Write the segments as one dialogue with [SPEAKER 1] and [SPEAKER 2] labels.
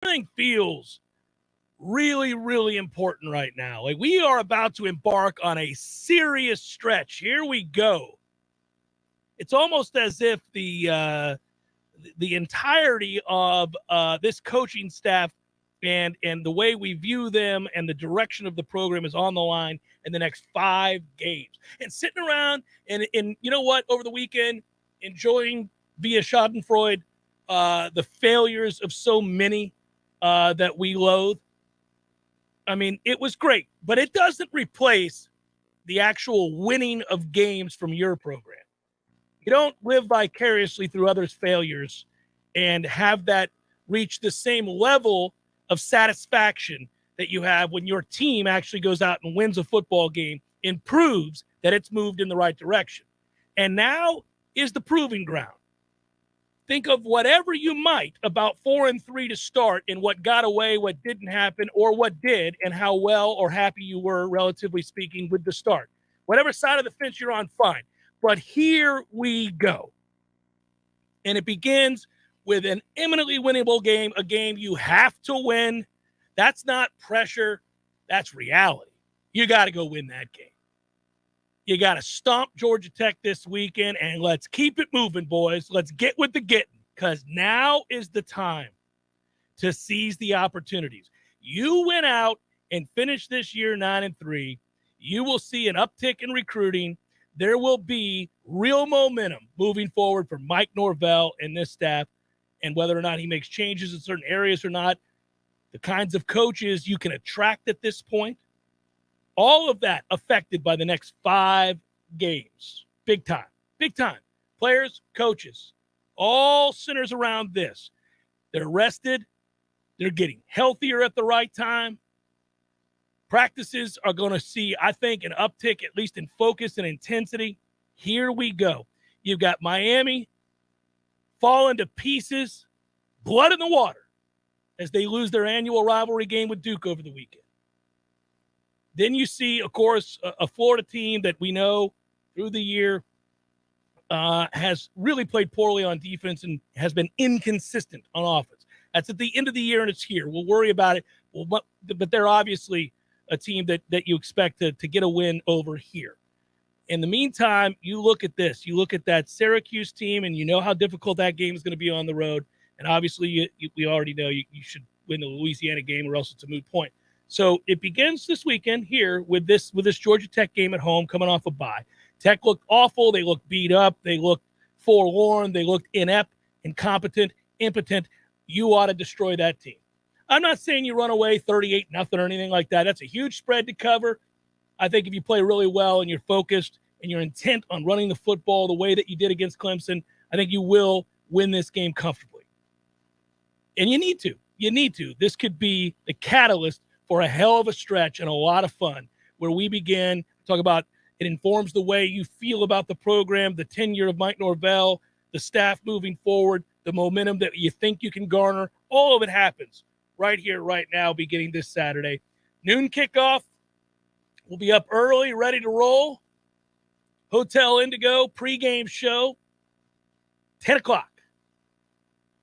[SPEAKER 1] everything feels really, really important right now. Like, we are about to embark on a serious stretch. Here we go. It's almost as if the entirety of this coaching staff and the way we view them and the direction of the program is on the line in the next 5 games. And sitting around and you know what, over the weekend, enjoying via Schadenfreude the failures of so many that we loathe. I mean, it was great, but it doesn't replace the actual winning of games from your program. You don't live vicariously through others' failures and have that reach the same level of satisfaction that you have when your team actually goes out and wins a football game and proves that it's moved in the right direction. And now is the proving ground. Think of whatever you might about 4-3 to start and what got away, what didn't happen, or what did, and how well or happy you were, relatively speaking, with the start. Whatever side of the fence you're on, fine. But here we go. And it begins with an imminently winnable game, a game you have to win. That's not pressure. That's reality. You got to go win that game. You got to stomp Georgia Tech this weekend, and let's keep it moving, boys. Let's get with the getting, because now is the time to seize the opportunities. You went out and finished this year 9-3. You will see an uptick in recruiting. There will be real momentum moving forward for Mike Norvell and this staff, and whether or not he makes changes in certain areas or not, the kinds of coaches you can attract at this point, all of that affected by the next 5 games. Big time. Big time. Players, coaches, all centers around this. They're rested. They're getting healthier at the right time. Practices are going to see, I think, an uptick, at least in focus and intensity. Here we go. You've got Miami falling to pieces, blood in the water, as they lose their annual rivalry game with Duke over the weekend. Then you see, of course, a Florida team that we know through the year has really played poorly on defense and has been inconsistent on offense. That's at the end of the year, and it's here. We'll worry about it. But they're obviously a team that you expect to get a win over here. In the meantime, you look at this. You look at that Syracuse team, and you know how difficult that game is going to be on the road. And obviously, we already know you should win the Louisiana game, or else it's a moot point. So it begins this weekend here with this Georgia Tech game at home, coming off a bye. Tech looked awful. They looked beat up. They looked forlorn. They looked inept, incompetent, impotent. You ought to destroy that team. I'm not saying you run away 38-0 or anything like that. That's a huge spread to cover. I think if you play really well and you're focused and you're intent on running the football the way that you did against Clemson, I think you will win this game comfortably. And you need to. You need to. This could be the catalyst for a hell of a stretch and a lot of fun, where we begin to talk about it informs the way you feel about the program, the tenure of Mike Norvell, the staff moving forward, the momentum that you think you can garner. All of it happens right here, right now, beginning this Saturday. Noon kickoff. We'll be up early, ready to roll. Hotel Indigo pregame show, 10 o'clock.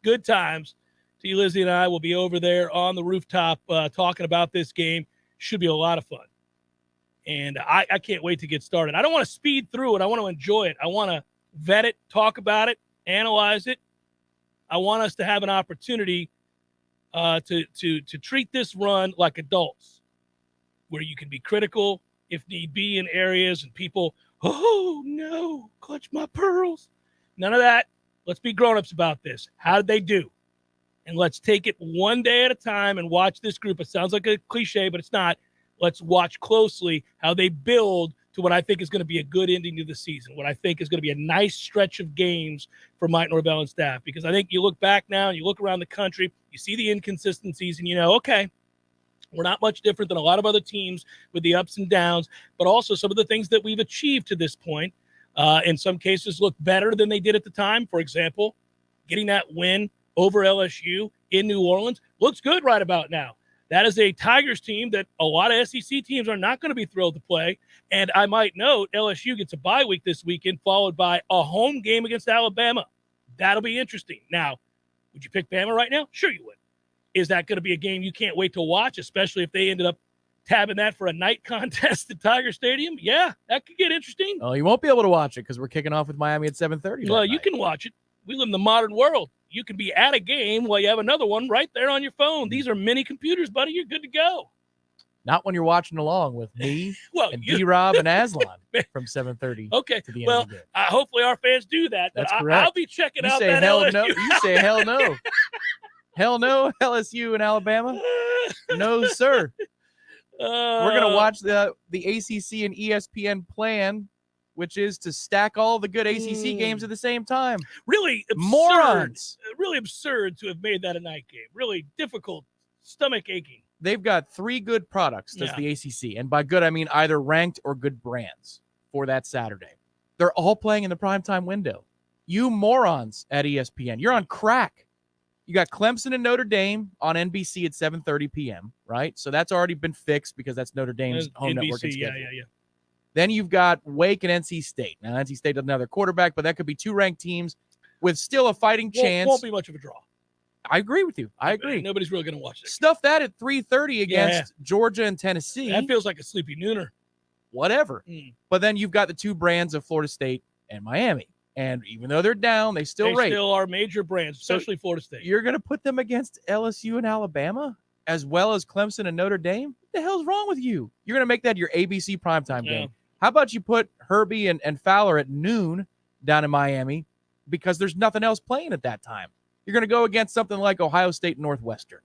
[SPEAKER 1] Good times. T. Lizzie and I will be over there on the rooftop talking about this game. Should be a lot of fun. And I can't wait to get started. I don't want to speed through it. I want to enjoy it. I want to vet it, talk about it, analyze it. I want us to have an opportunity to treat this run like adults, where you can be critical if need be in areas and people, oh, no, clutch my pearls. None of that. Let's be grown-ups about this. How did they do? And let's take it one day at a time and watch this group. It sounds like a cliche, but it's not. Let's watch closely how they build to what I think is going to be a good ending to the season, what I think is going to be a nice stretch of games for Mike Norvell and staff. Because I think you look back now and you look around the country, you see the inconsistencies, and you know, okay, we're not much different than a lot of other teams with the ups and downs, but also some of the things that we've achieved to this point, in some cases, look better than they did at the time. For example, getting that win over LSU in New Orleans looks good right about now. That is a Tigers team that a lot of SEC teams are not going to be thrilled to play. And I might note LSU gets a bye week this weekend, followed by a home game against Alabama. That'll be interesting. Now, would you pick Bama right now? Sure you would. Is that going to be a game you can't wait to watch, especially if they ended up tabbing that for a night contest at Tiger Stadium? Yeah, that could get interesting.
[SPEAKER 2] Oh, you won't be able to watch it because we're kicking off with Miami at 7:30.
[SPEAKER 1] Well, you can watch it. We live in the modern world. You can be at a game while you have another one right there on your phone. These are mini computers, buddy. You're good to go.
[SPEAKER 2] Not when you're watching along with me and D-Rob and Aslan from 7:30.
[SPEAKER 1] Okay.
[SPEAKER 2] To the end of the game.
[SPEAKER 1] Hopefully our fans do that.
[SPEAKER 2] That's correct.
[SPEAKER 1] I'll be checking out
[SPEAKER 2] say
[SPEAKER 1] that
[SPEAKER 2] hell
[SPEAKER 1] LSU.
[SPEAKER 2] No. You say hell no. Hell no, LSU and Alabama. No, sir. We're going to watch the ACC and ESPN plan, which is to stack all the good ACC games at the same time.
[SPEAKER 1] Really absurd.
[SPEAKER 2] Morons.
[SPEAKER 1] Really absurd to have made that a night game. Really difficult, stomach aching.
[SPEAKER 2] They've got 3 good products, does the ACC. And by good, I mean either ranked or good brands for that Saturday. They're all playing in the primetime window. You morons at ESPN, you're on crack. You got Clemson and Notre Dame on NBC at 7:30 p.m., right? So that's already been fixed because that's Notre Dame's home network schedule.
[SPEAKER 1] Yeah.
[SPEAKER 2] Then you've got Wake and NC State. Now, NC State doesn't have their quarterback, but that could be 2 ranked teams with still a fighting chance.
[SPEAKER 1] Won't be much of a draw.
[SPEAKER 2] I agree with you. I agree.
[SPEAKER 1] Nobody's really going to watch it.
[SPEAKER 2] Stuff that at 3:30 against Georgia and Tennessee.
[SPEAKER 1] That feels like a sleepy nooner.
[SPEAKER 2] Whatever. But then you've got the 2 brands of Florida State and Miami. And even though they're down, they still
[SPEAKER 1] are major brands, especially Florida State.
[SPEAKER 2] You're going to put them against LSU and Alabama as well as Clemson and Notre Dame? What the hell's wrong with you? You're going to make that your ABC primetime game. How about you put Herbie and Fowler at noon down in Miami because there's nothing else playing at that time? You're going to go against something like Ohio State and Northwestern.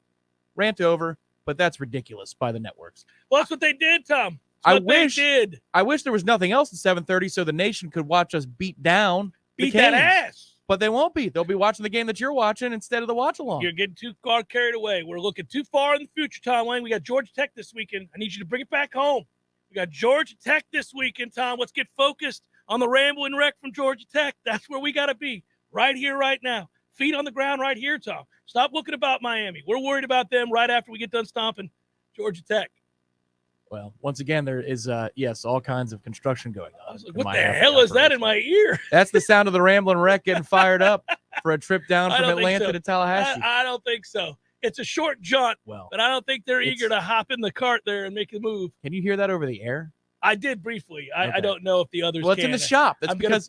[SPEAKER 2] Rant over, but that's ridiculous by the networks.
[SPEAKER 1] Well, that's what they did, Tom.
[SPEAKER 2] I wish there was nothing else at 7:30 so the nation could watch us beat that
[SPEAKER 1] ass.
[SPEAKER 2] But they won't be. They'll be watching the game that you're watching instead of the watch along.
[SPEAKER 1] You're getting too far carried away. We're looking too far in the future, Tom Wayne. We got Georgia Tech this weekend. I need you to bring it back home. We got Georgia Tech this weekend, Tom. Let's get focused on the Rambling Wreck from Georgia Tech. That's where we got to be right here, right now. Feet on the ground right here, Tom. Stop looking about Miami. We're worried about them right after we get done stomping Georgia Tech.
[SPEAKER 2] Well, once again, there is, all kinds of construction going on.
[SPEAKER 1] What the hell is that in my ear?
[SPEAKER 2] That's the sound of the Rambling Wreck getting fired up for a trip down from Atlanta to Tallahassee.
[SPEAKER 1] I don't think so. It's a short jaunt, but I don't think they're eager to hop in the cart there and make a move.
[SPEAKER 2] Can you hear that over the air?
[SPEAKER 1] I did briefly. I don't know if the others
[SPEAKER 2] Well, it's in the shop. That's because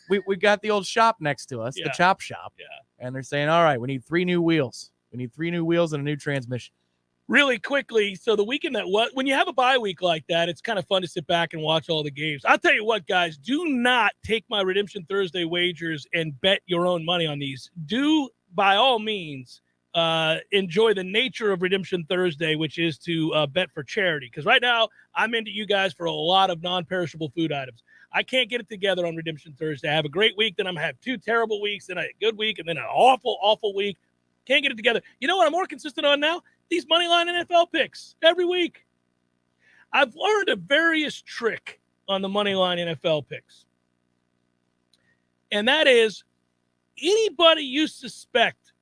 [SPEAKER 2] we got the old shop next to us, the chop shop. Yeah. And they're saying, all right, we need 3 new wheels. We need 3 new wheels and a new transmission.
[SPEAKER 1] Really quickly, so the weekend when you have a bye week like that, it's kind of fun to sit back and watch all the games. I'll tell you what, guys, do not take my Redemption Thursday wagers and bet your own money on these. Do, by all means, enjoy the nature of Redemption Thursday, which is to bet for charity. Because right now, I'm into you guys for a lot of non-perishable food items. I can't get it together on Redemption Thursday. I have a great week, then I'm going to have 2 terrible weeks, then a good week, and then an awful, awful week. Can't get it together. You know what I'm more consistent on now? These Moneyline NFL picks every week. I've learned a various trick on the Moneyline NFL picks. And that is anybody you suspect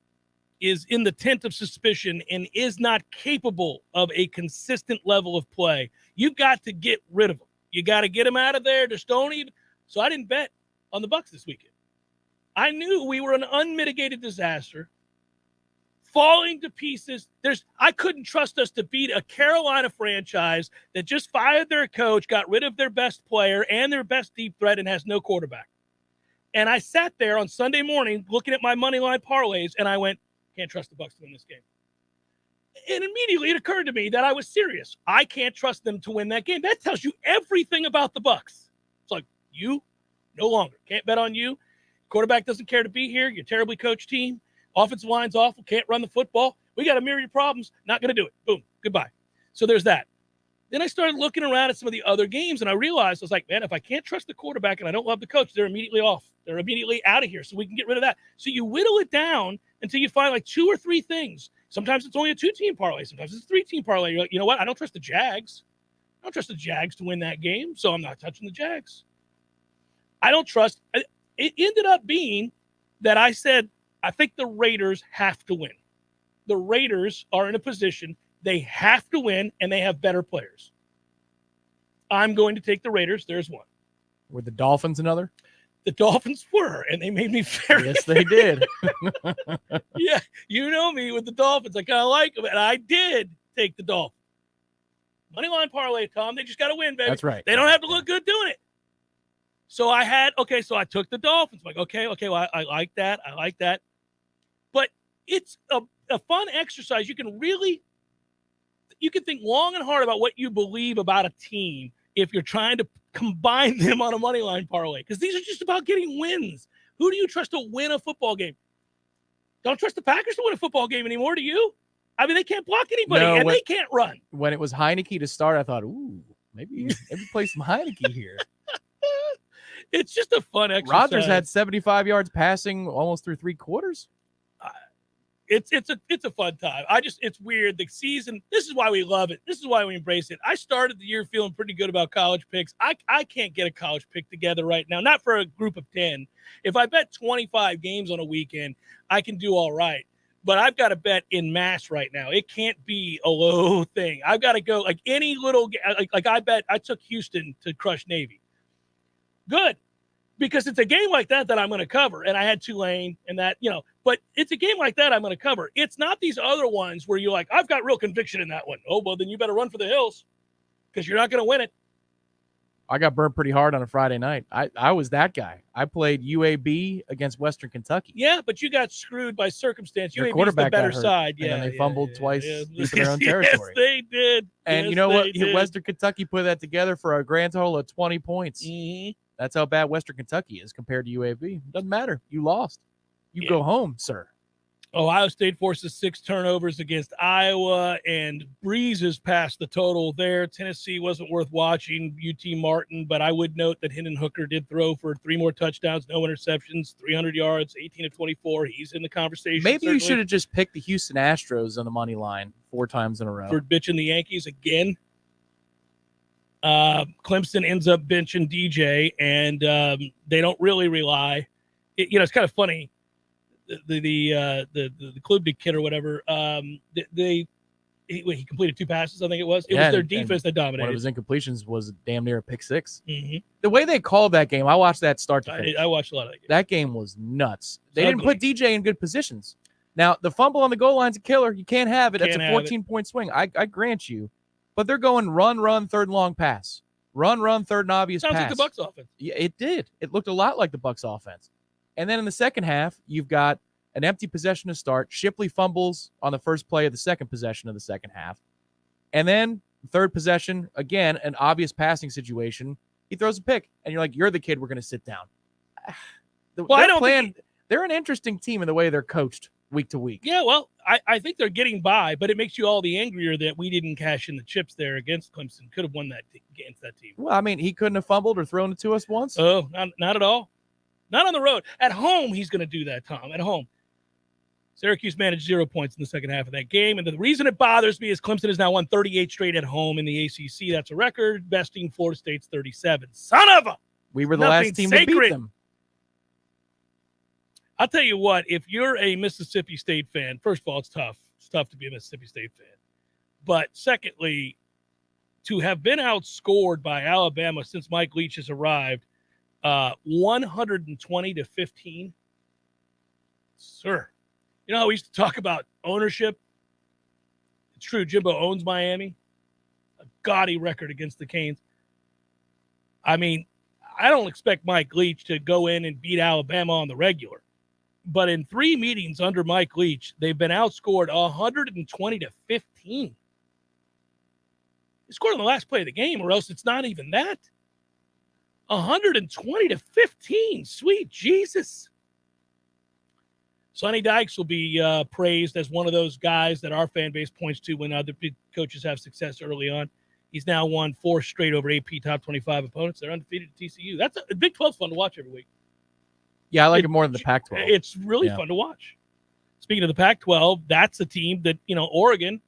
[SPEAKER 1] is in the tent of suspicion and is not capable of a consistent level of play, you've got to get rid of them. You got to get them out of there. Just don't even. So I didn't bet on the Bucs this weekend. I knew we were an unmitigated disaster. Falling to pieces. I couldn't trust us to beat a Carolina franchise that just fired their coach, got rid of their best player and their best deep threat, and has no quarterback. And I sat there on Sunday morning looking at my money line parlays, and I went, can't trust the Bucs to win this game. And immediately it occurred to me that I was serious. I can't trust them to win that game. That tells you everything about the Bucs. It's like, you no longer can't bet on you. Quarterback doesn't care to be here. You're a terribly coached team. Offensive line's awful. Can't run the football. We got a myriad of problems. Not going to do it. Boom. Goodbye. So there's that. Then I started looking around at some of the other games, and I realized, I was like, man, if I can't trust the quarterback and I don't love the coach, they're immediately off. They're immediately out of here, so we can get rid of that. So you whittle it down until you find like 2 or 3 things. Sometimes it's only a 2-team parlay. Sometimes it's a 3-team parlay. You're like, you know what? I don't trust the Jags. I don't trust the Jags to win that game, so I'm not touching the Jags. I don't trust. It ended up being that I said, I think the Raiders have to win. The Raiders are in a position they have to win, and they have better players. I'm going to take the Raiders. There's one.
[SPEAKER 2] Were the Dolphins another?
[SPEAKER 1] The Dolphins were, and they made me very
[SPEAKER 2] Yes, they did.
[SPEAKER 1] Yeah, you know me with the Dolphins. I kind of like them, and I did take the Dolphins. Money line parlay, Tom. They just got to win, baby.
[SPEAKER 2] That's right.
[SPEAKER 1] They don't have to look good doing it. So I took the Dolphins. I'm like, okay, well, I like that. I like that. But it's a fun exercise. You can think long and hard about what you believe about a team if you're trying to combine them on a money line parlay, because these are just about getting wins. Who do you trust to win a football game? Don't trust the Packers to win a football game anymore, do you? I mean, they can't block anybody, and they can't run.
[SPEAKER 2] When it was Heineke to start, I thought, ooh, maybe play some Heineke here.
[SPEAKER 1] It's just a fun exercise.
[SPEAKER 2] Rodgers had 75 yards passing almost through 3 quarters.
[SPEAKER 1] It's a fun time. It's weird. The season, this is why we love it. This is why we embrace it. I started the year feeling pretty good about college picks. I can't get a college pick together right now, not for a group of 10. If I bet 25 games on a weekend, I can do all right. But I've got to bet in mass right now. It can't be a low thing. I've got to go like any little, like I took Houston to crush Navy. Good. Because it's a game like that I'm going to cover. And I had Tulane and that, but it's a game like that I'm going to cover. It's not these other ones where you're like, I've got real conviction in that one. Oh, well, then you better run for the hills because you're not going to win it.
[SPEAKER 2] I got burned pretty hard on a Friday night. I was that guy. I played UAB against Western Kentucky.
[SPEAKER 1] Yeah, but you got screwed by circumstance.
[SPEAKER 2] Their
[SPEAKER 1] UAB's
[SPEAKER 2] quarterback
[SPEAKER 1] the better
[SPEAKER 2] got hurt,
[SPEAKER 1] side. Yeah,
[SPEAKER 2] and then they fumbled twice deep in their own
[SPEAKER 1] yes,
[SPEAKER 2] territory.
[SPEAKER 1] They did.
[SPEAKER 2] And you know what? Western Kentucky put that together for a grand total of 20 points.
[SPEAKER 1] Mm-hmm.
[SPEAKER 2] That's how bad Western Kentucky is compared to UAB. Doesn't matter. You lost. You go home, sir.
[SPEAKER 1] Ohio State forces 6 turnovers against Iowa, and breezes past the total there. Tennessee wasn't worth watching, UT Martin, but I would note that Hendon Hooker did throw for 3 more touchdowns, no interceptions, 300 yards, 18 of 24. He's in the conversation.
[SPEAKER 2] Maybe you should have just picked the Houston Astros on the money line 4 times in a row.
[SPEAKER 1] For bitching the Yankees again. Clemson ends up benching DJ, and they don't really rely. It's kind of funny. The Klubnik kid or whatever, he completed 2 passes, I think it was. It was their defense that dominated.
[SPEAKER 2] One of his incompletions was damn near a pick 6.
[SPEAKER 1] Mm-hmm.
[SPEAKER 2] The way they called that game, I watched that start to finish.
[SPEAKER 1] I watched a lot of that game.
[SPEAKER 2] That game was nuts. They didn't put DJ in good positions. Now, the fumble on the goal line's a killer. You can't have it. That's a 14-point swing. I grant you. But they're going run, third and long pass. Run, third and obvious pass.
[SPEAKER 1] Sounds like the Bucs offense.
[SPEAKER 2] Yeah, it did. It looked a lot like the Bucs offense. And then in the second half, you've got an empty possession to start. Shipley fumbles on the first play of the second possession of the second half. And then third possession, again, an obvious passing situation. He throws a pick, and you're like, you're the kid we're going to sit down. They're an interesting team in the way they're coached week to week.
[SPEAKER 1] Yeah, well, I think they're getting by, but it makes you all the angrier that we didn't cash in the chips there against Clemson. Could have won that against that team.
[SPEAKER 2] Well, I mean, he couldn't have fumbled or thrown it to us once.
[SPEAKER 1] Oh, not at all. Not on the road. At home, he's going to do that, Tom. At home. Syracuse managed 0 points in the second half of that game. And the reason it bothers me is Clemson has now won 38 straight at home in the ACC. That's a record, besting Florida State's 37. Son of a!
[SPEAKER 2] We were the last team to beat them.
[SPEAKER 1] I'll tell you what, if you're a Mississippi State fan, first of all, it's tough. It's tough to be a Mississippi State fan. But secondly, to have been outscored by Alabama since Mike Leach has arrived, 120-15. Sir, you know how we used to talk about ownership? It's true, Jimbo owns Miami. A gaudy record against the Canes. I mean, I don't expect Mike Leach to go in and beat Alabama on the regular. But in 3 meetings under Mike Leach, they've been outscored 120-15. He scored on the last play of the game, or else it's not even that. 120-15. Sweet Jesus. Sonny Dykes will be praised as one of those guys that our fan base points to when other coaches have success early on. He's now won 4 straight over AP top 25 opponents. They're undefeated at TCU. That's a Big 12's fun to watch every week.
[SPEAKER 2] Yeah, I like it more than the Pac-12.
[SPEAKER 1] It's really fun to watch. Speaking of the Pac-12, that's a team that, Oregon,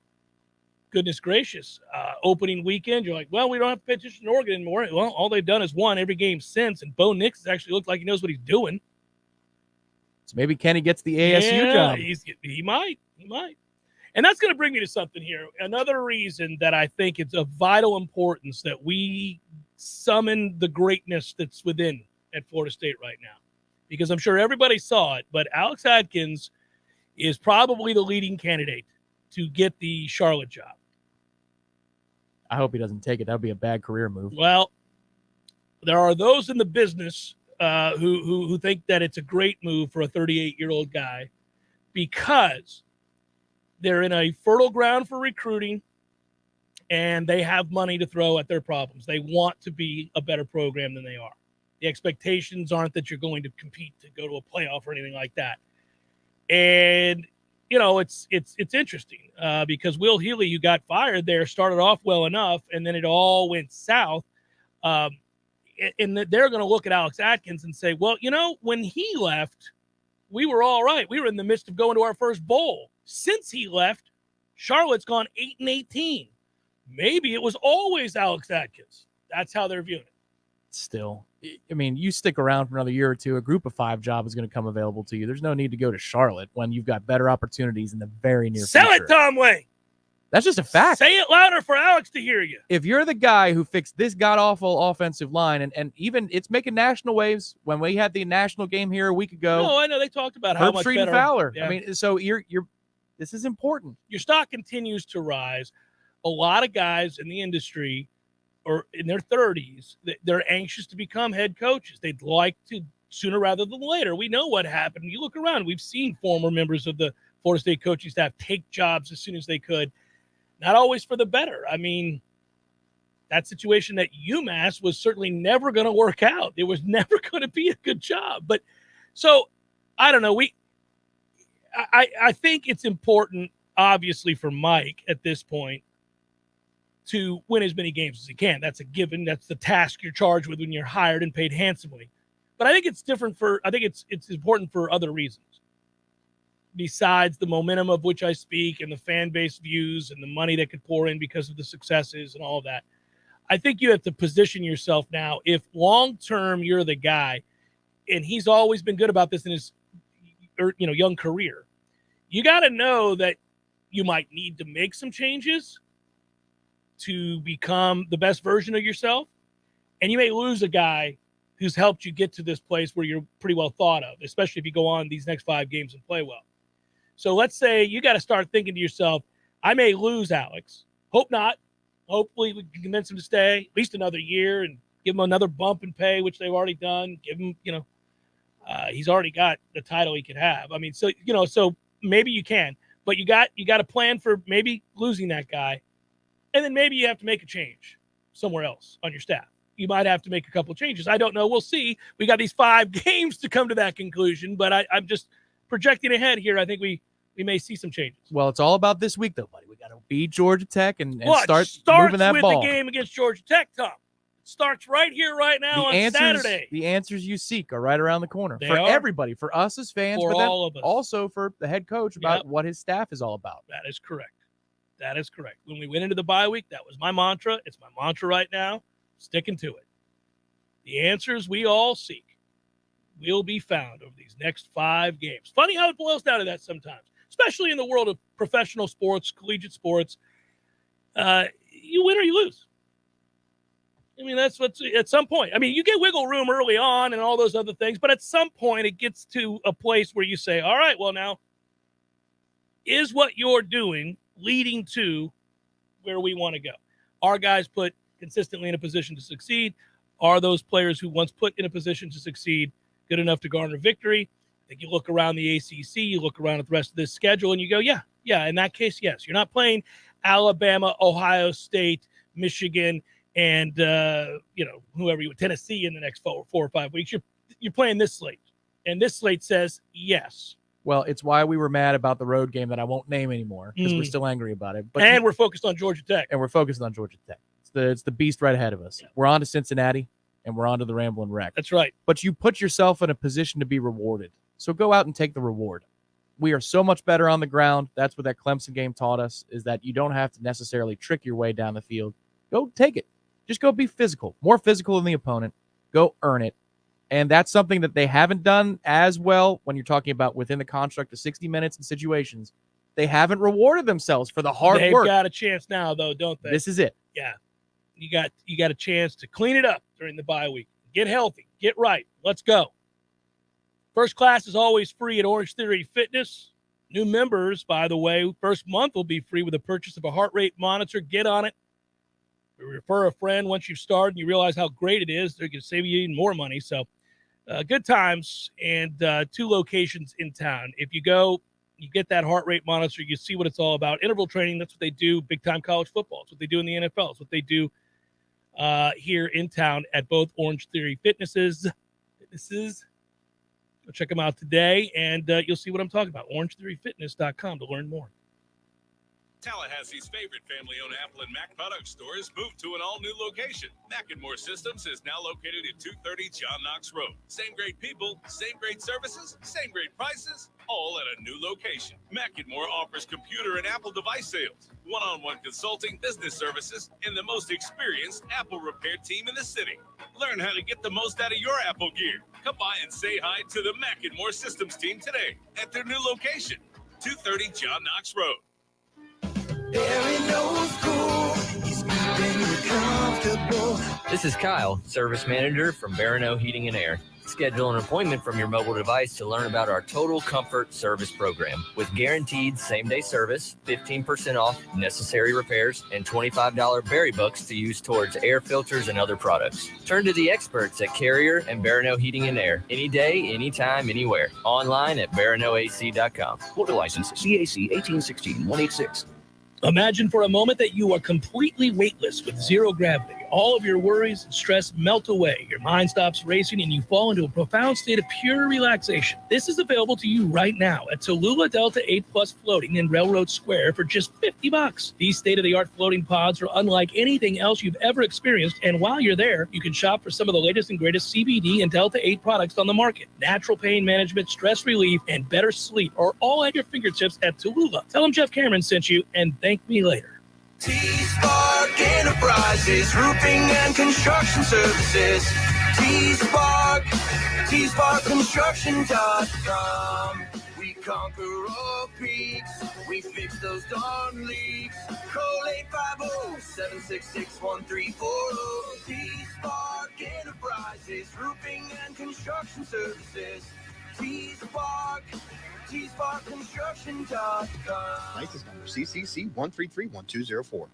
[SPEAKER 1] goodness gracious, opening weekend, you're like, well, we don't have to pay attention to Oregon anymore. Well, all they've done is won every game since, and Bo Nix has actually looked like he knows what he's doing.
[SPEAKER 2] So maybe Kenny gets the ASU job.
[SPEAKER 1] He might. And that's going to bring me to something here. Another reason that I think it's of vital importance that we summon the greatness that's within at Florida State right now, because I'm sure everybody saw it, but Alex Atkins is probably the leading candidate to get the Charlotte job.
[SPEAKER 2] I hope he doesn't take it. That would be a bad career move.
[SPEAKER 1] Well, there are those in the business who think that it's a great move for a 38-year-old guy because they're in a fertile ground for recruiting and they have money to throw at their problems. They want to be a better program than they are. The expectations aren't that you're going to compete to go to a playoff or anything like that. And, you know, it's interesting because Will Healy, who got fired there, started off well enough, and then it all went south. And they're going to look at Alex Atkins and say, well, you know, when he left, we were all right. We were in the midst of going to our first bowl. Since he left, Charlotte's gone 8-18. Maybe it was always Alex Atkins. That's how they're viewing it.
[SPEAKER 2] Still, I mean, you stick around for another year or two, a group of 5 job is going to come available to you. There's no need to go to Charlotte when you've got better opportunities in the very near future.
[SPEAKER 1] Sell it, Tom Wayne.
[SPEAKER 2] That's just a fact.
[SPEAKER 1] Say it louder for Alex to hear you.
[SPEAKER 2] If you're the guy who fixed this god-awful offensive line, and even it's making national waves. When we had the national game here a week ago.
[SPEAKER 1] No, I know they talked about how
[SPEAKER 2] Herb
[SPEAKER 1] much
[SPEAKER 2] Street
[SPEAKER 1] better.
[SPEAKER 2] and Fowler.
[SPEAKER 1] Yeah.
[SPEAKER 2] I mean, so you're this is important.
[SPEAKER 1] Your stock continues to rise. A lot of guys in the industry or in their 30s, they're anxious to become head coaches. They'd like to sooner rather than later. We know what happened. You look around, we've seen former members of the Florida State coaching staff take jobs as soon as they could. Not always for the better. I mean, that situation at UMass was certainly never going to work out. It was never going to be a good job. But so, I don't know. I think it's important, obviously, for Mike at this point to win as many games as he can. That's a given. That's the task you're charged with when you're hired and paid handsomely. But I think it's different it's important for other reasons. Besides the momentum of which I speak and the fan base views and the money that could pour in because of the successes and all of that, I think you have to position yourself now. If long-term you're the guy, and he's always been good about this in his young career, you got to know that you might need to make some changes to become the best version of yourself. And you may lose a guy who's helped you get to this place where you're pretty well thought of, especially if you go on these next 5 games and play well. So let's say you got to start thinking to yourself, I may lose Alex. Hope not. Hopefully we can convince him to stay at least another year and give him another bump in pay, which they've already done. Give him, he's already got the title he could have. I mean, so maybe you can, but you got a plan for maybe losing that guy. And then maybe you have to make a change somewhere else on your staff. You might have to make a couple of changes. I don't know. We'll see. We got these 5 games to come to that conclusion, but I'm just projecting ahead here. I think we may see some changes.
[SPEAKER 2] Well, it's all about this week, though, buddy. We got to beat Georgia Tech and start
[SPEAKER 1] starts
[SPEAKER 2] moving that
[SPEAKER 1] with
[SPEAKER 2] ball.
[SPEAKER 1] The game against Georgia Tech, Tom. It starts right here, right now on Saturday.
[SPEAKER 2] The answers you seek are right around the corner
[SPEAKER 1] They
[SPEAKER 2] for
[SPEAKER 1] are.
[SPEAKER 2] everybody, for us as fans,
[SPEAKER 1] For
[SPEAKER 2] but then
[SPEAKER 1] all of us.
[SPEAKER 2] also for the head coach about what his staff is all about.
[SPEAKER 1] That is correct. That is correct. When we went into the bye week, that was my mantra. It's my mantra right now. Sticking to it. The answers we all seek will be found over these next 5 games. Funny how it boils down to that sometimes, especially in the world of professional sports, collegiate sports. You win or you lose. I mean, that's what's at some point. I mean, you get wiggle room early on and all those other things, but at some point it gets to a place where you say, all right, well, now, is what you're doing leading to where we want to go? Are guys put consistently in a position to succeed? Are those players who once put in a position to succeed good enough to garner victory? I think you look around the ACC, you look around at the rest of this schedule, and you go, yeah, in that case, yes. You're not playing Alabama, Ohio State, Michigan, and, whoever Tennessee in the next 4 or 5 weeks. You're playing this slate, and this slate says yes.
[SPEAKER 2] Well, it's why we were mad about the road game that I won't name anymore because we're still angry about it.
[SPEAKER 1] But we're focused on Georgia Tech.
[SPEAKER 2] It's the beast right ahead of us. Yeah. We're on to Cincinnati, and we're on to the Ramblin' Wreck.
[SPEAKER 1] That's right.
[SPEAKER 2] But you put yourself in a position to be rewarded. So go out and take the reward. We are so much better on the ground. That's what that Clemson game taught us, is that you don't have to necessarily trick your way down the field. Go take it. Just go be physical. More physical than the opponent. Go earn it. And that's something that they haven't done as well when you're talking about within the construct of 60 minutes and situations. They haven't rewarded themselves for the hard work.
[SPEAKER 1] They've got a chance now, though, don't they?
[SPEAKER 2] This is it.
[SPEAKER 1] Yeah. You got a chance to clean it up during the bye week. Get healthy. Get right. Let's go. First class is always free at Orange Theory Fitness. New members, by the way, first month will be free with the purchase of a heart rate monitor. Get on it. Refer a friend. Once you've started and you realize how great it is, they're going to save you even more money. So good times, and 2 locations in town. If you go, you get that heart rate monitor, you see what it's all about. Interval training, that's what they do. Big-time college football. It's what they do in the NFL. It's what they do here in town at both Orange Theory Fitnesses. Go check them out today, and you'll see what I'm talking about. OrangeTheoryFitness.com to learn more.
[SPEAKER 3] Tallahassee's favorite family-owned Apple and Mac product store has moved to an all-new location. Mac & More Systems is now located at 230 John Knox Road. Same great people, same great services, same great prices, all at a new location. Mac & More offers computer and Apple device sales, one-on-one consulting, business services, and the most experienced Apple repair team in the city. Learn how to get the most out of your Apple gear. Come by and say hi to the Mac & More Systems team today at their new location, 230 John Knox Road.
[SPEAKER 4] This is Kyle, service manager from Barano Heating and Air. Schedule an appointment from your mobile device to learn about our Total Comfort Service Program. With guaranteed same-day service, 15% off necessary repairs, and $25 berry bucks to use towards air filters and other products. Turn to the experts at Carrier and Barano Heating and Air. Any day, anytime, anywhere. Online at baranoac.com.
[SPEAKER 5] Florida license CAC 1816-186.
[SPEAKER 1] Imagine for a moment that you are completely weightless with zero gravity. All of your worries and stress melt away. Your mind stops racing and you fall into a profound state of pure relaxation. This is available to you right now at Tallulah Delta 8 Plus Floating in Railroad Square for just $50. These state-of-the-art floating pods are unlike anything else you've ever experienced, and while you're there, you can shop for some of the latest and greatest CBD and Delta 8 products on the market. Natural pain management, stress relief, and better sleep are all at your fingertips at Tallulah. Tell them Jeff Cameron sent you, and thank me later.
[SPEAKER 6] T-Spark Enterprises, roofing and construction services. T-Spark, T-SparkConstruction.com. We conquer all peaks, we fix those darn leaks. Call 850-766-1340. T-Spark Enterprises, roofing and construction services. T-Spark, TSparkConstruction.com.
[SPEAKER 7] License number CCC 1331204.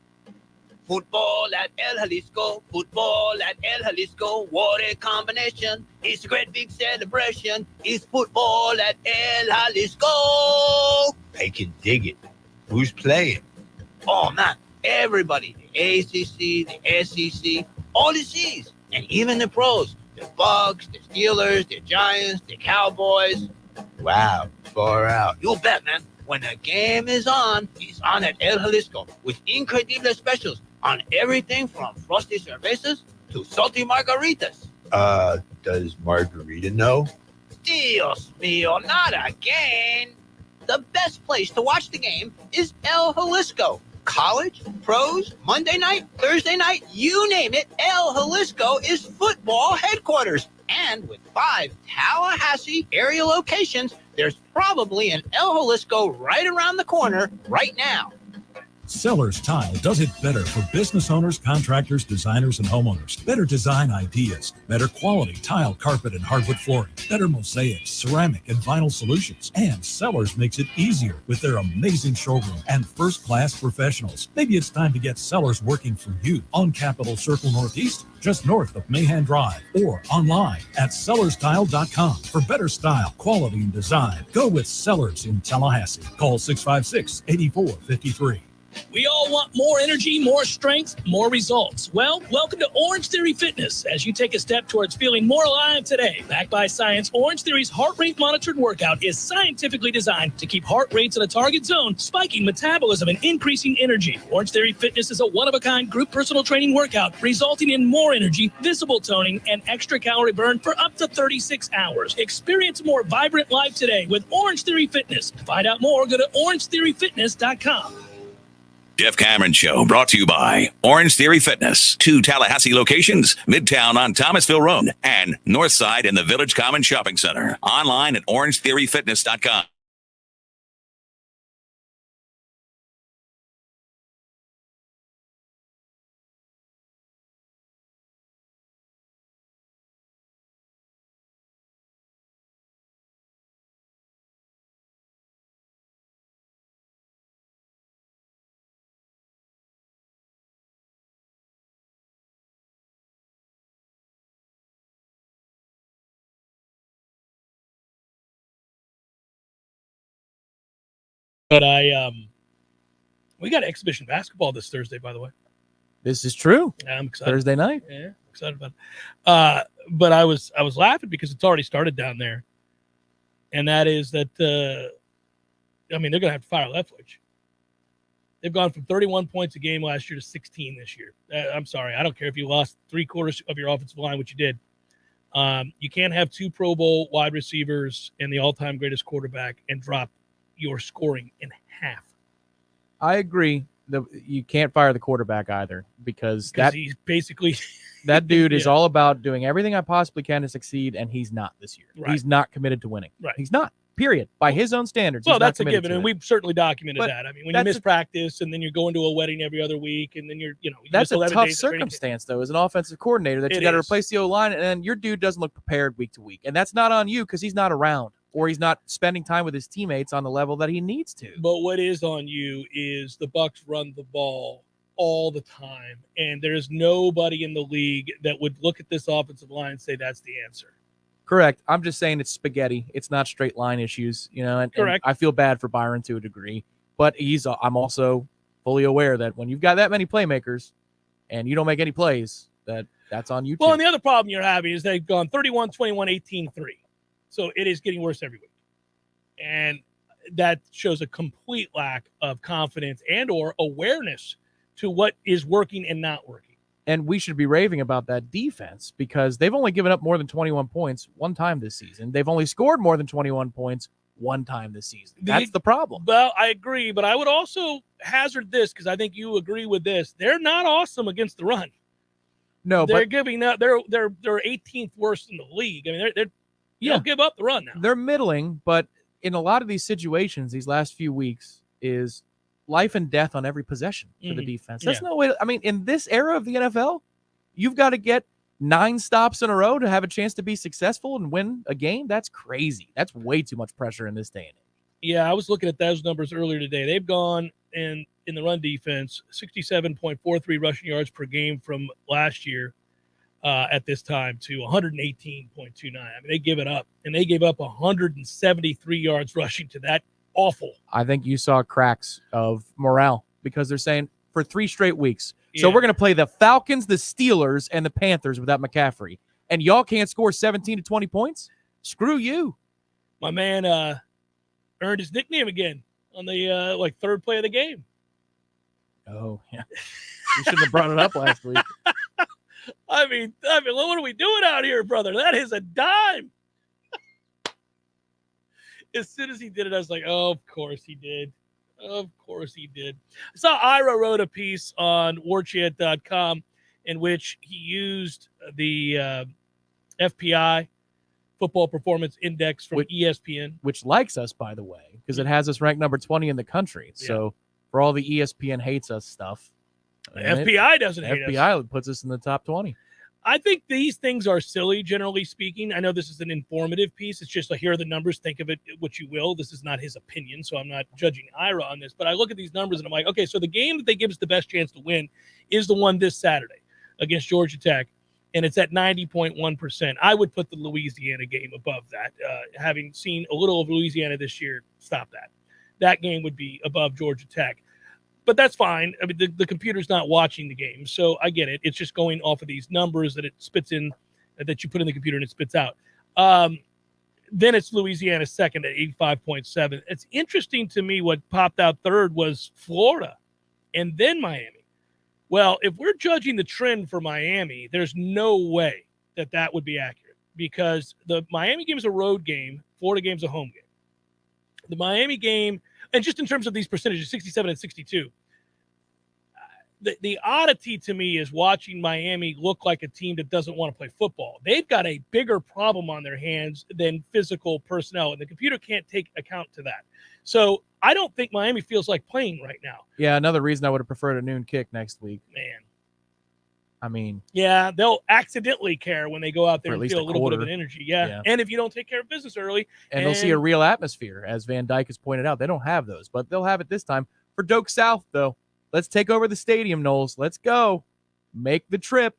[SPEAKER 8] Football at El Jalisco, football at El Jalisco, what a combination. It's a great big celebration. It's football at El Jalisco.
[SPEAKER 9] I can dig it. Who's playing?
[SPEAKER 8] Oh, man, everybody. The ACC, the SEC, all the C's, and even the pros. The Bucks, the Steelers, the Giants, the Cowboys.
[SPEAKER 9] Wow, far out.
[SPEAKER 8] You bet, man. When the game is on, it's on at El Jalisco with incredible specials on everything from frosty cervezas to salty margaritas.
[SPEAKER 9] Does Margarita know?
[SPEAKER 8] Dios mío, not again. The best place to watch the game is El Jalisco. College, pros, Monday night, Thursday night, you name it, El Jalisco is football headquarters. And with 5 Tallahassee area locations, there's probably an El Jalisco right around the corner right now.
[SPEAKER 10] Sellers Tile does it better for business owners, contractors, designers, and homeowners. Better design ideas, better quality tile, carpet, and hardwood flooring, better mosaics, ceramic, and vinyl solutions. And Sellers makes it easier with their amazing showroom and first-class professionals. Maybe it's time to get Sellers working for you on Capitol Circle Northeast, just north of Mahan Drive, or online at sellerstile.com for better style, quality, and design. Go with Sellers in Tallahassee. Call 656-8453.
[SPEAKER 1] We all want more energy, more strength, more results. Well, welcome to Orange Theory Fitness as you take a step towards feeling more alive today. Backed by science, Orange Theory's heart rate monitored workout is scientifically designed to keep heart rates in a target zone, spiking metabolism and increasing energy. Orange Theory Fitness is a one-of-a-kind group personal training workout resulting in more energy, visible toning, and extra calorie burn for up to 36 hours. Experience a more vibrant life today with Orange Theory Fitness. To find out more, go to orangetheoryfitness.com.
[SPEAKER 3] Jeff Cameron Show brought to you by Orange Theory Fitness. 2 Tallahassee locations, Midtown on Thomasville Road and Northside in the Village Common Shopping Center. Online at orangetheoryfitness.com.
[SPEAKER 1] But we got exhibition basketball this Thursday, by the way.
[SPEAKER 2] This is true.
[SPEAKER 1] Yeah, I'm excited.
[SPEAKER 2] Thursday night.
[SPEAKER 1] Yeah, I'm excited about it. But I was laughing because it's already started down there. And that is that, they're going to have to fire Leftwich. They've gone from 31 points a game last year to 16 this year. I'm sorry. I don't care if you lost 3/4 of your offensive line, which you did. You can't have 2 Pro Bowl wide receivers and the all-time greatest quarterback and drop your scoring in half.
[SPEAKER 2] I agree. You can't fire the quarterback either because
[SPEAKER 1] he's basically
[SPEAKER 2] that dude is all about doing everything I possibly can to succeed, and he's not this year.
[SPEAKER 1] Right.
[SPEAKER 2] He's not committed to winning.
[SPEAKER 1] Right.
[SPEAKER 2] He's not. Period. By his own standards.
[SPEAKER 1] Well,
[SPEAKER 2] he's not
[SPEAKER 1] that's a
[SPEAKER 2] committed
[SPEAKER 1] given,
[SPEAKER 2] to
[SPEAKER 1] and
[SPEAKER 2] it.
[SPEAKER 1] we've certainly documented
[SPEAKER 2] But
[SPEAKER 1] that. I mean, when you miss practice and then you're going to a wedding every other week, and then you
[SPEAKER 2] that's
[SPEAKER 1] miss
[SPEAKER 2] a
[SPEAKER 1] 11
[SPEAKER 2] tough
[SPEAKER 1] days of training camp.
[SPEAKER 2] circumstance, though, as an offensive coordinator, that you
[SPEAKER 1] It
[SPEAKER 2] got to
[SPEAKER 1] is.
[SPEAKER 2] replace the O-line, and then your dude doesn't look prepared week to week. And that's not on you because he's not around or he's not spending time with his teammates on the level that he needs to.
[SPEAKER 1] But what is on you is the Bucs run the ball all the time, and there's nobody in the league that would look at this offensive line and say that's the answer.
[SPEAKER 2] Correct. I'm just saying it's spaghetti. It's not straight line issues, and
[SPEAKER 1] Correct.
[SPEAKER 2] I feel bad for Byron to a degree, but I'm also fully aware that when you've got that many playmakers and you don't make any plays, that's on you
[SPEAKER 1] Well,
[SPEAKER 2] too.
[SPEAKER 1] and the other problem you're having is they've gone 31, 21, 18, 3. So it is getting worse every week. And that shows a complete lack of confidence and or awareness to what is working and not working.
[SPEAKER 2] And we should be raving about that defense because they've only given up more than 21 points one time this season. They've only scored more than 21 points one time this season. That's the problem.
[SPEAKER 1] Well, I agree, but I would also hazard this because I think you agree with this. They're not awesome against the run.
[SPEAKER 2] No,
[SPEAKER 1] they're
[SPEAKER 2] but
[SPEAKER 1] giving up. They're 18th worst in the league. I mean, they'll give up the run now.
[SPEAKER 2] They're middling, but in a lot of these situations, these last few weeks is life and death on every possession for the defense. That's no way. I mean, in this era of the NFL, you've got to get 9 stops in a row to have a chance to be successful and win a game. That's crazy. That's way too much pressure in this day and age.
[SPEAKER 1] Yeah, I was looking at those numbers earlier today. They've gone in the run defense, 67.43 rushing yards per game from last year at this time to 118.29. I mean, they give it up, and they gave up 173 yards rushing to that. Awful.
[SPEAKER 2] I think you saw cracks of morale because they're saying for 3 straight weeks. So we're going to play the Falcons, the Steelers, and the Panthers without McCaffrey. And y'all can't score 17 to 20 points? Screw you.
[SPEAKER 1] My man earned his nickname again on the third play of the game.
[SPEAKER 2] Oh, yeah. You shouldn't have brought it up last week.
[SPEAKER 1] I mean, what are we doing out here, brother? That is a dime. As soon as he did it, I was like, oh, of course he did. Of course he did. I saw Ira wrote a piece on Warchant.com in which he used the FPI, Football Performance Index from ESPN.
[SPEAKER 2] Which likes us, by the way, because it has us ranked number 20 in the country. So for all the ESPN hates us stuff.
[SPEAKER 1] FBI doesn't hate us.
[SPEAKER 2] FBI puts us in the top 20.
[SPEAKER 1] I think these things are silly, generally speaking. I know this is an informative piece. It's just like, here are the numbers. Think of it what you will. This is not his opinion, so I'm not judging Ira on this. But I look at these numbers, and I'm like, okay, so the game that they give us the best chance to win is the one this Saturday against Georgia Tech, and it's at 90.1%. I would put the Louisiana game above that. Having seen a little of Louisiana this year, stop that. That game would be above Georgia Tech. But that's fine. I mean, the computer's not watching the game, so I get it. It's just going off of these numbers that it spits in, that you put in the computer and it spits out. Then it's Louisiana second at 85.7. It's interesting to me what popped out third was Florida and then Miami. Well, if we're judging the trend for Miami, there's no way that would be accurate because the Miami game is a road game, Florida game's a home game. The Miami game, and just in terms of these percentages, 67 and 62, the oddity to me is watching Miami look like a team that doesn't want to play football. They've got a bigger problem on their hands than physical personnel, and the computer can't take account to that. So I don't think Miami feels like playing right now.
[SPEAKER 2] Yeah, another reason I would have preferred a noon kick next week.
[SPEAKER 1] Man.
[SPEAKER 2] I mean.
[SPEAKER 1] Yeah, they'll accidentally care when they go out there
[SPEAKER 2] at
[SPEAKER 1] and
[SPEAKER 2] least
[SPEAKER 1] feel a little
[SPEAKER 2] quarter.
[SPEAKER 1] bit of an energy. Yeah. And if you don't take care of business early.
[SPEAKER 2] And they'll see a real atmosphere, as Van Dyke has pointed out. They don't have those, but they'll have it this time. For Doak South, though, let's take over the stadium, Noles. Let's go. Make the trip.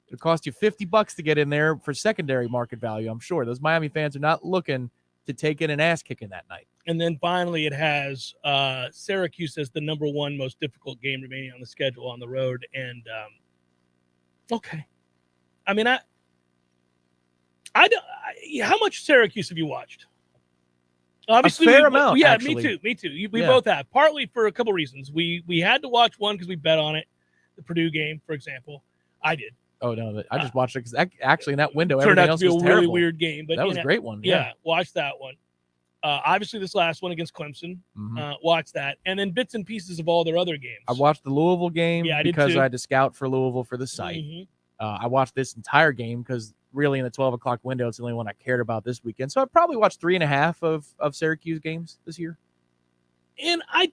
[SPEAKER 2] It'll cost you $50 to get in there for secondary market value, I'm sure. Those Miami fans are not looking to take in an ass kicking that night.
[SPEAKER 1] And then finally, it has Syracuse as the number one most difficult game remaining on the schedule on the road. And okay, I mean, how much Syracuse have you watched? Obviously,
[SPEAKER 2] a fair amount.
[SPEAKER 1] Yeah,
[SPEAKER 2] actually.
[SPEAKER 1] Me too. We both have. Partly for a couple reasons. We had to watch one because we bet on it. The Purdue game, for example, I did.
[SPEAKER 2] Oh no, I just watched it because actually in that window,
[SPEAKER 1] turned
[SPEAKER 2] everything
[SPEAKER 1] out
[SPEAKER 2] else
[SPEAKER 1] to be
[SPEAKER 2] was
[SPEAKER 1] a
[SPEAKER 2] terrible.
[SPEAKER 1] really weird game. But
[SPEAKER 2] that was a great one. Yeah,
[SPEAKER 1] watch that one. Obviously, this last one against Clemson. Watch that, and then bits and pieces of all their other games.
[SPEAKER 2] I watched the Louisville game because I had to scout for Louisville for the site. I watched this entire game because really in the 12 o'clock window, it's the only one I cared about this weekend. So I probably watched 3.5 of Syracuse games this year.
[SPEAKER 1] And I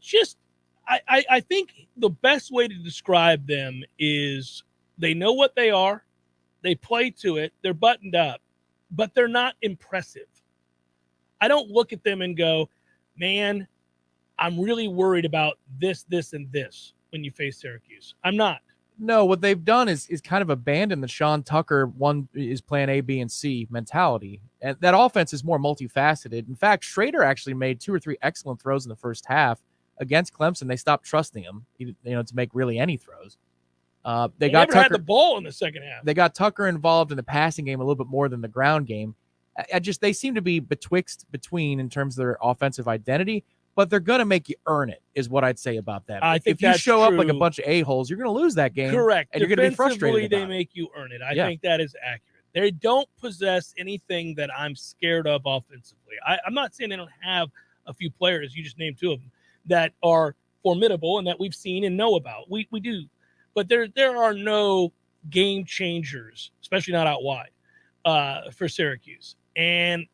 [SPEAKER 1] think the best way to describe them is they know what they are, they play to it, they're buttoned up, but they're not impressive. I don't look at them and go, man, I'm really worried about this, and this when you face Syracuse. I'm not.
[SPEAKER 2] No, what they've done is kind of abandon the Sean Tucker one is plan A, B, and C mentality. And that offense is more multifaceted. In fact, Schrader actually made 2 or 3 excellent throws in the first half against Clemson. They stopped trusting him, to make really any throws. They got
[SPEAKER 1] never
[SPEAKER 2] Tucker,
[SPEAKER 1] had the ball in the second half.
[SPEAKER 2] They got Tucker involved in the passing game a little bit more than the ground game. They seem to be between in terms of their offensive identity. But they're going to make you earn it, is what I'd say about them.
[SPEAKER 1] I think
[SPEAKER 2] if you show up
[SPEAKER 1] true.
[SPEAKER 2] like a bunch of a-holes, you're going to lose that game.
[SPEAKER 1] Correct.
[SPEAKER 2] And you're going to be frustrated about
[SPEAKER 1] they make you earn it. I think that is accurate. They don't possess anything that I'm scared of offensively. I'm not saying they don't have a few players, you just named 2 of them, that are formidable and that we've seen and know about. We do. But there are no game changers, especially not out wide, for Syracuse. And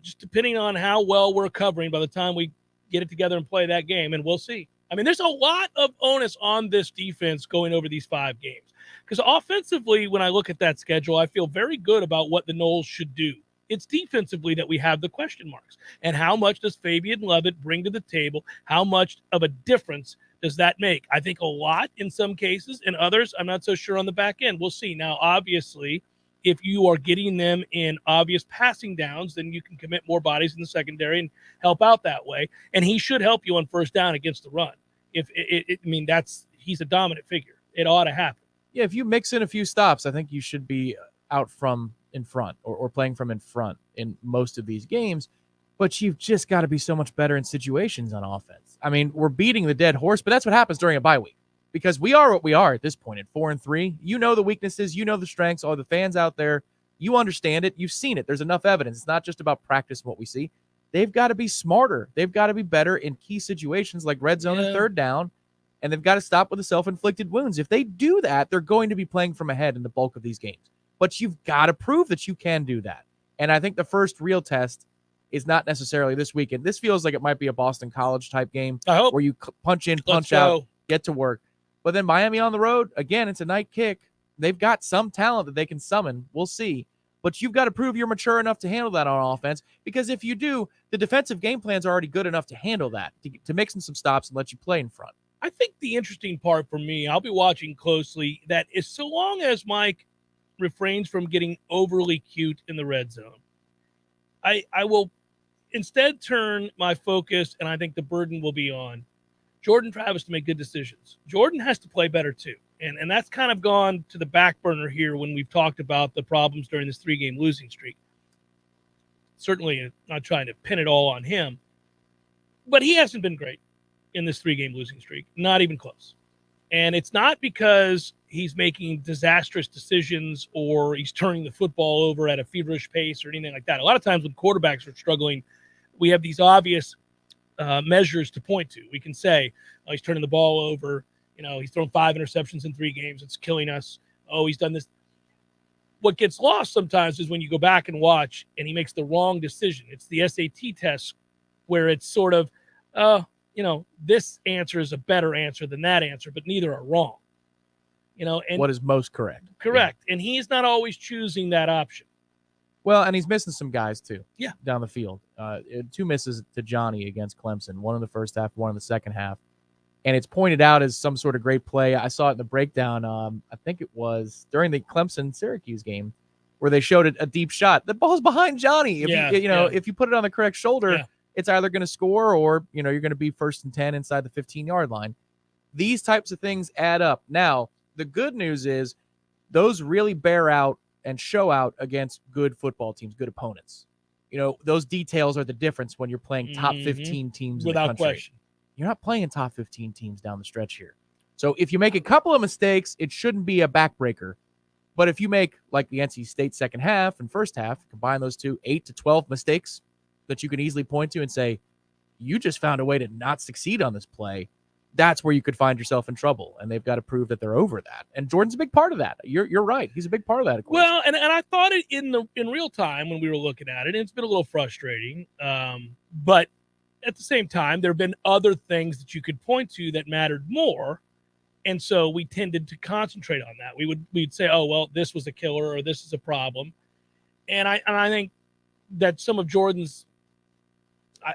[SPEAKER 1] just depending on how well we're covering by the time we get it together and play that game, and we'll see. I mean, there's a lot of onus on this defense going over these 5 games. Because offensively, when I look at that schedule, I feel very good about what the Noles should do. It's defensively that we have the question marks. And how much does Fabian Lovett bring to the table? How much of a difference does that make? I think a lot in some cases, and others, I'm not so sure on the back end. We'll see. Now, obviously, if you are getting them in obvious passing downs, then you can commit more bodies in the secondary and help out that way. And he should help you on first down against the run. He's a dominant figure. It ought to happen.
[SPEAKER 2] Yeah, if you mix in a few stops, I think you should be out from in front or playing from in front in most of these games. But you've just got to be so much better in situations on offense. I mean, we're beating the dead horse, but that's what happens during a bye week. Because we are what we are at this point at 4-3. You know the weaknesses, you know the strengths, all the fans out there, you understand it, you've seen it. There's enough evidence. It's not just about practice and what we see. They've got to be smarter. They've got to be better in key situations like red zone and third down, and they've got to stop with the self-inflicted wounds. If they do that, they're going to be playing from ahead in the bulk of these games. But you've got to prove that you can do that. And I think the first real test is not necessarily this weekend. This feels like it might be a Boston College type game where you punch in, punch out, get to work. But then Miami on the road, again, it's a night kick. They've got some talent that they can summon. We'll see. But you've got to prove you're mature enough to handle that on offense, because if you do, the defensive game plans are already good enough to handle that, to mix in some stops and let you play in front.
[SPEAKER 1] I think the interesting part for me, I'll be watching closely, that is so long as Mike refrains from getting overly cute in the red zone, I will instead turn my focus, and I think the burden will be on Jordan Travis to make good decisions. Jordan has to play better too. And that's kind of gone to the back burner here when we've talked about the problems during this 3-game losing streak. Certainly not trying to pin it all on him, but he hasn't been great in this 3-game losing streak, not even close. And it's not because he's making disastrous decisions or he's turning the football over at a feverish pace or anything like that. A lot of times when quarterbacks are struggling, we have these obvious measures to point to. We can say, oh, he's turning the ball over. He's thrown 5 interceptions in 3 games. It's killing us. Oh, he's done this. What gets lost sometimes is when you go back and watch and he makes the wrong decision. It's the SAT test where it's sort of, this answer is a better answer than that answer, but neither are wrong. And
[SPEAKER 2] what is most correct?
[SPEAKER 1] Correct. Yeah. And he's not always choosing that option.
[SPEAKER 2] Well, and he's missing some guys too.
[SPEAKER 1] Yeah.
[SPEAKER 2] Down the field. 2 misses to Johnny against Clemson, 1 in the first half, 1 in the second half. And it's pointed out as some sort of great play. I saw it in the breakdown. I think it was during the Clemson-Syracuse game where they showed a deep shot. The ball's behind Johnny. If if you put it on the correct shoulder, it's either going to score or, you're going to be 1st and 10 inside the 15-yard line. These types of things add up. Now, the good news is those really bear out and show out against good football teams, good opponents. Those details are the difference when you're playing top 15 teams in the country.
[SPEAKER 1] Without question.
[SPEAKER 2] You're not playing top 15 teams down the stretch here. So if you make a couple of mistakes, it shouldn't be a backbreaker. But if you make, like the NC State second half and first half, combine those two, 8 to 12 mistakes that you can easily point to and say, you just found a way to not succeed on this play, that's where you could find yourself in trouble. And they've got to prove that they're over that. And Jordan's a big part of that. You're right. He's a big part of that equation.
[SPEAKER 1] Well, and I thought it in real time when we were looking at it, and it's been a little frustrating. But at the same time, there have been other things that you could point to that mattered more. And so we tended to concentrate on that. We'd say, oh, well, this was a killer or this is a problem. And I think that some of Jordan's,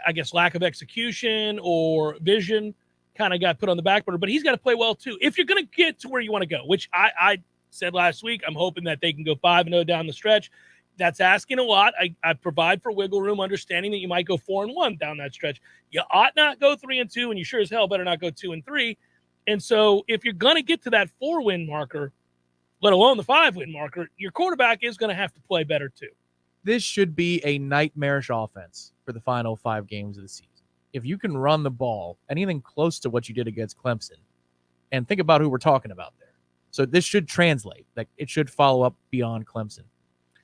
[SPEAKER 1] I guess, lack of execution or vision kind of got put on the back burner, but he's got to play well too. If you're going to get to where you want to go, which I said last week, I'm hoping that they can go 5-0 down the stretch. That's asking a lot. I provide for wiggle room, understanding that you might go 4-1 down that stretch. You ought not go 3-2, and you sure as hell better not go 2-3. And so if you're going to get to that 4-win marker, let alone the 5-win marker, your quarterback is going to have to play better too.
[SPEAKER 2] This should be a nightmarish offense for the final 5 games of the season. If you can run the ball anything close to what you did against Clemson, and think about who we're talking about there. So this should translate. Like, it should follow up beyond Clemson.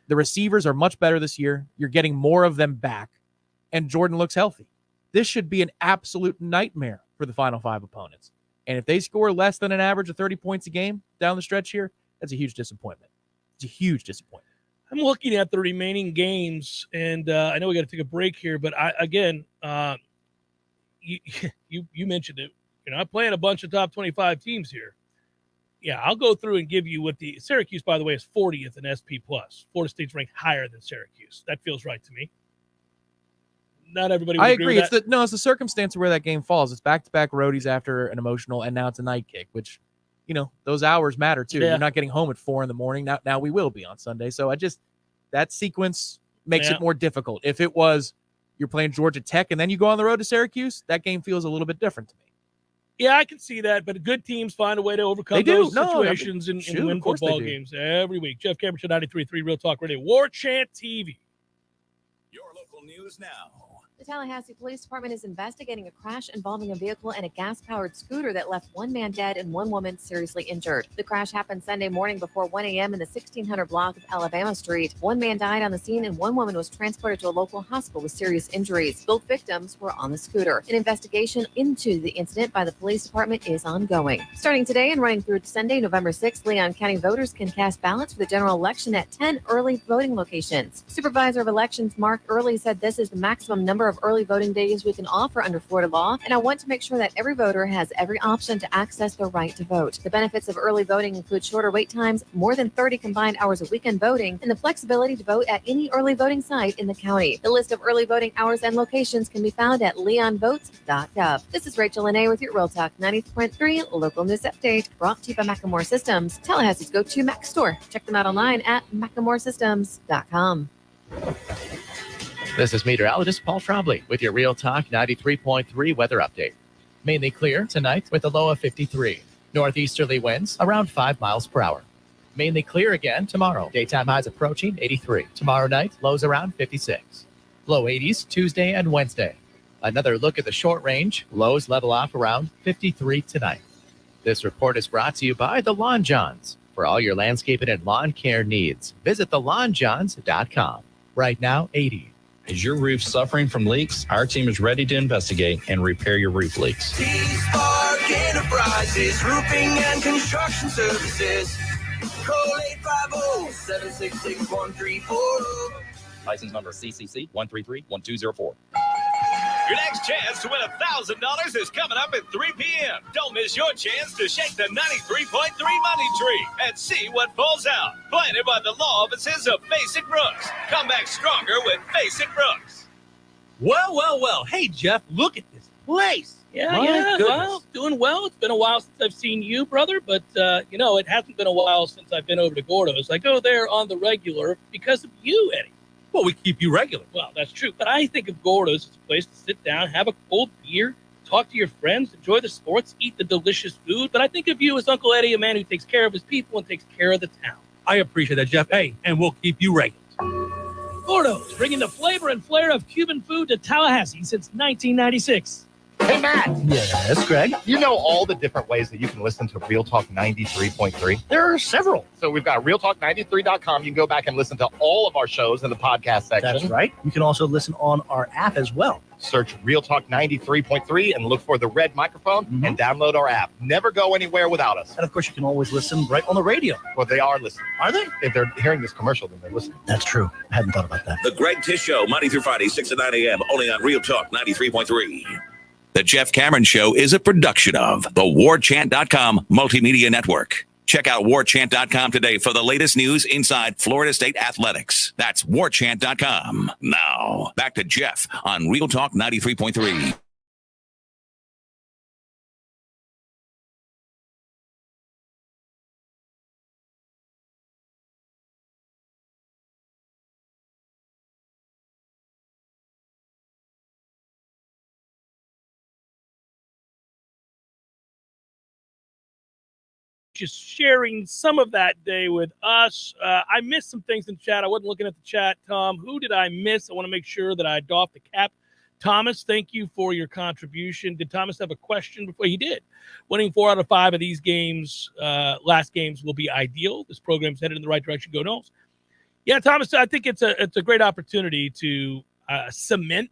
[SPEAKER 2] The receivers are much better this year. You're getting more of them back, and Jordan looks healthy. This should be an absolute nightmare for the final 5 opponents. And if they score less than an average of 30 points a game down the stretch here, that's a huge disappointment. It's a huge disappointment.
[SPEAKER 1] I'm looking at the remaining games, and I know we got to take a break here, but you mentioned it. You're not playing a bunch of top 25 teams here. Yeah, I'll go through and give you what the Syracuse, by the way, is 40th in SP+. Florida State's ranked higher than Syracuse. That feels right to me. Not everybody would agree with that.
[SPEAKER 2] It's the circumstance of where that game falls. It's back-to-back roadies after an emotional, and now it's a night kick, which, those hours matter too. Yeah. You're not getting home at 4 a.m. Now we will be on Sunday. So that sequence makes it more difficult. If it was you're playing Georgia Tech and then you go on the road to Syracuse, that game feels a little bit different to me.
[SPEAKER 1] Yeah, I can see that, but good teams find a way to overcome those situations and win football games every week. Jeff Cameron, 93.3 Real Talk Radio, Warchant TV.
[SPEAKER 3] Your local news now.
[SPEAKER 11] The Tallahassee Police Department is investigating a crash involving a vehicle and a gas-powered scooter that left one man dead and one woman seriously injured. The crash happened Sunday morning before 1 a.m. in the 1600 block of Alabama Street. One man died on the scene and one woman was transported to a local hospital with serious injuries. Both victims were on the scooter. An investigation into the incident by the police department is ongoing. Starting today and running through Sunday, November 6th, Leon County voters can cast ballots for the general election at 10 early voting locations. Supervisor of Elections Mark Early said this is the maximum number of early voting days we can offer under Florida law, and I want to make sure that every voter has every option to access their right to vote. The benefits of early voting include shorter wait times, more than 30 combined hours of weekend voting, and the flexibility to vote at any early voting site in the county. The list of early voting hours and locations can be found at leonvotes.gov. This is Rachel Lene with your Real Talk 90.3 local news update, brought to you by Macklemore Systems, Tallahassee's go-to Mac store. Check them out online at MacklemoreSystems.com.
[SPEAKER 12] This is meteorologist Paul Trombley with your Real Talk 93.3 weather update. Mainly clear tonight with a low of 53. Northeasterly winds around 5 miles per hour. Mainly clear again tomorrow. Daytime highs approaching 83. Tomorrow night, lows around 56. Low 80s Tuesday and Wednesday. Another look at the short range. Lows level off around 53 tonight. This report is brought to you by the Lawn Johns. For all your landscaping and lawn care needs, visit thelawnjohns.com. Right now, 80.
[SPEAKER 13] Is your roof suffering from leaks? Our team is ready to investigate and repair your roof leaks.
[SPEAKER 6] T-Spark Enterprises, roofing and construction services. Call 850-766-1340.
[SPEAKER 13] License number CCC 133-1204.
[SPEAKER 3] Your next chance to win $1,000 is coming up at 3 p.m. Don't miss your chance to shake the 93.3 money tree and see what falls out. Planted by the law offices of Basic Brooks. Come back stronger with Basic Brooks.
[SPEAKER 14] Well. Hey, Jeff, look at this place. Yeah. Well, doing well. It's been a while since I've seen you, brother, but, it hasn't been a while since I've been over to Gordo's. I go there on the regular because of you, Eddie.
[SPEAKER 1] Well, we keep you regular.
[SPEAKER 14] Well, that's true. But I think of Gordo's as a place to sit down, have a cold beer, talk to your friends, enjoy the sports, eat the delicious food. But I think of you as Uncle Eddie, a man who takes care of his people and takes care of the town.
[SPEAKER 1] I appreciate that, Jeff. Hey, and we'll keep you regular.
[SPEAKER 14] Gordo's, bringing the flavor and flair of Cuban food to Tallahassee since 1996.
[SPEAKER 15] Hey, Matt.
[SPEAKER 16] Yes, Greg?
[SPEAKER 15] You know all the different ways that you can listen to Real Talk 93.3?
[SPEAKER 16] There are several.
[SPEAKER 15] So we've got realtalk93.com. You can go back and listen to all of our shows in the podcast section.
[SPEAKER 16] That's right. You can also listen on our app as well.
[SPEAKER 15] Search Real Talk 93.3 and look for the red microphone and download our app. Never go anywhere without us.
[SPEAKER 16] And, of course, you can always listen right on the radio.
[SPEAKER 15] Well, they are listening.
[SPEAKER 16] Are they?
[SPEAKER 15] If they're hearing this commercial, then they're listening.
[SPEAKER 16] That's true. I hadn't thought about that.
[SPEAKER 3] The Greg Tish Show, Monday through Friday, 6 to 9 a.m., only on Real Talk 93.3. The Jeff Cameron Show is a production of the Warchant.com Multimedia Network. Check out Warchant.com today for the latest news inside Florida State athletics. That's Warchant.com. Now, back to Jeff on Real Talk 93.3.
[SPEAKER 14] Just sharing some of that day with us. I missed some things in chat. I wasn't looking at the chat, Tom. Who did I miss? I want to make sure that I doff the cap. Thomas, thank you for your contribution. Did Thomas have a question before? He did. Winning 4 out of 5 of these games, last games, will be ideal. This program's headed in the right direction. Go Noles. Yeah, Thomas, I think it's a great opportunity to cement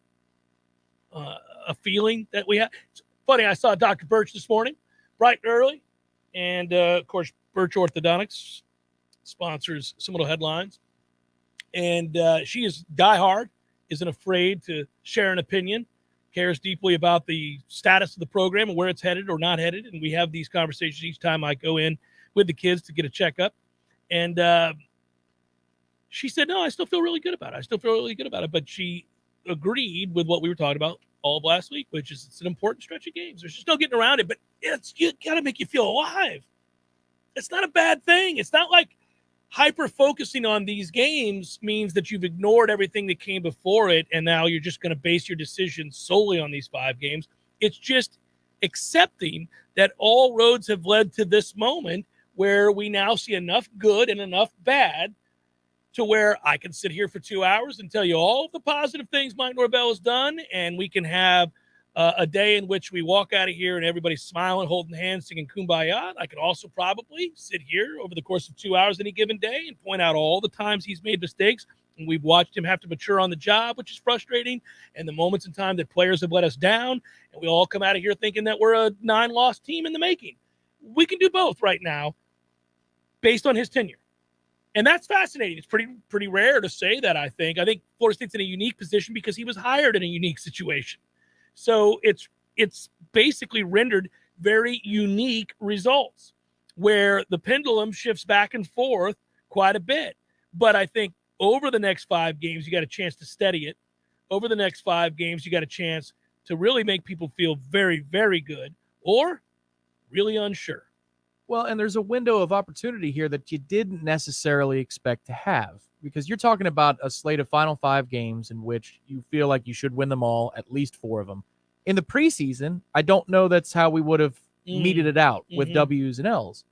[SPEAKER 14] a feeling that we have. It's funny, I saw Dr. Birch this morning, bright and early. And, of course, Birch Orthodontics sponsors Seminole Headlines. And she is diehard, isn't afraid to share an opinion, cares deeply about the status of the program and where it's headed or not headed. And we have these conversations each time I go in with the kids to get a checkup. And she said, no, I still feel really good about it. But she agreed with what we were talking about all of last week, which is it's an important stretch of games. There's just no getting around it, but you got to make you feel alive. It's not a bad thing. It's not like hyper-focusing on these games means that you've ignored everything that came before it, and now you're just going to base your decision solely on these 5 games. It's just accepting that all roads have led to this moment where we now see enough good and enough bad to where I can sit here for 2 hours and tell you all of the positive things Mike Norvell has done, and we can have a day in which we walk out of here and everybody's smiling, holding hands, singing Kumbaya. I could also probably sit here over the course of 2 hours any given day and point out all the times he's made mistakes, and we've watched him have to mature on the job, which is frustrating, and the moments in time that players have let us down, and we all come out of here thinking that we're a 9-loss team in the making. We can do both right now based on his tenure. And that's fascinating. It's pretty rare to say that, I think. I think Florida State's in a unique position because he was hired in a unique situation. So it's basically rendered very unique results where the pendulum shifts back and forth quite a bit. But I think over the next 5 games, you got a chance to steady it. Over the next 5 games, you got a chance to really make people feel very, very good or really unsure.
[SPEAKER 2] Well, and there's a window of opportunity here that you didn't necessarily expect to have, because you're talking about a slate of final 5 games in which you feel like you should win them all, at least 4 of them. In the preseason, I don't know that's how we would have meted it out with W's and L's.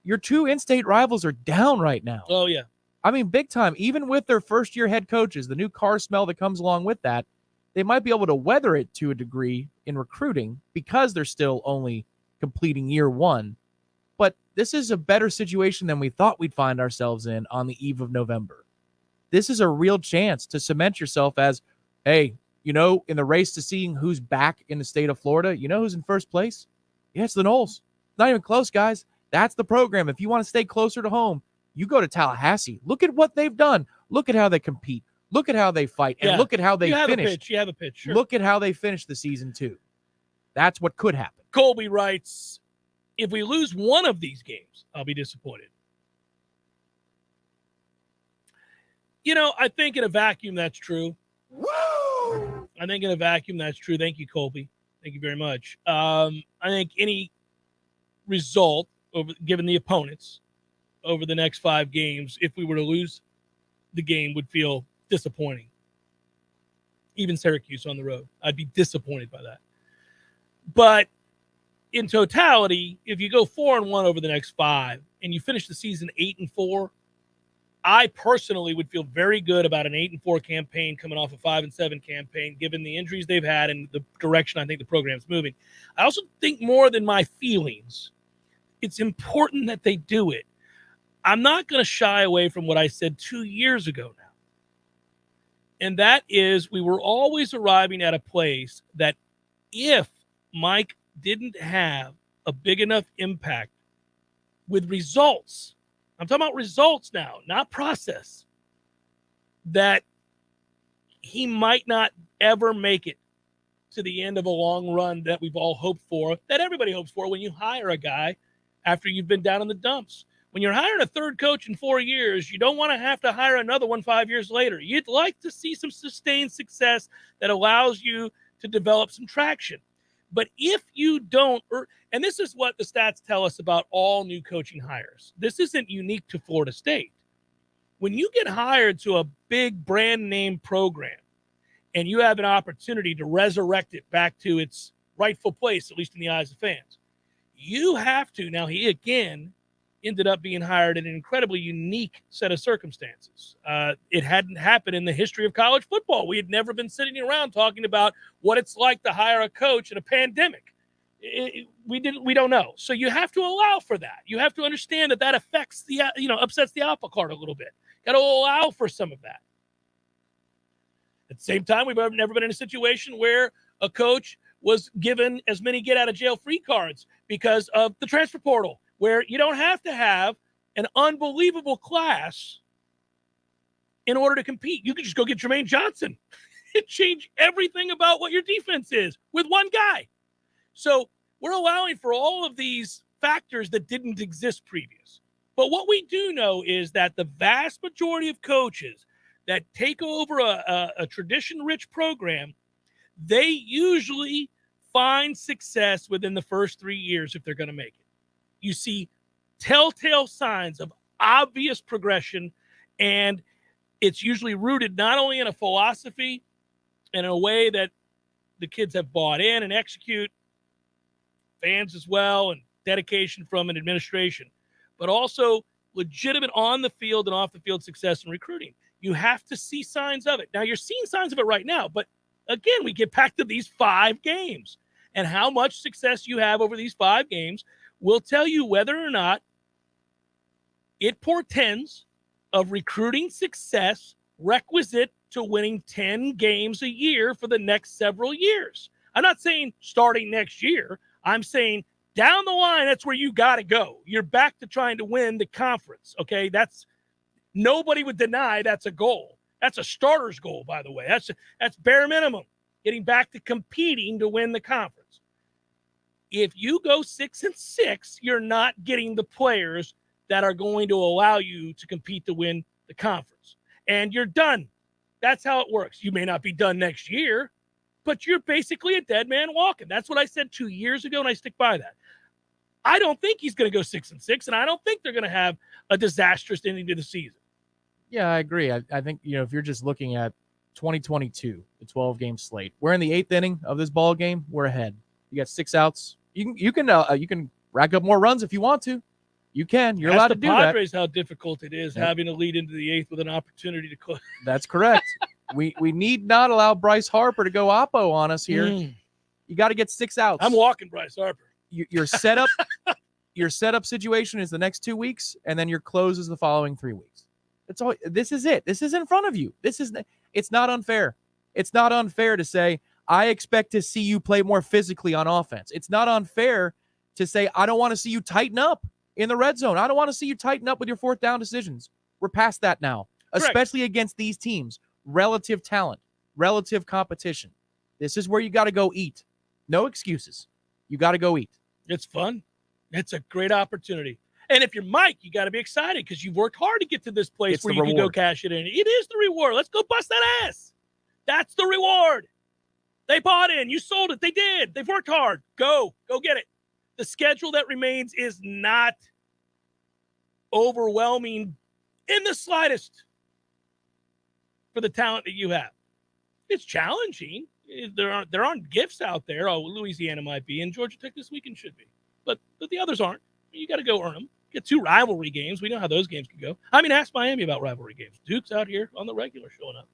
[SPEAKER 2] Your 2 in-state rivals are down right now.
[SPEAKER 14] Oh, yeah.
[SPEAKER 2] I mean, big time. Even with their first-year head coaches, the new car smell that comes along with that, they might be able to weather it to a degree in recruiting because they're still only completing year 1. But this is a better situation than we thought we'd find ourselves in on the eve of November. This is a real chance to cement yourself as, hey, in the race to seeing who's back in the state of Florida, you know who's in first place? Yeah, it's the Noles. Not even close, guys. That's the program. If you want to stay closer to home, you go to Tallahassee. Look at what they've done. Look at how they compete. Look at how they fight. And look at how they finish.
[SPEAKER 14] You have a pitch. Sure.
[SPEAKER 2] Look at how they finished the season, too. That's what could happen.
[SPEAKER 14] Colby writes, if we lose one of these games, I'll be disappointed. I think in a vacuum, that's true. Woo! I think in a vacuum, that's true. Thank you, Colby. Thank you very much. I think any result, given the opponents, over the next 5 games, if we were to lose the game, would feel disappointing. Even Syracuse on the road, I'd be disappointed by that. But in totality, if you go 4-1 over the next 5 and you finish the season 8-4, I personally would feel very good about an 8-4 campaign coming off a 5-7 campaign, given the injuries they've had and the direction I think the program's moving. I also think more than my feelings, it's important that they do it. I'm not going to shy away from what I said 2 years ago now. And that is, we were always arriving at a place that if Mike didn't have a big enough impact with results, I'm talking about results now, not process, that he might not ever make it to the end of a long run that we've all hoped for, that everybody hopes for when you hire a guy after you've been down in the dumps. When you're hiring a third coach in 4 years, you don't want to have to hire another one 5 years later. You'd like to see some sustained success that allows you to develop some traction. But if you don't, and this is what the stats tell us about all new coaching hires. This isn't unique to Florida State. When you get hired to a big brand name program and you have an opportunity to resurrect it back to its rightful place, at least in the eyes of fans, you have to. Now, he again ended up being hired in an incredibly unique set of circumstances. It hadn't happened in the history of college football. We had never been sitting around talking about what it's like to hire a coach in a pandemic. We don't know. So you have to allow for that. You have to understand that affects upsets the apple cart a little bit. Got to allow for some of that. At the same time, we've never been in a situation where a coach was given as many get out of jail free cards because of the transfer portal, where you don't have to have an unbelievable class in order to compete. You can just go get Jermaine Johnson and change everything about what your defense is with one guy. So we're allowing for all of these factors that didn't exist previous. But what we do know is that the vast majority of coaches that take over a tradition-rich program, they usually find success within the first 3 years if they're going to make it. You see telltale signs of obvious progression, and it's usually rooted not only in a philosophy and in a way that the kids have bought in and execute, fans as well, and dedication from an administration, but also legitimate on the field and off the field success in recruiting. You have to see signs of it. Now, you're seeing signs of it right now, but again, we get back to these 5 games and how much success you have over these 5 games will tell you whether or not it portends of recruiting success requisite to winning 10 games a year for the next several years. I'm not saying starting next year. I'm saying down the line, that's where you got to go. You're back to trying to win the conference, okay? That's nobody would deny that's a goal. That's a starter's goal, by the way. That's bare minimum, getting back to competing to win the conference. If you go 6-6, you're not getting the players that are going to allow you to compete to win the conference. And you're done. That's how it works. You may not be done next year, but you're basically a dead man walking. That's what I said 2 years ago, and I stick by that. I don't think he's going to go 6-6, and I don't think they're going to have a disastrous ending to the season.
[SPEAKER 2] Yeah, I agree. I think, if you're just looking at 2022, the 12-game slate, we're in the 8th inning of this ball game. We're ahead. You got 6 outs. You can rack up more runs if you want to. You can. You're allowed to do that.
[SPEAKER 14] Ask the Padres how difficult it is having to lead into the 8th with an opportunity to close.
[SPEAKER 2] That's correct. We need not allow Bryce Harper to go oppo on us here. You got to get 6 outs.
[SPEAKER 14] I'm walking Bryce Harper.
[SPEAKER 2] Your setup situation is the next 2 weeks, and then your close is the following 3 weeks. That's all. This is it. This is in front of you. It's not unfair. It's not unfair to say, I expect to see you play more physically on offense. It's not unfair to say, I don't want to see you tighten up in the red zone. I don't want to see you tighten up with your 4th down decisions. We're past that now, especially against these teams. Relative talent, relative competition. This is where you got to go eat. No excuses. You got to go eat.
[SPEAKER 14] It's fun. It's a great opportunity. And if you're Mike, you got to be excited because you've worked hard to get to this place where you can go cash it in. It is the reward. Let's go bust that ass. That's the reward. They bought in. You sold it. They did. They've worked hard. Go get it. The schedule that remains is not overwhelming in the slightest for the talent that you have. It's challenging. There aren't gifts out there. Oh, Louisiana might be, and Georgia Tech this weekend should be. But the others aren't. You got to go earn them. Get 2 rivalry games. We know how those games can go. I mean, ask Miami about rivalry games. Duke's out here on the regular showing up.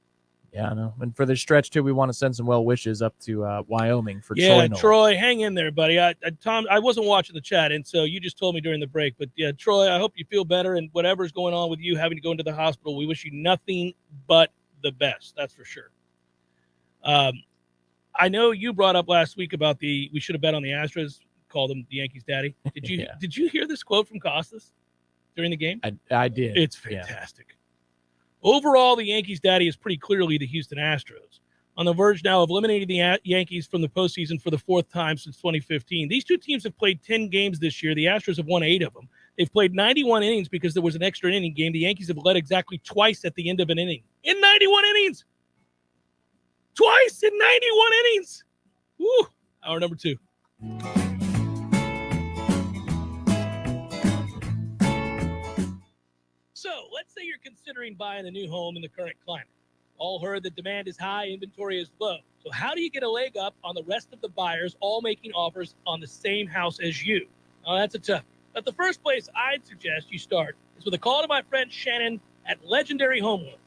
[SPEAKER 2] Yeah, I know. And for the stretch, too, we want to send some well wishes up to Wyoming for Troy.
[SPEAKER 14] Yeah, Troy, hang in there, buddy. Tom, I wasn't watching the chat, and so you just told me during the break. But, yeah, Troy, I hope you feel better, and whatever's going on with you having to go into the hospital, we wish you nothing but the best. That's for sure. I know you brought up last week about we should have bet on the Astros, called them the Yankees' daddy. Did you Did you hear this quote from Costas during the game?
[SPEAKER 2] I did.
[SPEAKER 14] It's fantastic. Overall, the Yankees' daddy is pretty clearly the Houston Astros, on the verge now of eliminating the Yankees from the postseason for the 4th time since 2015. These two teams have played 10 games this year. The Astros have won 8 of them. They've played 91 innings because there was an extra inning game. The Yankees have led exactly twice at the end of an inning. In 91 innings! Twice in 91 innings! Woo! Hour number 2. So, let's say you're considering buying a new home in the current climate. All heard that demand is high, inventory is low. So how do you get a leg up on the rest of the buyers all making offers on the same house as you? Oh, that's a tough. But the first place I'd suggest you start is with a call to my friend Shannon at Legendary Home Loans.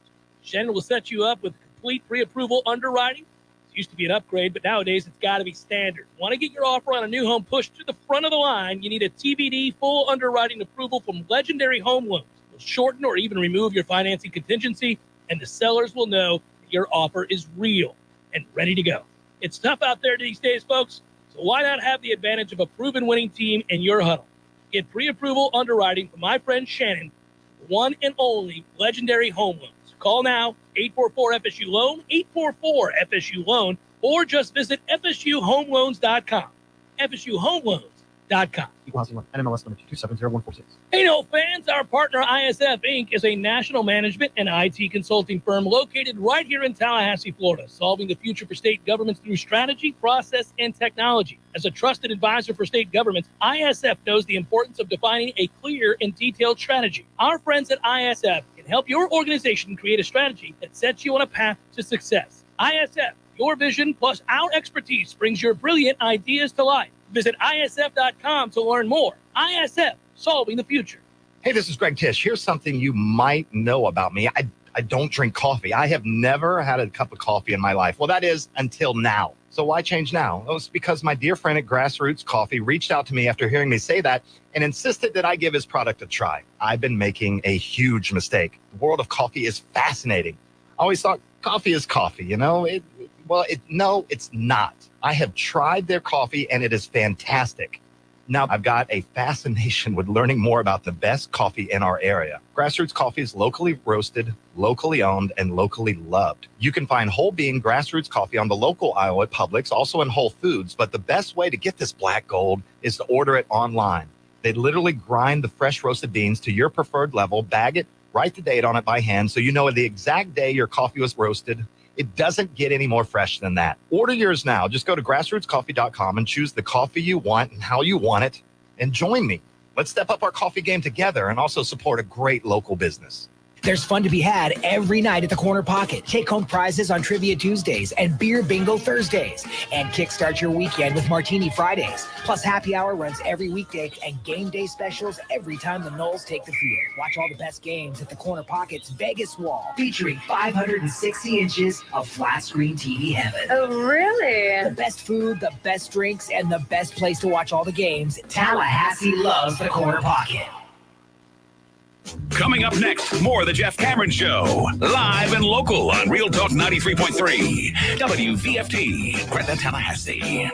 [SPEAKER 14] Shannon will set you up with complete pre-approval underwriting. It used to be an upgrade, but nowadays it's got to be standard. Want to get your offer on a new home pushed to the front of the line? You need a TBD full underwriting approval from Legendary Home Loans. Will shorten or even remove your financing contingency, and the sellers will know that your offer is real and ready to go. It's tough out there these days, folks, so why not have the advantage of a proven winning team in your huddle? Get pre-approval underwriting from my friend Shannon, one and only Legendary Home Loans. Call now, 844-FSU-LOAN, 844-FSU-LOAN, or just visit FSUHomeLoans.com. FSUHomeLoans.com.
[SPEAKER 16] NMLS number 270-146.
[SPEAKER 14] Hey, no fans, our partner ISF Inc. is a national management and IT consulting firm located right here in Tallahassee, Florida, solving the future for state governments through strategy, process, and technology. As a trusted advisor for state governments, ISF knows the importance of defining a clear and detailed strategy. Our friends at ISF can help your organization create a strategy that sets you on a path to success. ISF, your vision plus our expertise brings your brilliant ideas to life. Visit ISF.com to learn more. ISF, solving the future.
[SPEAKER 15] Hey, this is Greg Tish. Here's something you might know about me. I don't drink coffee. I have never had a cup of coffee in my life. Well, that is until now. So why change now? Well, it's because my dear friend at Grassroots Coffee reached out to me after hearing me say that and insisted that I give his product a try. I've been making a huge mistake. The world of coffee is fascinating. I always thought coffee is coffee, you know? No, it's not. I have tried their coffee, and it is fantastic. Now, I've got a fascination with learning more about the best coffee in our area. Grassroots Coffee is locally roasted, locally owned, and locally loved. You can find whole bean Grassroots Coffee on the local aisle at Publix, also in Whole Foods, but the best way to get this black gold is to order it online. They literally grind the fresh roasted beans to your preferred level, bag it, write the date on it by hand so you know the exact day your coffee was roasted. It doesn't get any more fresh than that. Order yours now. Just go to grassrootscoffee.com and choose the coffee you want and how you want it, and join me. Let's step up our coffee game together and also support a great local business.
[SPEAKER 17] There's fun to be had every night at the Corner Pocket. Take home prizes on Trivia Tuesdays and Beer Bingo Thursdays. And kickstart your weekend with Martini Fridays. Plus, happy hour runs every weekday and game day specials every time the Noles take the field. Watch all the best games at the Corner Pocket's Vegas Wall, featuring 560 inches of flat screen TV heaven.
[SPEAKER 18] Oh, really?
[SPEAKER 17] The best food, the best drinks, and the best place to watch all the games. Tallahassee loves the Corner Pocket.
[SPEAKER 3] Coming up next, more of the Jeff Cameron Show. Live and local on Real Talk 93.3. WVFT, Gretna, Tallahassee.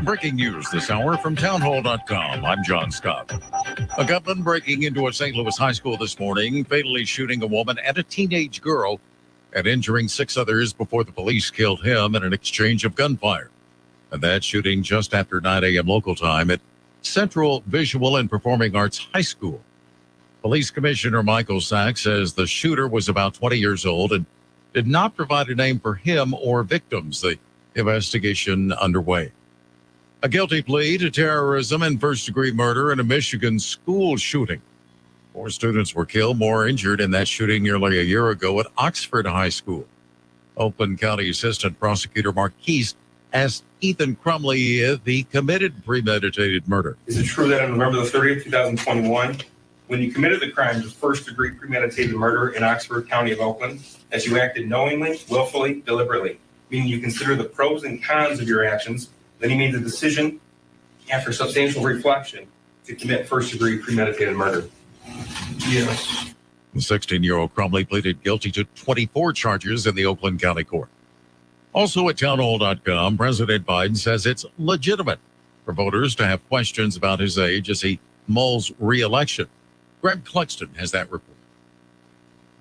[SPEAKER 19] Breaking news this hour from townhall.com. I'm John Scott. A gunman breaking into a St. Louis high school this morning, fatally shooting a woman and a teenage girl and injuring 6 others before the police killed him in an exchange of gunfire. And that shooting just after 9 a.m. local time at Central Visual and Performing Arts High School. Police Commissioner Michael Sachs says the shooter was about 20 years old and did not provide a name for him or victims. The investigation underway. A guilty plea to terrorism and first-degree murder in a Michigan school shooting. 4 students were killed, more injured in that shooting nearly a year ago at Oxford High School. Oakland County Assistant Prosecutor Marquise asked Ethan Crumley if he committed premeditated murder.
[SPEAKER 18] Is it true that on November the 30th, 2021, when you committed the crimes of first-degree premeditated murder in Oxford County of Oakland, that you acted knowingly, willfully, deliberately, meaning you consider the pros and cons of your actions, then you made the decision, after substantial reflection, to commit first-degree premeditated murder? Yes.
[SPEAKER 19] The 16-year-old Crumley pleaded guilty to 24 charges in the Oakland County Court. Also at townhall.com, President Biden says it's legitimate for voters to have questions about his age as he mulls re-election. Greg Cluxton has that report.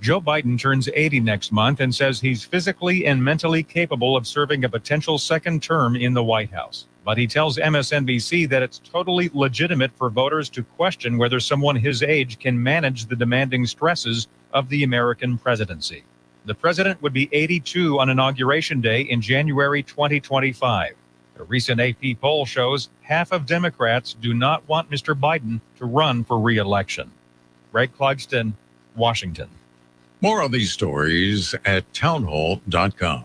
[SPEAKER 20] Joe Biden turns 80 next month and says he's physically and mentally capable of serving a potential second term in the White House. But he tells MSNBC that it's totally legitimate for voters to question whether someone his age can manage the demanding stresses of the American presidency. The president would be 82 on Inauguration Day in January 2025. A recent AP poll shows half of Democrats do not want Mr. Biden to run for re-election. Greg Clugston, Washington.
[SPEAKER 19] More on these stories at townhall.com.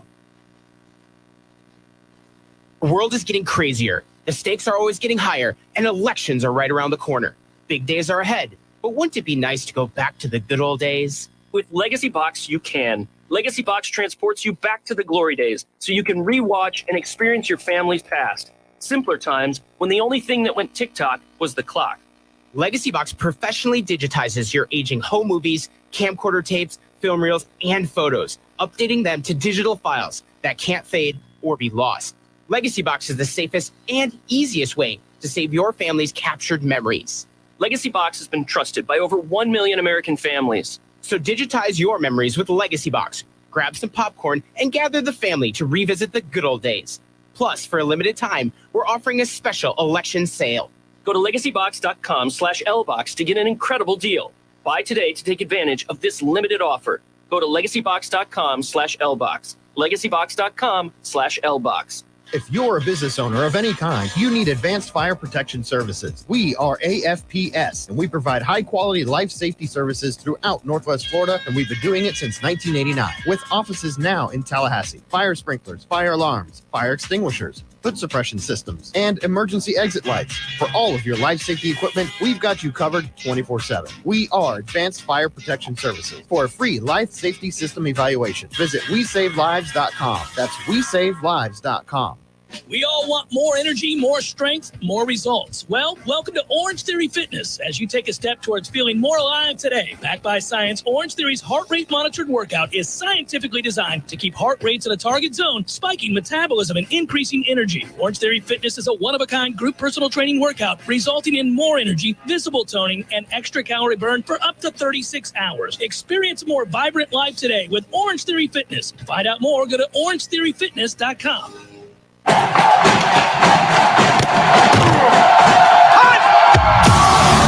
[SPEAKER 21] The world is getting crazier. The stakes are always getting higher, and elections are right around the corner. Big days are ahead. But wouldn't it be nice to go back to the good old days?
[SPEAKER 22] With Legacy Box, you can. Legacy Box transports you back to the glory days so you can rewatch and experience your family's past. Simpler times when the only thing that went tick-tock was the clock.
[SPEAKER 21] Legacy Box professionally digitizes your aging home movies, camcorder tapes, film reels, and photos, updating them to digital files that can't fade or be lost. Legacy Box is the safest and easiest way to save your family's captured memories.
[SPEAKER 22] Legacy Box has been trusted by over 1 million American families.
[SPEAKER 21] So digitize your memories with Legacy Box. Grab some popcorn and gather the family to revisit the good old days. Plus, for a limited time, we're offering a special election sale.
[SPEAKER 22] Go to legacybox.com/lbox to get an incredible deal. Buy today to take advantage of this limited offer. Go to legacybox.com/lbox. legacybox.com/lbox.
[SPEAKER 7] If you're a business owner of any kind, you need advanced fire protection services. We are AFPS, and we provide high-quality life safety services throughout Northwest Florida, and we've been doing it since 1989, with offices now in Tallahassee. Fire sprinklers, fire alarms, fire extinguishers, hood suppression systems, and emergency exit lights. For all of your life safety equipment, we've got you covered 24/7. We are Advanced Fire Protection Services. For a free life safety system evaluation, visit WeSaveLives.com. That's WeSaveLives.com.
[SPEAKER 1] We all want more energy, more strength, more results. Well, welcome to Orange Theory Fitness as you take a step towards feeling more alive today. Backed by science, Orange Theory's heart rate monitored workout is scientifically designed to keep heart rates in a target zone, spiking metabolism and increasing energy. Orange Theory Fitness is a one-of-a-kind group personal training workout resulting in more energy, visible toning, and extra calorie burn for up to 36 hours. Experience a more vibrant life today with Orange Theory Fitness. To find out more, go to orangetheoryfitness.com.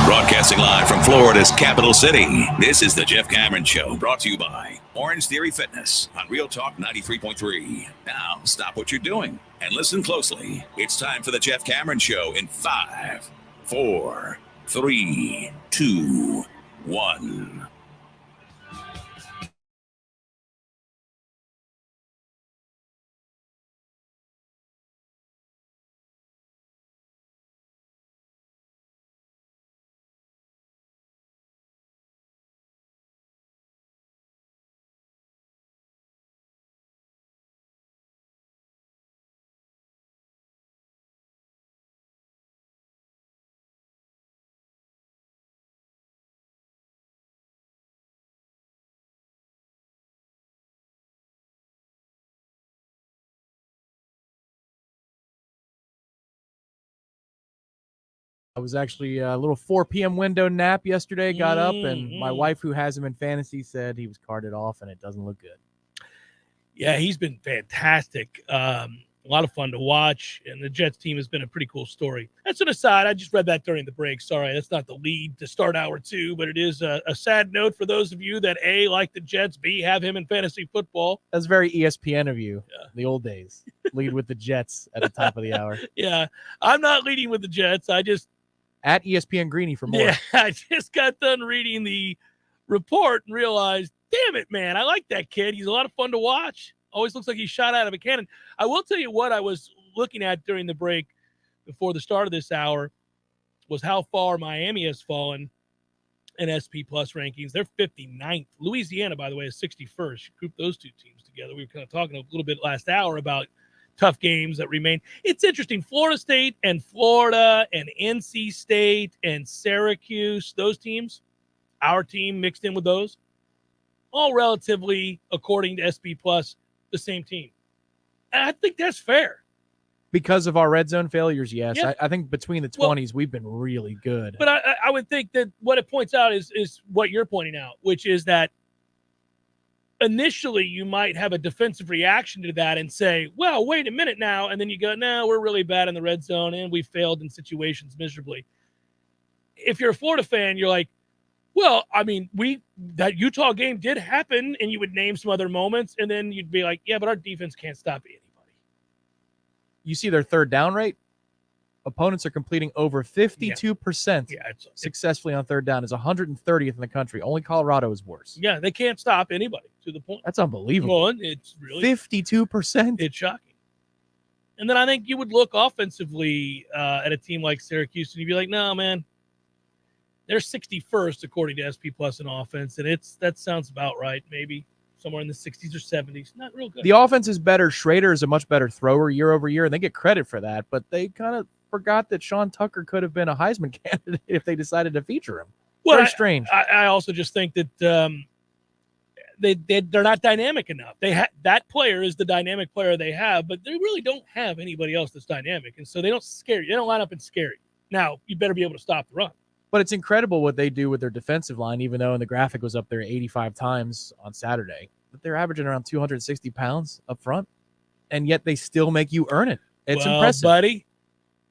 [SPEAKER 3] Broadcasting live from Florida's capital city, this is the Jeff Cameron Show, brought to you by Orange Theory Fitness on Real Talk 93.3. Now, stop what you're doing and listen closely. It's time for the Jeff Cameron Show in 5, 4, 3, 2, 1.
[SPEAKER 2] I was actually a little 4 p.m. window nap yesterday, got up, and my wife, who has him in fantasy, said he was carted off, and it doesn't look good.
[SPEAKER 1] Yeah, he's been fantastic. A lot of fun to watch, and the Jets team has been a pretty cool story. That's an aside. I just read that during the break. Sorry, that's not the lead to start hour 2, but it is a sad note for those of you that, A, like the Jets, B, have him in fantasy football.
[SPEAKER 2] That's very ESPN of you, the old days. Lead with the Jets at the top of the hour.
[SPEAKER 1] Yeah, I'm not leading with the Jets. I just
[SPEAKER 2] at ESPN Greeny for more.
[SPEAKER 1] Yeah, I just got done reading the report and realized, damn it, man, I like that kid. He's a lot of fun to watch. Always looks like he's shot out of a cannon. I will tell you what I was looking at during the break before the start of this hour was how far Miami has fallen in SP Plus rankings. They're 59th. Louisiana, by the way, is 61st. You group those two teams together. We were kind of talking a little bit last hour about tough games that remain. It's interesting. Florida State and Florida and NC State and Syracuse, those teams, our team mixed in with those, all relatively, according to SP Plus, the same team. And I think that's fair.
[SPEAKER 2] Because of our red zone failures, yes.
[SPEAKER 1] Yeah.
[SPEAKER 2] I think between the 20s, we've been really good.
[SPEAKER 1] But I would think that what it points out is what you're pointing out, which is that initially you might have a defensive reaction to that and say, well, wait a minute now. And then you go, no, we're really bad in the red zone and we failed in situations miserably. If you're a Florida fan, you're like, well, I mean, that Utah game did happen, and you would name some other moments, and then you'd be like, yeah, but our defense can't stop anybody.
[SPEAKER 2] You see their third down rate? Opponents are completing over 52% successfully on third down. Is 130th in the country. Only Colorado is worse.
[SPEAKER 1] Yeah, they can't stop anybody to the point.
[SPEAKER 2] That's unbelievable.
[SPEAKER 1] Well, it's really
[SPEAKER 2] 52%.
[SPEAKER 1] It's shocking. And then I think you would look offensively at a team like Syracuse, and you'd be like, no, man. They're 61st according to SP Plus in offense, and that sounds about right. Maybe somewhere in the 60s or 70s. Not real good.
[SPEAKER 2] The offense is better. Schrader is a much better thrower year over year, and they get credit for that. But they kind of forgot that Sean Tucker could have been a Heisman candidate if they decided to feature him.
[SPEAKER 1] Well,
[SPEAKER 2] Very strange.
[SPEAKER 1] I also just think that they're not dynamic enough. That player is the dynamic player they have, but they really don't have anybody else that's dynamic, and so they don't scare you. They don't line up and scare you. Now you better be able to stop the run.
[SPEAKER 2] But it's incredible what they do with their defensive line, even though in the graphic was up there 85 times on Saturday. But they're averaging around 260 pounds up front, and yet they still make you earn it. It's impressive.
[SPEAKER 1] Buddy,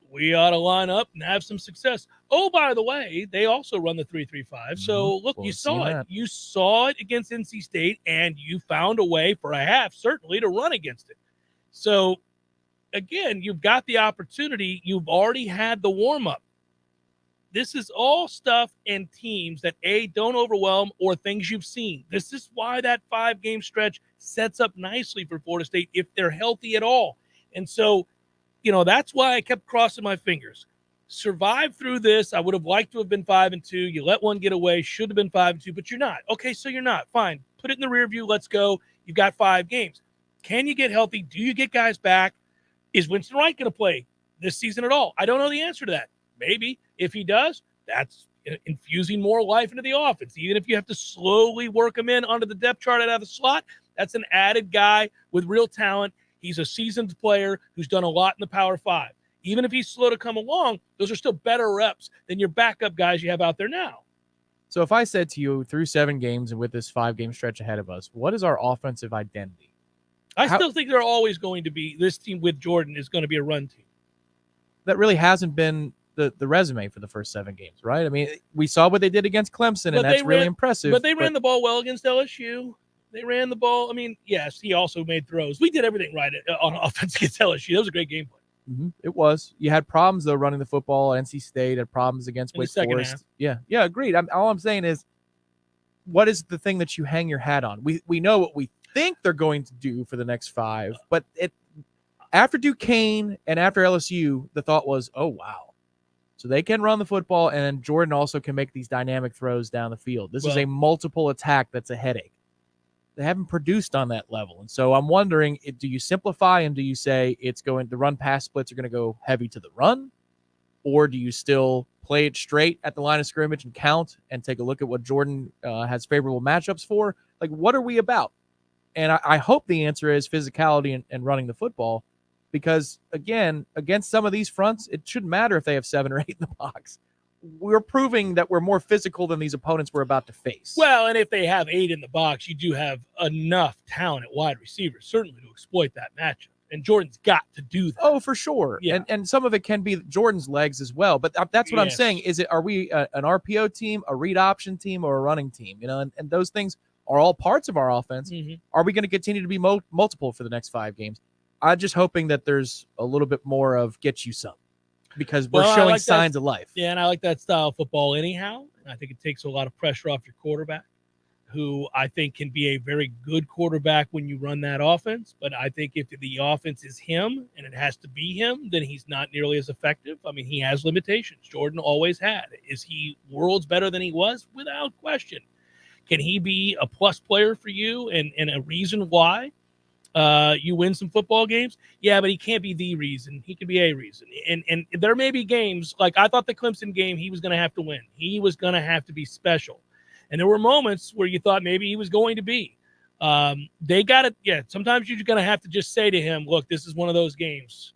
[SPEAKER 1] we ought to line up and have some success. Oh, by the way, they also run the 3-3-5. So, look, you saw it. You saw it against NC State, and you found a way for a half, certainly, to run against it. So, again, you've got the opportunity. You've already had the warm-up. This is all stuff and teams that, A, don't overwhelm or things you've seen. This is why that 5-game stretch sets up nicely for Florida State if they're healthy at all. And so, that's why I kept crossing my fingers. Survive through this. I would have liked to have been 5-2. You let one get away. Should have been 5-2, but you're not. Okay, so you're not. Fine. Put it in the rear view. Let's go. You've got 5 games. Can you get healthy? Do you get guys back? Is Winston Wright going to play this season at all? I don't know the answer to that. Maybe. If he does, that's infusing more life into the offense. Even if you have to slowly work him in onto the depth chart out of the slot, that's an added guy with real talent. He's a seasoned player who's done a lot in the Power 5. Even if he's slow to come along, those are still better reps than your backup guys you have out there now.
[SPEAKER 2] So if I said to you through 7 games and with this 5-game stretch ahead of us, what is our offensive identity?
[SPEAKER 1] I still think they're always going to be, this team with Jordan is going to be a run team.
[SPEAKER 2] That really hasn't been the resume for the first 7 games, right? I mean, we saw what they did against Clemson, and that's really impressive.
[SPEAKER 1] But they ran the ball well against LSU. They ran the ball. I mean, yes, he also made throws. We did everything right on offense against LSU. That was a great game plan.
[SPEAKER 2] Mm-hmm. It was. You had problems, though, running the football. NC State had problems against Wake Forest. Yeah, agreed. All I'm saying is, what is the thing that you hang your hat on? We know what we think they're going to do for the next 5, but after Duquesne and after LSU, the thought was, oh, wow. So they can run the football, and Jordan also can make these dynamic throws down the field. This is a multiple attack that's a headache. They haven't produced on that level. And so I'm wondering, do you simplify and do you say the run-pass splits are going to go heavy to the run? Or do you still play it straight at the line of scrimmage and count and take a look at what Jordan has favorable matchups for? Like, what are we about? And I hope the answer is physicality and running the football. Because, again, against some of these fronts, it shouldn't matter if they have 7 or 8 in the box. We're proving that we're more physical than these opponents we're about to face.
[SPEAKER 1] Well, and if they have 8 in the box, you do have enough talent at wide receiver, certainly, to exploit that matchup. and Jordan's got to do that.
[SPEAKER 2] Oh, for sure.
[SPEAKER 1] Yeah.
[SPEAKER 2] And some of it can be Jordan's legs as well. But that's what I'm
[SPEAKER 1] Yes.
[SPEAKER 2] saying. Are we an RPO team, a read option team, or a running team? And those things are all parts of our offense.
[SPEAKER 1] Mhm.
[SPEAKER 2] Are we going to continue to be multiple for the next 5 games? I'm just hoping that there's a little bit more of get you some, because we're
[SPEAKER 1] Well, I
[SPEAKER 2] showing
[SPEAKER 1] like that-
[SPEAKER 2] signs of life.
[SPEAKER 1] Yeah, and I like that style of football anyhow. I think it takes a lot of pressure off your quarterback, who I think can be a very good quarterback when you run that offense. But I think if the offense is him and it has to be him, then he's not nearly as effective. I mean, he has limitations. Jordan always had. Is he worlds better than he was? Without question. Can he be a plus player for you and a reason why you win some football games? Yeah, but he can't be the reason. He can be a reason. And there may be games, like I thought the Clemson game, he was going to have to win. He was going to have to be special. And there were moments where you thought maybe he was going to be. They got it. Yeah, sometimes you're going to have to just say to him, look, this is one of those games.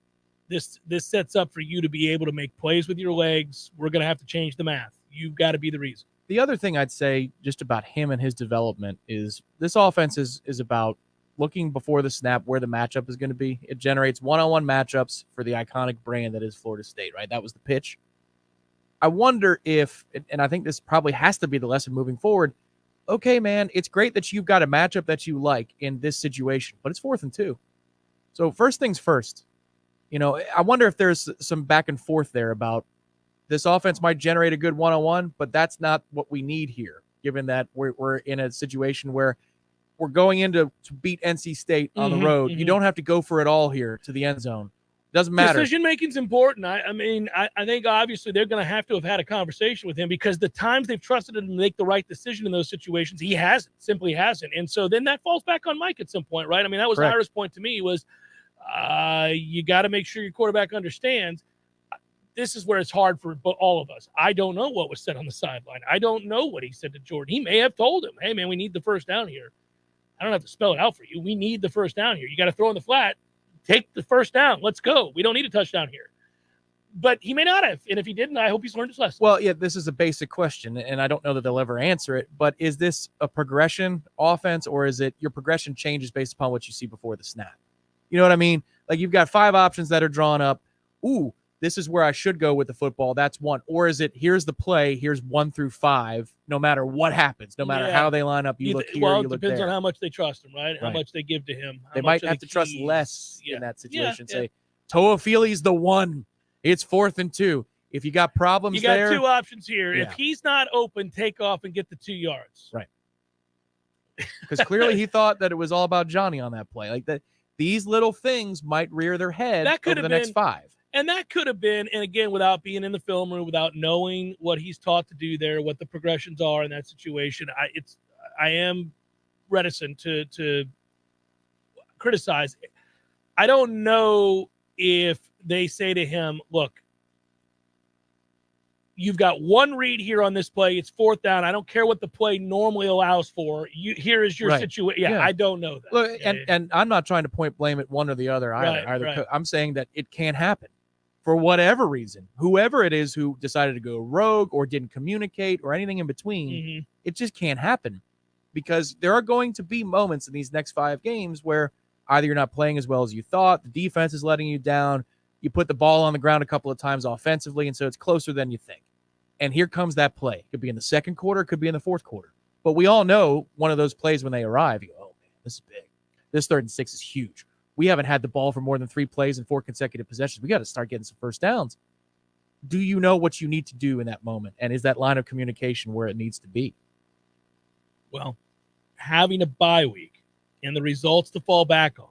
[SPEAKER 1] This sets up for you to be able to make plays with your legs. We're going to have to change the math. You've got to be the reason.
[SPEAKER 2] The other thing I'd say just about him and his development is this offense is about looking before the snap where the matchup is going to be. It generates one-on-one matchups for the iconic brand that is Florida State, right? That was the pitch. I wonder if, and I think this probably has to be the lesson moving forward, okay, man, it's great that you've got a matchup that you like in this situation, but it's 4th and 2. So first things first, I wonder if there's some back and forth there about this offense might generate a good one-on-one, but that's not what we need here, given that we're in a situation where we're going in to beat NC State on the road. You don't have to go for it all here to the end zone. Doesn't matter.
[SPEAKER 1] Decision making's important. I mean, I think obviously they're going to have had a conversation with him, because the times they've trusted him to make the right decision in those situations, he simply hasn't. And so then that falls back on Mike at some point, right? I mean, that was
[SPEAKER 2] Correct.
[SPEAKER 1] Ira's point to me was you got to make sure your quarterback understands. This is where it's hard for all of us. I don't know what was said on the sideline. I don't know what he said to Jordan. He may have told him, hey, man, we need the first down here. I don't have to spell it out for you. We need the first down here. You got to throw in the flat. Take the first down. Let's go. We don't need a touchdown here. But he may not have. And if he didn't, I hope he's learned his lesson.
[SPEAKER 2] Well, yeah, this is a basic question, and I don't know that they'll ever answer it. But is this a progression offense, or is it your progression changes based upon what you see before the snap? You know what I mean? Like, you've got 5 options that are drawn up. Ooh, this is where I should go with the football. That's one. Or is it, here's the play, here's 1 through 5, no matter what happens, no matter how they line up, you look here, you look there.
[SPEAKER 1] Well, it depends on how much they trust him, right? How much they give to him.
[SPEAKER 2] They might have to trust less in that situation. Say, Toafili's the one. It's 4th and 2. If you got problems
[SPEAKER 1] you got
[SPEAKER 2] there,
[SPEAKER 1] 2 options here.
[SPEAKER 2] Yeah.
[SPEAKER 1] If he's not open, take off and get the 2 yards.
[SPEAKER 2] Right. Because clearly he thought that it was all about Johnny on that play. Like that, these little things might rear their head over the next 5.
[SPEAKER 1] And that could have been, and again, without being in the film room, without knowing what he's taught to do there, what the progressions are in that situation, I am reticent to criticize. I don't know if they say to him, look, you've got 1 read here on this play. It's 4th down. I don't care what the play normally allows for. Here is your situation. Yeah, I don't know that.
[SPEAKER 2] Look, and I'm not trying to point blame at one or the other either.
[SPEAKER 1] Right.
[SPEAKER 2] I'm saying that it can happen for whatever reason. Whoever it is who decided to go rogue or didn't communicate or anything in between, it just can't happen, because there are going to be moments in these next 5 games where either you're not playing as well as you thought, the defense is letting you down, you put the ball on the ground a couple of times offensively, and so it's closer than you think. And here comes that play. It could be in the second quarter, it could be in the 4th quarter. But we all know one of those plays when they arrive, you go, oh, man, this is big. This 3rd and 6 is huge. We haven't had the ball for more than 3 plays in 4 consecutive possessions. We got to start getting some first downs. Do you know what you need to do in that moment? And is that line of communication where it needs to be?
[SPEAKER 1] Well, having a bye week and the results to fall back on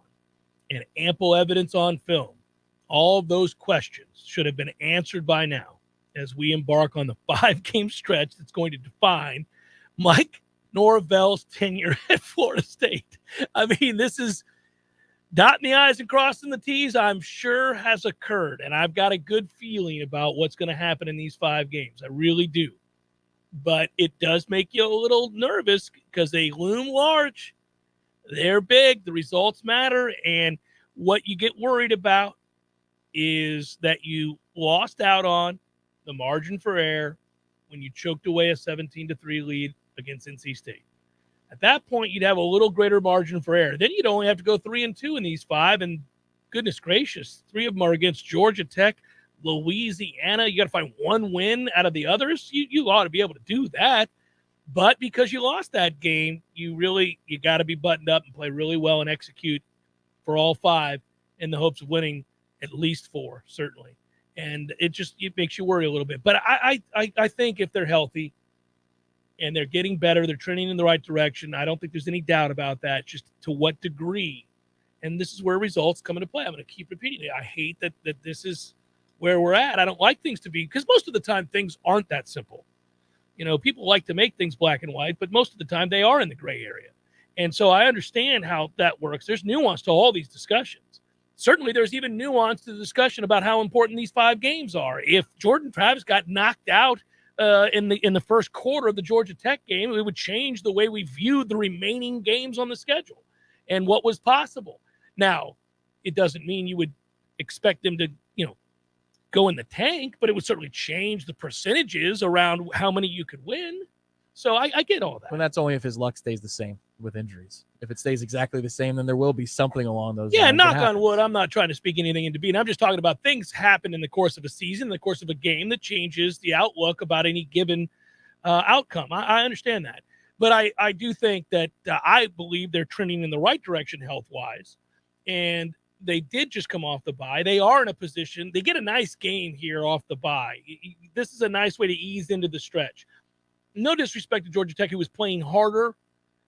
[SPEAKER 1] and ample evidence on film, all of those questions should have been answered by now as we embark on the 5-game stretch that's going to define Mike Norvell's tenure at Florida State. I mean, this is dotting the I's and crossing the T's, I'm sure has occurred. And I've got a good feeling about what's going to happen in these 5 games. I really do. But it does make you a little nervous because they loom large. They're big. The results matter. And what you get worried about is that you lost out on the margin for error when you choked away a 17-3 lead against NC State. At that point, you'd have a little greater margin for error. Then you'd only have to go 3-2 in these 5, and goodness gracious, 3 of them are against Georgia Tech, Louisiana. You got to find one win out of the others. You ought to be able to do that. But because you lost that game, you got to be buttoned up and play really well and execute for all 5 in the hopes of winning at least 4, certainly. And it makes you worry a little bit. But I think if they're healthy and they're getting better, they're trending in the right direction. I don't think there's any doubt about that. Just to what degree. And this is where results come into play. I'm going to keep repeating it. I hate that this is where we're at. I don't like things to be, because most of the time things aren't that simple. People like to make things black and white, but most of the time they are in the gray area. And so I understand how that works. There's nuance to all these discussions. Certainly there's even nuance to the discussion about how important these 5 games are. If Jordan Travis got knocked out in the first quarter of the Georgia Tech game, it would change the way we viewed the remaining games on the schedule and what was possible. Now, it doesn't mean you would expect them to, go in the tank, but it would certainly change the percentages around how many you could win. So I get all that.
[SPEAKER 2] And that's only if his luck stays the same with injuries. If it stays exactly the same, then there will be something along those lines.
[SPEAKER 1] Yeah, knock on wood. I'm not trying to speak anything into being. I'm just talking about things happen in the course of a season, in the course of a game, that changes the outlook about any given outcome. I understand that. But I do think that I believe they're trending in the right direction health-wise. And they did just come off the bye. They are in a position. They get a nice game here off the bye. This is a nice way to ease into the stretch. No disrespect to Georgia Tech, who was playing harder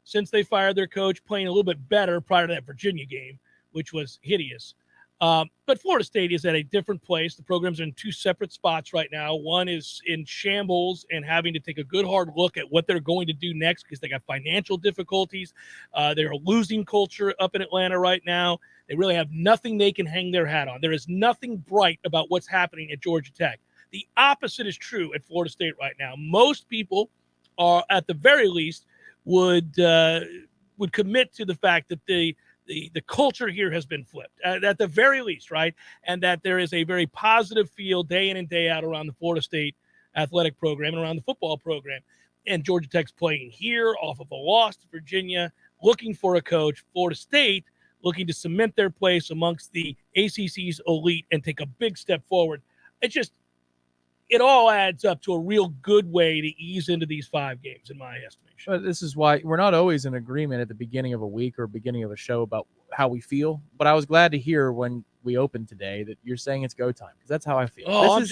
[SPEAKER 1] since they fired their coach, playing a little bit better prior to that Virginia game, which was hideous. But Florida State is at a different place. The programs are in 2 separate spots right now. One is in shambles and having to take a good hard look at what they're going to do next because they got financial difficulties. They're a losing culture up in Atlanta right now. They really have nothing they can hang their hat on. There is nothing bright about what's happening at Georgia Tech. The opposite is true at Florida State right now. Most people are, at the very least, would commit to the fact that the culture here has been flipped, at the very least, right? And that there is a very positive feel day in and day out around the Florida State athletic program and around the football program. And Georgia Tech's playing here off of a loss to Virginia, looking for a coach. Florida State looking to cement their place amongst the ACC's elite and take a big step forward. It all adds up to a real good way to ease into these 5 games, in my estimation.
[SPEAKER 2] But this is why we're not always in agreement at the beginning of a week or beginning of a show about how we feel. But I was glad to hear when we opened today that you're saying it's go time, because that's how I feel. I'm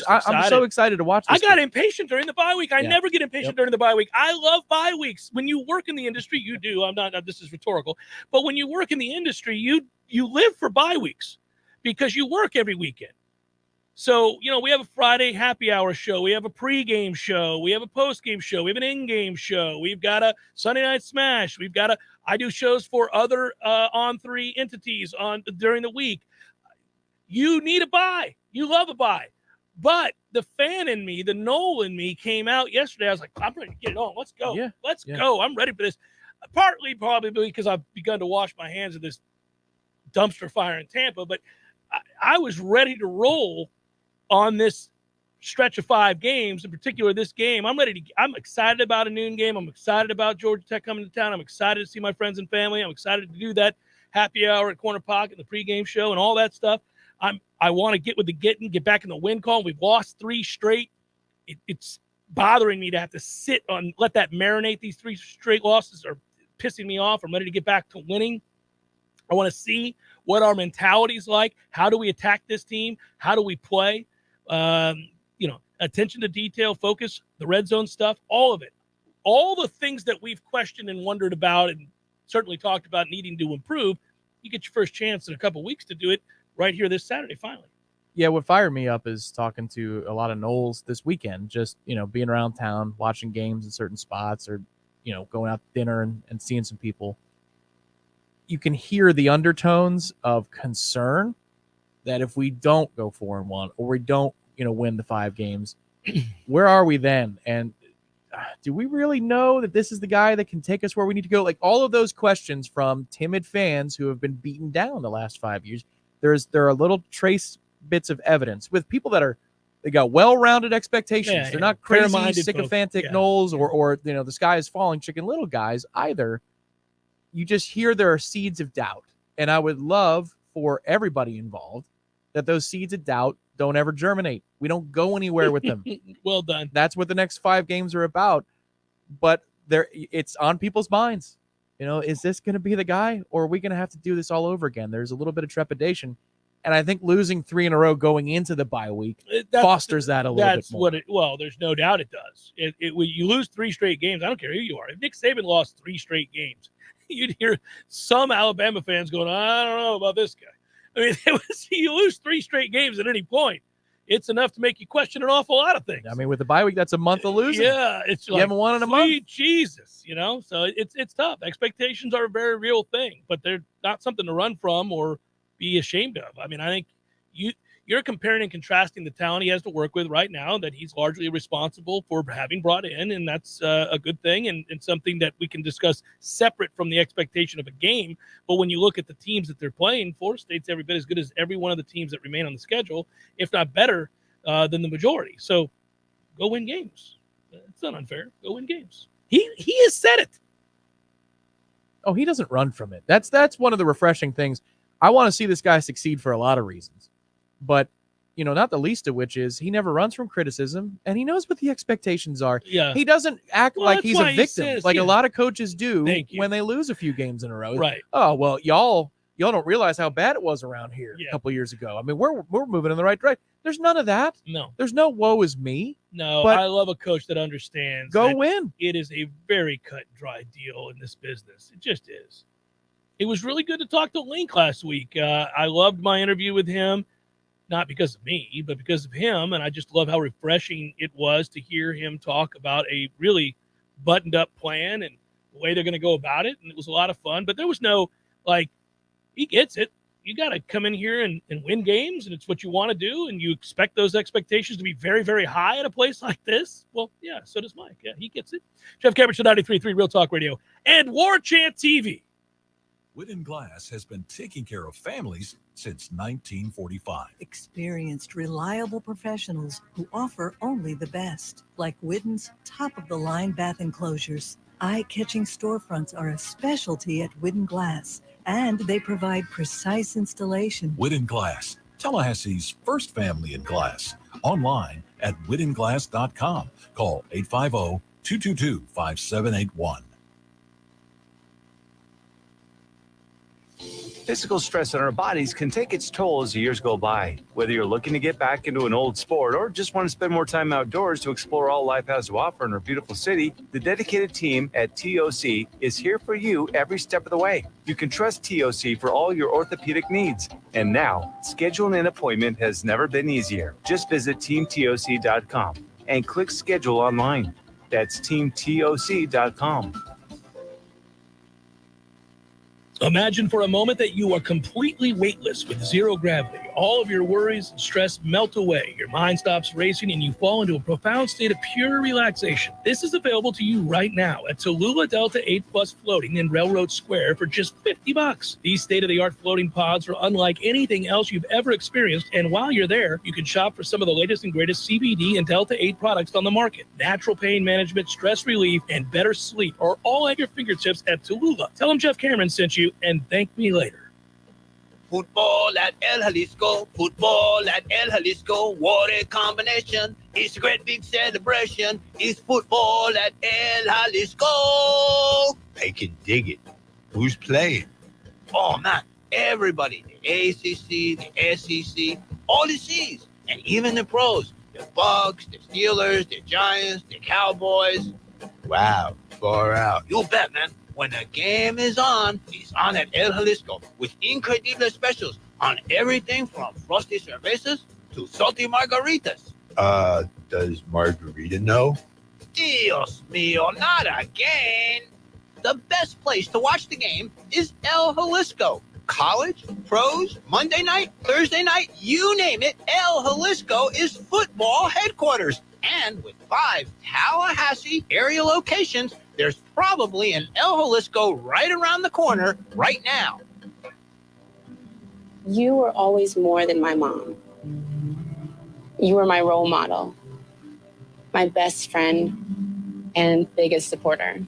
[SPEAKER 2] so excited to watch this.
[SPEAKER 1] I got impatient during the bye week. I never get impatient during the bye week. I love bye weeks. When you work in the industry, you do. I'm not. This is rhetorical. But when you work in the industry, you live for bye weeks because you work every weekend. So, we have a Friday happy hour show. We have a pregame show. We have a postgame show. We have an in-game show. We've got a Sunday Night Smash. I do shows for other On3 entities during the week. You need a bye. You love a bye. But the fan in me, the Nole in me came out yesterday. I was like, I'm ready to get it on. Let's go.
[SPEAKER 2] Yeah.
[SPEAKER 1] Let's go. I'm ready for this. Partly probably because I've begun to wash my hands of this dumpster fire in Tampa. But I was ready to roll on this stretch of 5 games, in particular this game. I'm excited about a noon game. I'm excited about Georgia Tech coming to town. I'm excited to see my friends and family. I'm excited to do that happy hour at Corner Pocket, the pregame show, and all that stuff. I want to get with the get back in the win column. We've lost 3 straight. It's bothering me to have to let that marinate. These 3 straight losses are pissing me off. I'm ready to get back to winning. I want to see what our mentality is like. How do we attack this team? How do we play? Attention to detail, focus, the red zone stuff, all of it. All the things that we've questioned and wondered about and certainly talked about needing to improve, you get your first chance in a couple weeks to do it right here this Saturday, finally.
[SPEAKER 2] Yeah, what fired me up is talking to a lot of Noles this weekend, just, being around town, watching games in certain spots or, going out to dinner and seeing some people. You can hear the undertones of concern that if we don't go 4-1 or we don't, win the 5 games, where are we then? And do we really know that this is the guy that can take us where we need to go? Like all of those questions from timid fans who have been beaten down the last 5 years. There are little trace bits of evidence with people that they got well-rounded expectations. They're not crazy, sycophantic Noles or the sky is falling Chicken Little guys either. You just hear there are seeds of doubt. And I would love for everybody involved that those seeds of doubt don't ever germinate. We don't go anywhere with them.
[SPEAKER 14] Well done.
[SPEAKER 2] That's what the next 5 games are about. But it's on people's minds. Is this going to be the guy, or are we going to have to do this all over again? There's a little bit of trepidation. And I think losing 3 in a row going into the bye week fosters that a little bit more.
[SPEAKER 14] Well, there's no doubt it does. When you lose 3 straight games, I don't care who you are. If Nick Saban lost 3 straight games, you'd hear some Alabama fans going, I don't know about this guy. I mean, you lose 3 straight games at any point, it's enough to make you question an awful lot of things.
[SPEAKER 2] I mean, with the bye week, that's a month of losing.
[SPEAKER 14] Yeah, it's
[SPEAKER 2] you haven't won in a month.
[SPEAKER 14] Jesus, so it's tough. Expectations are a very real thing, but they're not something to run from or be ashamed of. I mean, I think you're comparing and contrasting the talent he has to work with right now that he's largely responsible for having brought in, and that's a good thing and something that we can discuss separate from the expectation of a game. But when you look at the teams that they're playing, Florida State's every bit as good as every one of the teams that remain on the schedule, if not better than the majority. So go win games. It's not unfair. Go win games. He has said it.
[SPEAKER 2] Oh, he doesn't run from it. That's one of the refreshing things. I want to see this guy succeed for a lot of reasons, but not the least of which is he never runs from criticism, and he knows what the expectations are.
[SPEAKER 14] Yeah,
[SPEAKER 2] he doesn't act like he's a victim, like a lot of coaches do when they lose a few games in a row.
[SPEAKER 14] Right?
[SPEAKER 2] Oh well, y'all don't realize how bad it was around here a couple years ago. I mean, we're moving in the right direction. There's none of that.
[SPEAKER 14] No,
[SPEAKER 2] there's no woe is me.
[SPEAKER 14] No,
[SPEAKER 2] but
[SPEAKER 14] I love a coach that understands.
[SPEAKER 2] Go win.
[SPEAKER 14] It is a very cut and dry deal in this business. It just is. It was really good to talk to Link last week. I loved my interview with him, not because of me, but because of him. And I just love how refreshing it was to hear him talk about a really buttoned up plan and the way they're going to go about it. And it was a lot of fun, but there was no, he gets it. You got to come in here and win games, and it's what you want to do. And you expect those expectations to be very, very high at a place like this. Well, yeah, so does Mike. Yeah, he gets it. Jeff Cameron, 93.3 Real Talk Radio and Warchant TV.
[SPEAKER 10] Wooden Glass has been taking care of families since 1945.
[SPEAKER 4] Experienced, reliable professionals who offer only the best, like Widden's top-of-the-line bath enclosures. Eye-catching storefronts are a specialty at Wooden Glass, and they provide precise installation.
[SPEAKER 10] Wooden Glass, Tallahassee's first family in glass. Online at widdenglass.com. Call 850-222-5781.
[SPEAKER 5] Physical stress on our bodies can take its toll as the years go by. Whether you're looking to get back into an old sport or just want to spend more time outdoors to explore all life has to offer in our beautiful city, the dedicated team at TOC is here for you every step of the way. You can trust TOC for all your orthopedic needs. And now, scheduling an appointment has never been easier. Just visit teamtoc.com and click schedule online. That's teamtoc.com.
[SPEAKER 14] Imagine for a moment that you are completely weightless with zero gravity. All of your worries and stress melt away. Your mind stops racing and you fall into a profound state of pure relaxation. This is available to you right now at Tallulah Delta 8 Plus Floating in Railroad Square for just $50. These state-of-the-art floating pods are unlike anything else you've ever experienced, and while you're there, you can shop for some of the latest and greatest CBD and Delta 8 products on the market. Natural pain management, stress relief, and better sleep are all at your fingertips at Tallulah. Tell them Jeff Cameron sent you, and thank me later.
[SPEAKER 8] Football at El Jalisco, football at El Jalisco, what a combination. It's a great big celebration. It's football at El Jalisco.
[SPEAKER 9] I can dig it. Who's playing?
[SPEAKER 8] Oh, man, everybody. The ACC, the SEC, all the C's, and even the pros. The Bucks, the Steelers, the Giants, the Cowboys.
[SPEAKER 9] Wow, far out.
[SPEAKER 8] You bet, man. When the game is on, it's on at El Jalisco with incredible specials on everything from frosty cervezas to salty margaritas.
[SPEAKER 9] Does Margarita know?
[SPEAKER 8] Dios mío, not again. The best place to watch the game is El Jalisco. College, pros, Monday night, Thursday night, you name it, El Jalisco is football headquarters. And with 5 Tallahassee area locations, there's probably an El Jalisco right around the corner right now.
[SPEAKER 23] You were always more than my mom. You were my role model, my best friend, and biggest supporter.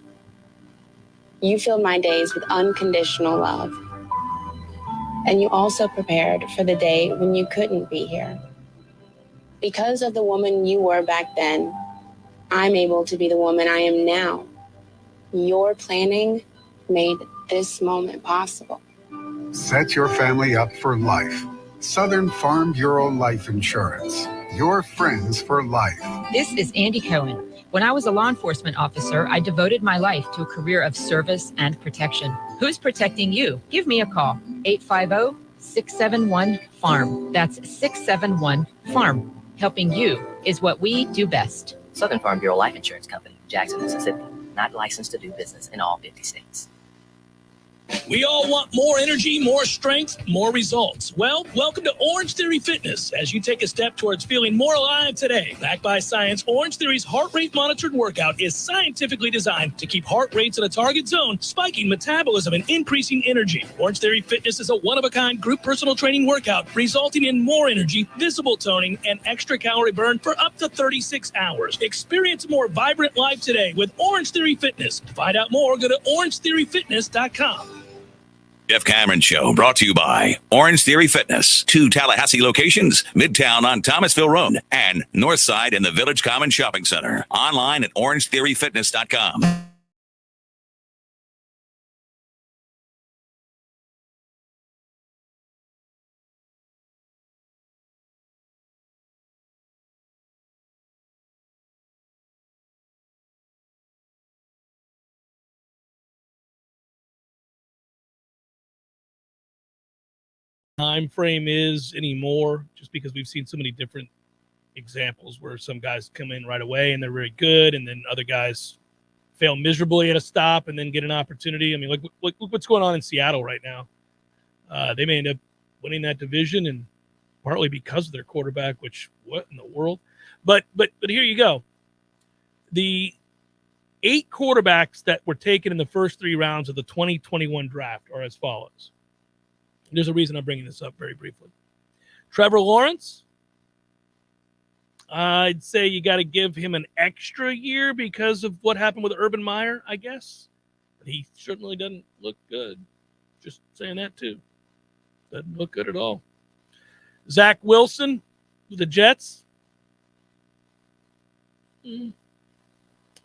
[SPEAKER 23] You filled my days with unconditional love. And you also prepared for the day when you couldn't be here. Because of the woman you were back then, I'm able to be the woman I am now. Your planning made this moment possible.
[SPEAKER 6] Set your family up for life. Southern Farm Bureau Life Insurance. Your friends for life.
[SPEAKER 11] This is Andy Cohen. When I was a law enforcement officer, I devoted my life to a career of service and protection. Who's protecting you? Give me a call. 850-671-FARM. That's 671-FARM. Helping you is what we do best.
[SPEAKER 12] Southern Farm Bureau Life Insurance Company, Jackson, Mississippi. Not licensed to do business in all 50 states.
[SPEAKER 1] We all want more energy, more strength, more results. Well, welcome to Orange Theory Fitness as you take a step towards feeling more alive today. Backed by science, Orange Theory's heart rate monitored workout is scientifically designed to keep heart rates in a target zone, spiking metabolism and increasing energy. Orange Theory Fitness is a one-of-a-kind group personal training workout resulting in more energy, visible toning, and extra calorie burn for up to 36 hours. Experience a more vibrant life today with Orange Theory Fitness. To find out more, go to orangetheoryfitness.com.
[SPEAKER 3] Jeff Cameron Show brought to you by Orange Theory Fitness. 2 Tallahassee locations, Midtown on Thomasville Road and Northside in the Village Common Shopping Center. Online at orangetheoryfitness.com.
[SPEAKER 1] Time frame is anymore, just because we've seen so many different examples where some guys come in right away and they're very good, and then other guys fail miserably at a stop and then get an opportunity. I mean, look what's going on in Seattle right now. They may end up winning that division, and partly because of their quarterback, which what in the world? But here you go. The 8 quarterbacks that were taken in the first 3 rounds of the 2021 draft are as follows. There's a reason I'm bringing this up very briefly. Trevor Lawrence, I'd say you got to give him an extra year because of what happened with Urban Meyer, I guess. But he certainly doesn't look good. Just saying that, too. Doesn't look good at all. Zach Wilson with the Jets. They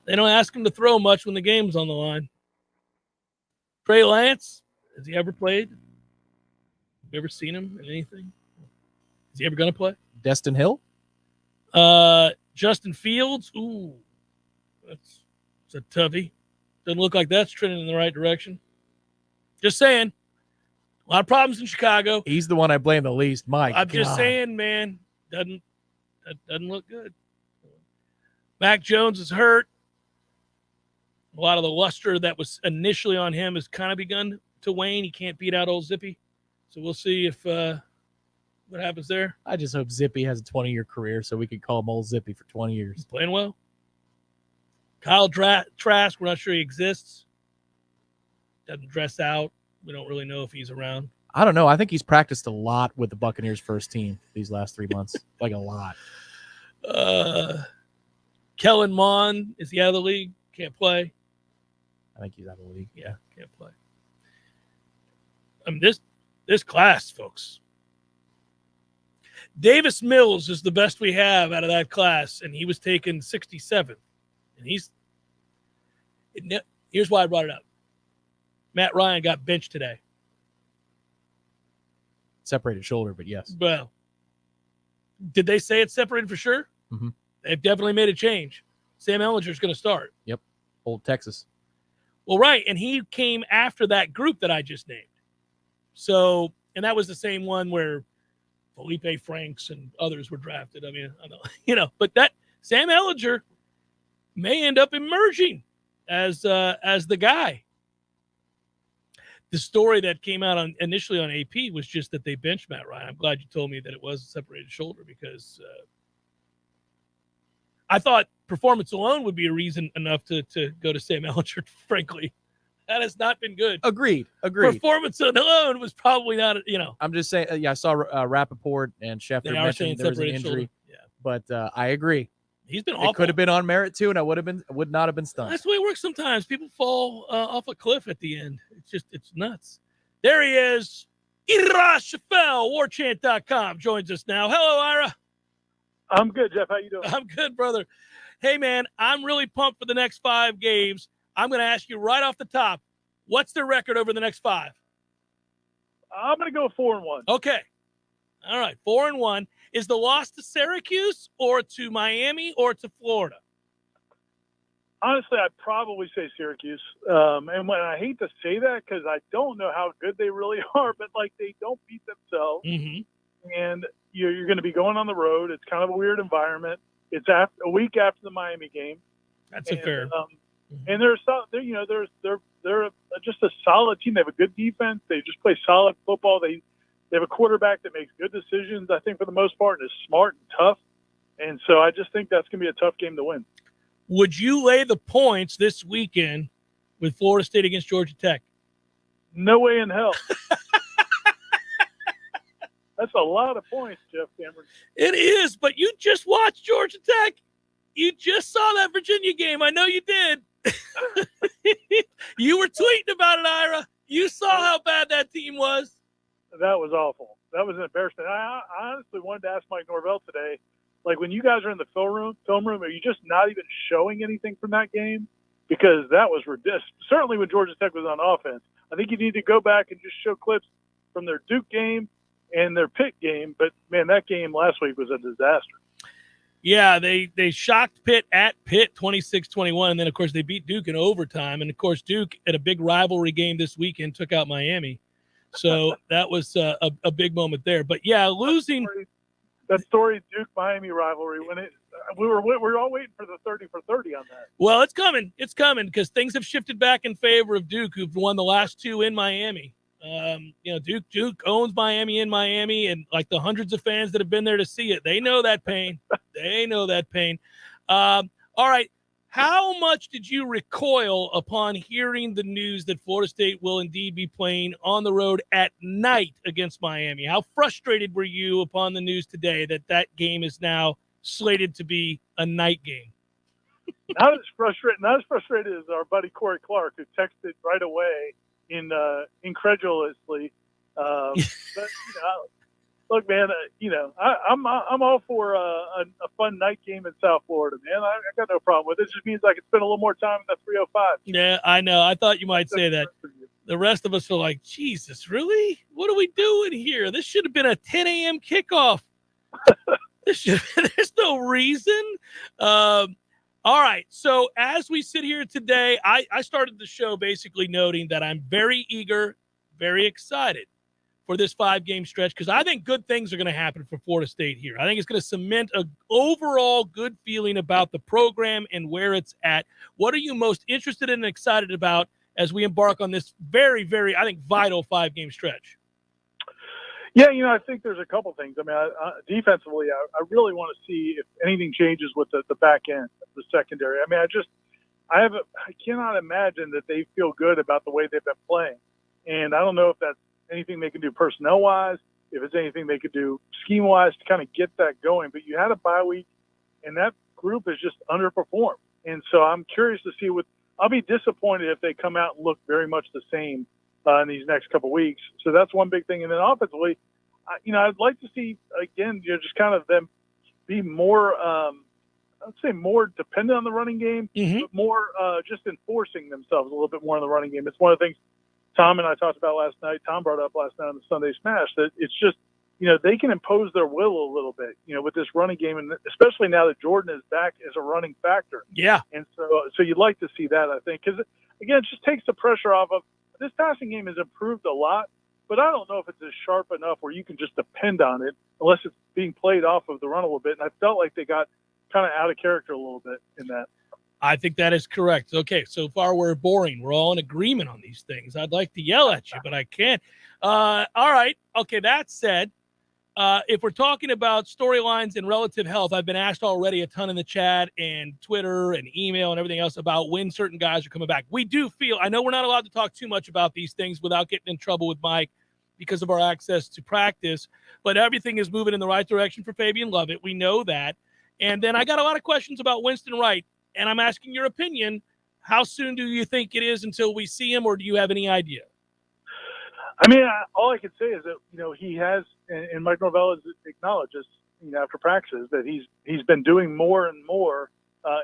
[SPEAKER 1] don't ask him to throw much when the game's on the line. Trey Lance, has he ever played? Have you ever seen him in anything? Is he ever going to play?
[SPEAKER 2] Destin Hill?
[SPEAKER 1] Justin Fields. Ooh, that's a toughie. Doesn't look like that's trending in the right direction. Just saying. A lot of problems in Chicago.
[SPEAKER 2] He's the one I blame the least. I'm
[SPEAKER 1] just saying, man. Doesn't look good. Mac Jones is hurt. A lot of the luster that was initially on him has kind of begun to wane. He can't beat out old Zippy. So we'll see if what happens there.
[SPEAKER 2] I just hope Zippy has a 20-year career so we can call him old Zippy for 20 years.
[SPEAKER 1] He's playing well. Kyle Trask, we're not sure he exists. Doesn't dress out. We don't really know if he's around.
[SPEAKER 2] I don't know. I think he's practiced a lot with the Buccaneers first team these last 3 months. Like a lot.
[SPEAKER 1] Kellen Mond, is he out of the league? Can't play.
[SPEAKER 2] I think he's out of the league.
[SPEAKER 1] Yeah, can't play. I mean, this class, folks. Davis Mills is the best we have out of that class, and he was taken 67th. And here's why I brought it up. Matt Ryan got benched today.
[SPEAKER 2] Separated shoulder, but yes.
[SPEAKER 1] Well, did they say it's separated for sure?
[SPEAKER 2] Mm-hmm.
[SPEAKER 1] They've definitely made a change. Sam Ellinger's going to start.
[SPEAKER 2] Yep. Old Texas.
[SPEAKER 1] Well, right, and he came after that group that I just named. So, and that was the same one where Felipe Franks and others were drafted. I mean, I know, but that Sam Ellinger may end up emerging as the guy. The story that came out initially on AP was just that they benched Matt Ryan. I'm glad you told me that it was a separated shoulder because I thought performance alone would be a reason enough to go to Sam Ellinger, frankly. That has not been good.
[SPEAKER 2] Agreed.
[SPEAKER 1] Performance alone was probably not,
[SPEAKER 2] I'm just saying, I saw Rappaport and Schefter mentioned there was an injury.
[SPEAKER 1] Yeah.
[SPEAKER 2] But I agree.
[SPEAKER 1] He's been awful.
[SPEAKER 2] It could have been on merit, too, and I would not have been stunned.
[SPEAKER 1] That's the way it works sometimes. People fall off a cliff at the end. It's nuts. There he is. Ira Shafel, Warchant.com, joins us now. Hello, Ira.
[SPEAKER 13] I'm good, Jeff. How you doing?
[SPEAKER 1] I'm good, brother. Hey, man, I'm really pumped for the next 5 games. I'm going to ask you right off the top, what's the record over the next 5?
[SPEAKER 13] I'm going to go 4-1.
[SPEAKER 1] Okay. All right, 4-1. Is the loss to Syracuse or to Miami or to Florida?
[SPEAKER 13] Honestly, I'd probably say Syracuse. And when I hate to say that because I don't know how good they really are, but, like, they don't beat themselves.
[SPEAKER 1] Mm-hmm.
[SPEAKER 13] And you're going to be going on the road. It's kind of a weird environment. It's a week after the Miami game.
[SPEAKER 1] That's a fair.
[SPEAKER 13] And they're just a solid team. They have a good defense. They just play solid football. They have a quarterback that makes good decisions, I think, for the most part, and is smart and tough. And so I just think that's going to be a tough game to win.
[SPEAKER 1] Would you lay the points this weekend with Florida State against Georgia Tech?
[SPEAKER 13] No way in hell. That's a lot of points, Jeff Cameron.
[SPEAKER 1] It is, but you just watched Georgia Tech. You just saw that Virginia game. I know you did. You were tweeting about it, Ira. You saw how bad that team was.
[SPEAKER 13] That was awful. That was an embarrassment. I honestly wanted to ask Mike Norvell today, like, when you guys are in the film room, are you just not even showing anything from that game? Because that was ridiculous. Certainly when Georgia Tech was on offense. I think you need to go back and just show clips from their Duke game and their Pitt game. But, man, that game last week was a disaster.
[SPEAKER 1] Yeah, they shocked Pitt at Pitt 26-21, and then, of course, they beat Duke in overtime. And, of course, Duke, at a big rivalry game this weekend, took out Miami. So that was a big moment there. But, yeah, losing –
[SPEAKER 13] that story Duke-Miami rivalry, when we were all waiting for the 30 for 30 on that.
[SPEAKER 1] Well, it's coming. It's coming because things have shifted back in favor of Duke, who've won the last 2 in Miami. Duke owns Miami in Miami, and like the hundreds of fans that have been there to see it, they know that pain. They know that pain. All right. How much did you recoil upon hearing the news that Florida State will indeed be playing on the road at night against Miami? How frustrated were you upon the news today that game is now slated to be a night game?
[SPEAKER 13] Not as frustrated as our buddy Corey Clark, who texted right away incredulously. But, look, man, I'm all for a fun night game in South Florida, man. I got no problem with it. It just means I can spend a little more time in the 305.
[SPEAKER 1] Yeah, I know. I thought you might say that. The rest of us are like, Jesus, really? What are we doing here? This should have been a 10 a.m. kickoff. There's no reason. All right. So as we sit here today, I started the show basically noting that I'm very eager, very excited for this 5-game stretch because I think good things are going to happen for Florida State here. I think it's going to cement an overall good feeling about the program and where it's at. What are you most interested in and excited about as we embark on this very, very, I think, vital 5-game stretch?
[SPEAKER 13] Yeah, I think there's a couple things. I mean, defensively, I really want to see if anything changes with the back end, the secondary. I mean, I cannot imagine that they feel good about the way they've been playing. And I don't know if that's anything they can do personnel-wise, if it's anything they could do scheme-wise to kind of get that going. But you had a bye week, and that group has just underperformed. And so I'm curious to see I'll be disappointed if they come out and look very much the same in these next couple of weeks. So that's one big thing. And then offensively, I'd like to see, again, just kind of them be more, I'd say more dependent on the running game, but more just enforcing themselves a little bit more in the running game. It's one of the things Tom and I talked about last night. Tom brought up last night on the Sunday Smash that it's just, they can impose their will a little bit, with this running game, and especially now that Jordan is back as a running factor.
[SPEAKER 1] Yeah.
[SPEAKER 13] And so you'd like to see that, I think, because, again, it just takes the pressure off of this passing game has improved a lot, but I don't know if it's as sharp enough where you can just depend on it unless it's being played off of the run a little bit. And I felt like they got kind of out of character a little bit in that.
[SPEAKER 1] I think that is correct. Okay, so far we're boring. We're all in agreement on these things. I'd like to yell at you, but I can't. All right. Okay, that said, if we're talking about storylines and relative health, I've been asked already a ton in the chat and Twitter and email and everything else about when certain guys are coming back. We do feel, I know we're not allowed to talk too much about these things without getting in trouble with Mike because of our access to practice, but everything is moving in the right direction for Fabian Lovett. We know that. And then I got a lot of questions about Winston Wright, and I'm asking your opinion. How soon do you think it is until we see him, or do you have any idea?
[SPEAKER 13] I mean, all I can say is that, he has, and Mike Norvell has acknowledged this, after practices, that he's been doing more and more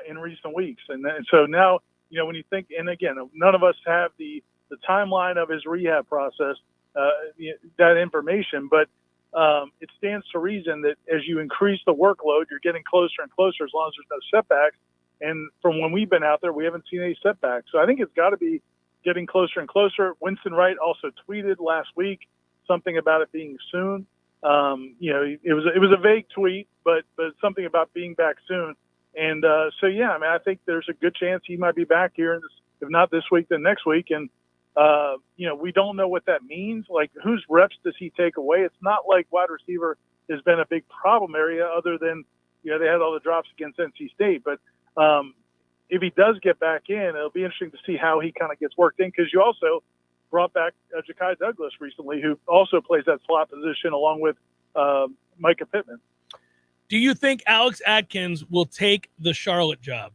[SPEAKER 13] in recent weeks. And so now, when you think, and again, none of us have the timeline of his rehab process, that information, but it stands to reason that as you increase the workload, you're getting closer and closer as long as there's no setbacks. And from when we've been out there, we haven't seen any setbacks. So I think it's got to be getting closer and closer. Winston Wright also tweeted last week something about it being soon. It was a vague tweet, but something about being back soon. And so, yeah, I mean, I think there's a good chance he might be back here, if not this week, then next week. And, we don't know what that means. Like, whose reps does he take away? It's not like wide receiver has been a big problem area other than, they had all the drops against NC State. But if he does get back in, it'll be interesting to see how he kind of gets worked in, because you also brought back Ja'Kai Douglas recently, who also plays that slot position along with Micah Pittman.
[SPEAKER 1] Do you think Alex Atkins will take the Charlotte job?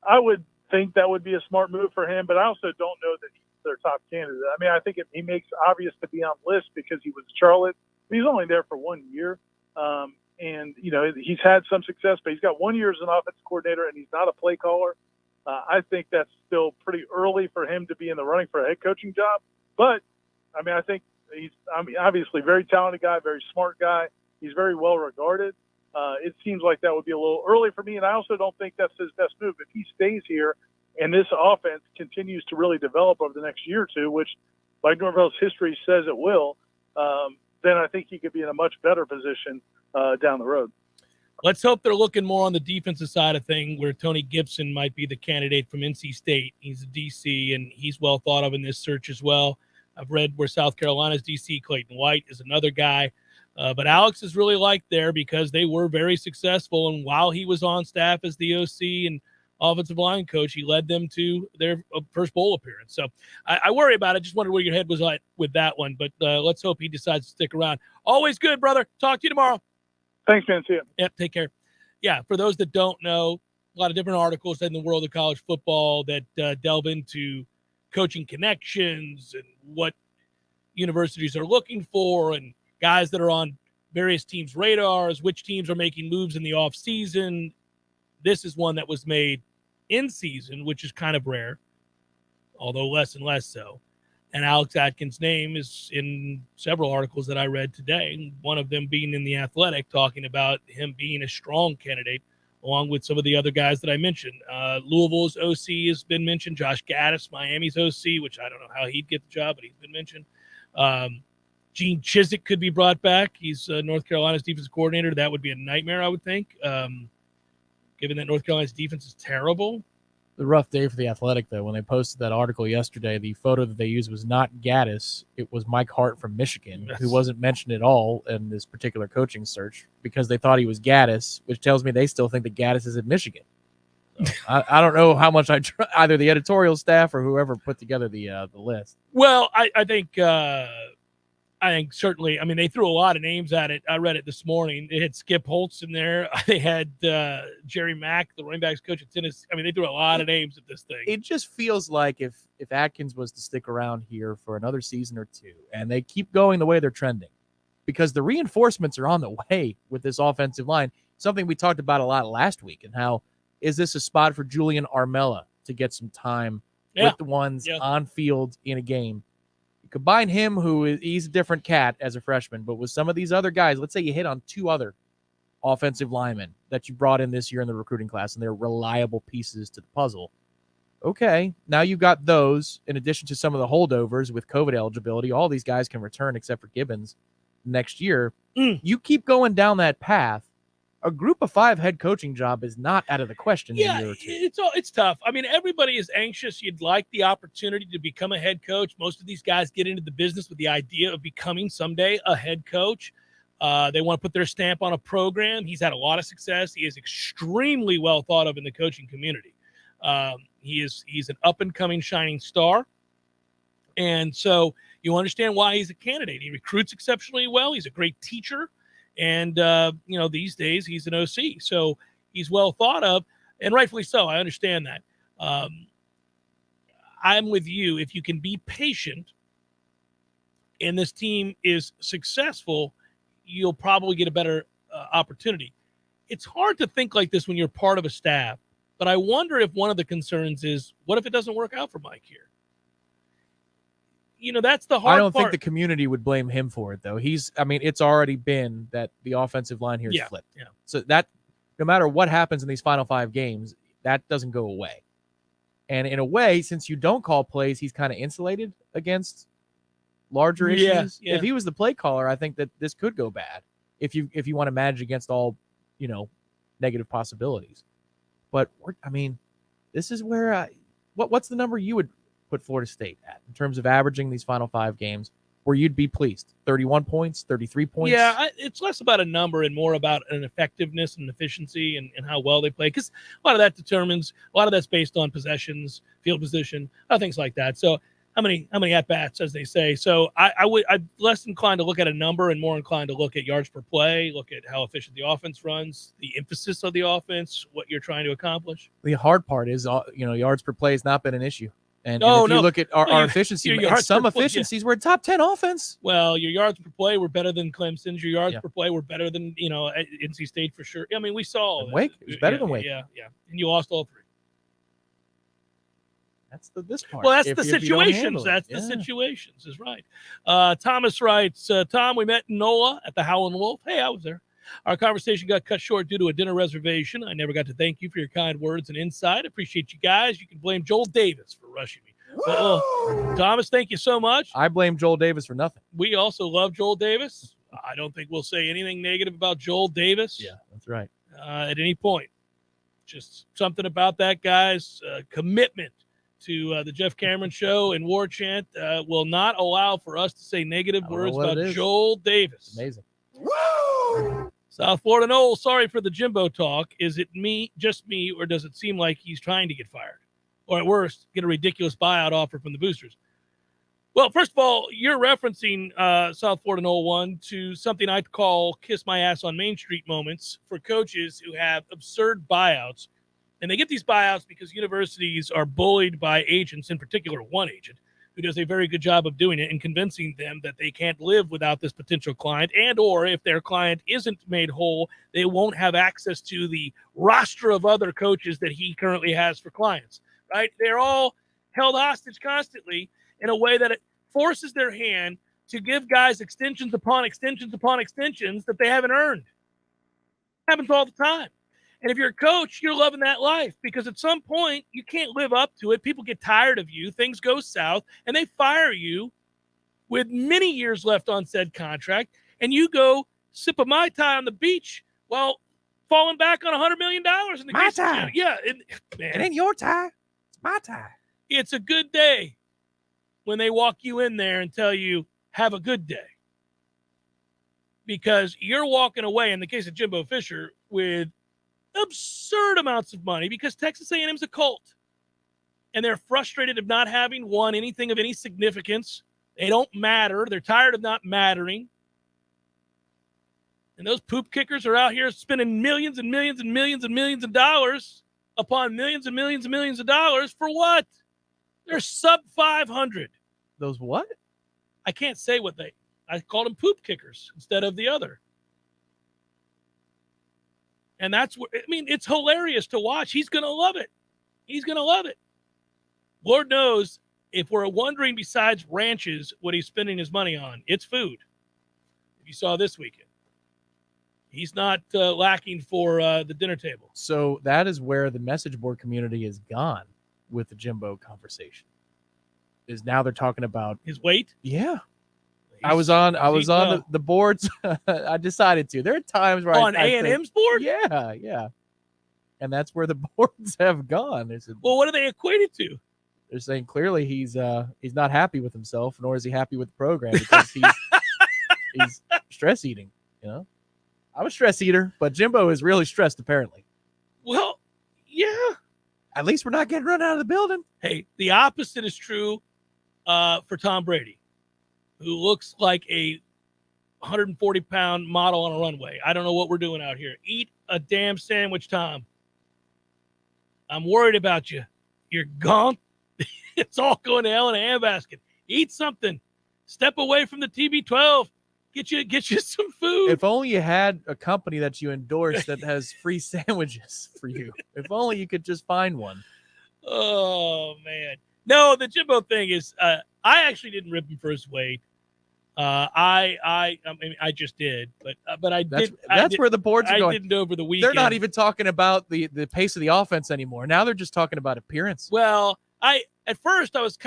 [SPEAKER 13] I would think that would be a smart move for him, but I also don't know that he's their top candidate. I mean, I think he makes obvious to be on the list because he was Charlotte. He's only there for 1 year. And, he's had some success, but he's got 1 year as an offensive coordinator, and he's not a play caller. I think that's still pretty early for him to be in the running for a head coaching job. But, I mean, I think he's obviously a very talented guy, very smart guy. He's very well regarded. It seems like that would be a little early for me, and I also don't think that's his best move. If he stays here and this offense continues to really develop over the next year or two, which Mike Norvell's history says it will, then I think he could be in a much better position down the road.
[SPEAKER 1] Let's hope they're looking more on the defensive side of thing, where Tony Gibson might be the candidate from NC State. He's a DC, and he's well thought of in this search as well. I've read where South Carolina's DC, Clayton White, is another guy. But Alex is really liked there because they were very successful. And while he was on staff as the OC and offensive line coach, he led them to their first bowl appearance. So I worry about it. Just wondered where your head was at with that one. But let's hope he decides to stick around. Always good, brother. Talk to you tomorrow.
[SPEAKER 13] Thanks, man. See you.
[SPEAKER 1] Yep, take care. Yeah, for those that don't know, a lot of different articles in the world of college football that delve into coaching connections and what universities are looking for and guys that are on various teams' radars, which teams are making moves in the offseason. This is one that was made in season, which is kind of rare, although less and less so. And Alex Atkins' name is in several articles that I read today, one of them being in The Athletic, talking about him being a strong candidate, along with some of the other guys that I mentioned. Louisville's OC has been mentioned. Josh Gaddis, Miami's OC, which I don't know how he'd get the job, but he's been mentioned. Gene Chizik could be brought back. He's North Carolina's defensive coordinator. That would be a nightmare, I would think, given that North Carolina's defense is terrible.
[SPEAKER 2] The rough day for The Athletic, though. When they posted that article yesterday, the photo that they used was not Gaddis. It was Mike Hart from Michigan,
[SPEAKER 1] Yes.
[SPEAKER 2] who wasn't mentioned at all in this particular coaching search because they thought he was Gaddis, which tells me they still think that Gaddis is at Michigan. So I don't know how much either the editorial staff or whoever put together the list.
[SPEAKER 1] Well, I think certainly, I mean, they threw a lot of names at it. I read it this morning. They had Skip Holtz in there. They had Jerry Mack, the running backs coach at Tennessee. I mean, they threw a lot of names at this thing.
[SPEAKER 2] It just feels like if Atkins was to stick around here for another season or two, and they keep going the way they're trending, because the reinforcements are on the way with this offensive line, something we talked about a lot last week, and how is this a spot for Julian Armella to get some time with the ones on field in a game? Combine him, he's a different cat as a freshman, but with some of these other guys, let's say you hit on two other offensive linemen that you brought in this year in the recruiting class, and they're reliable pieces to the puzzle. Okay, now you've got those, in addition to some of the holdovers with COVID eligibility. All these guys can return except for Gibbons next year. You keep going down that path. A group of 5 head coaching job is not out of the question.
[SPEAKER 1] Yeah, it's tough. I mean, everybody is anxious. You'd like the opportunity to become a head coach. Most of these guys get into the business with the idea of becoming someday a head coach. They want to put their stamp on a program. He's had a lot of success. He is extremely well thought of in the coaching community. He's an up-and-coming shining star. And so you understand why he's a candidate. He recruits exceptionally well. He's a great teacher. And, these days he's an OC. So he's well thought of, and rightfully so. I understand that. I'm with you. If you can be patient and this team is successful, you'll probably get a better opportunity. It's hard to think like this when you're part of a staff, but I wonder if one of the concerns is, what if it doesn't work out for Mike here? That's the hard part.
[SPEAKER 2] I don't think the community would blame him for it, though. It's already been that the offensive line here is flipped.
[SPEAKER 1] Yeah.
[SPEAKER 2] So that no matter what happens in these final 5 games, that doesn't go away. And in a way, since you don't call plays, he's kind of insulated against larger issues.
[SPEAKER 1] Yeah.
[SPEAKER 2] If he was the play caller, I think that this could go bad if you want to manage against all, negative possibilities. But this is where what's the number you would put Florida State at in terms of averaging these final 5 games where you'd be pleased? 31 points, 33 points?
[SPEAKER 1] Yeah, it's less about a number and more about an effectiveness and efficiency and how well they play, because a lot of that's based on possessions, field position, things like that. So how many at-bats, as they say. So I'm less inclined to look at a number and more inclined to look at yards per play, look at how efficient the offense runs, the emphasis of the offense, what you're trying to accomplish.
[SPEAKER 2] The hard part is, yards per play has not been an issue. And if you look at our efficiency, some efficiencies, we're a top 10 offense.
[SPEAKER 1] Well, your yards per play were better than Clemson's. Your yards per play were better than, NC State for sure. We saw
[SPEAKER 2] Wake. It was better than Wake.
[SPEAKER 1] Yeah. And you lost all 3.
[SPEAKER 2] That's this part.
[SPEAKER 1] Well, that's the situations. That's the situations is right. Thomas writes, Tom, we met in NOLA at the Howlin' Wolf. Hey, I was there. Our conversation got cut short due to a dinner reservation. I never got to thank you for your kind words and insight. Appreciate you guys. You can blame Joel Davis for rushing me. Thomas, thank you so much.
[SPEAKER 2] I blame Joel Davis for nothing.
[SPEAKER 1] We also love Joel Davis. I don't think we'll say anything negative about Joel Davis.
[SPEAKER 2] Yeah, that's right.
[SPEAKER 1] At any point. Just something about that guy's commitment to the Jeff Cameron Show and Warchant will not allow for us to say negative words about Joel Davis.
[SPEAKER 2] Amazing.
[SPEAKER 1] Woo! South Florida Noles, sorry for the Jimbo talk. Is it just me, or does it seem like he's trying to get fired? Or at worst, get a ridiculous buyout offer from the boosters? Well, first of all, you're referencing South Florida Nole 1 to something I call kiss my ass on Main Street moments for coaches who have absurd buyouts. And they get these buyouts because universities are bullied by agents, in particular one agent, who does a very good job of doing it and convincing them that they can't live without this potential client, and or if their client isn't made whole, they won't have access to the roster of other coaches that he currently has for clients, right? They're all held hostage constantly in a way that it forces their hand to give guys extensions upon extensions upon extensions that they haven't earned. Happens all the time. And if you're a coach, you're loving that life because at some point you can't live up to it. People get tired of you. Things go south and they fire you with many years left on said contract. And you go sip a Mai Tai on the beach while falling back on $100 million. In the
[SPEAKER 2] Mai Tai.
[SPEAKER 1] Yeah.
[SPEAKER 2] It ain't your tie. It's my tie.
[SPEAKER 1] It's a good day when they walk you in there and tell you, have a good day. Because you're walking away, in the case of Jimbo Fisher, with absurd amounts of money because Texas A&M's a cult. And they're frustrated of not having won anything of any significance. They don't matter. They're tired of not mattering. And those poop kickers are out here spending millions and millions and millions and millions of dollars upon millions and millions and millions of dollars for what? They're sub 500.
[SPEAKER 2] Those what?
[SPEAKER 1] I can't say what I called them poop kickers instead of the other. And that's what, it's hilarious to watch. He's going to love it. He's going to love it. Lord knows if we're wondering besides ranches what he's spending his money on, it's food. If you saw this weekend, he's not lacking for the dinner table.
[SPEAKER 2] So that is where the message board community is gone with the Jimbo conversation. Is now they're talking about
[SPEAKER 1] his weight.
[SPEAKER 2] Yeah. I was on the boards. I decided to. There are times where
[SPEAKER 1] on A&M's board.
[SPEAKER 2] Yeah. And that's where the boards have gone.
[SPEAKER 1] Well, what are they equated to?
[SPEAKER 2] They're saying clearly he's not happy with himself, nor is he happy with the program because he's stress eating. I'm a stress eater, but Jimbo is really stressed apparently.
[SPEAKER 1] Well, yeah.
[SPEAKER 2] At least we're not getting run out of the building.
[SPEAKER 1] Hey, the opposite is true for Tom Brady, who looks like a 140-pound model on a runway. I don't know what we're doing out here. Eat a damn sandwich, Tom. I'm worried about you. You're gone. It's all going to hell in a handbasket. Eat something. Step away from the TB12. Get you some food.
[SPEAKER 2] If only you had a company that you endorse that has free sandwiches for you. If only you could just find one.
[SPEAKER 1] Oh, man. No, the Jimbo thing is, I actually didn't rip him for his weight. I mean, I just did, but I did.
[SPEAKER 2] That's where the boards are going.
[SPEAKER 1] I didn't over the weekend.
[SPEAKER 2] They're not even talking about the pace of the offense anymore. Now they're just talking about appearance.
[SPEAKER 1] Well, at first I was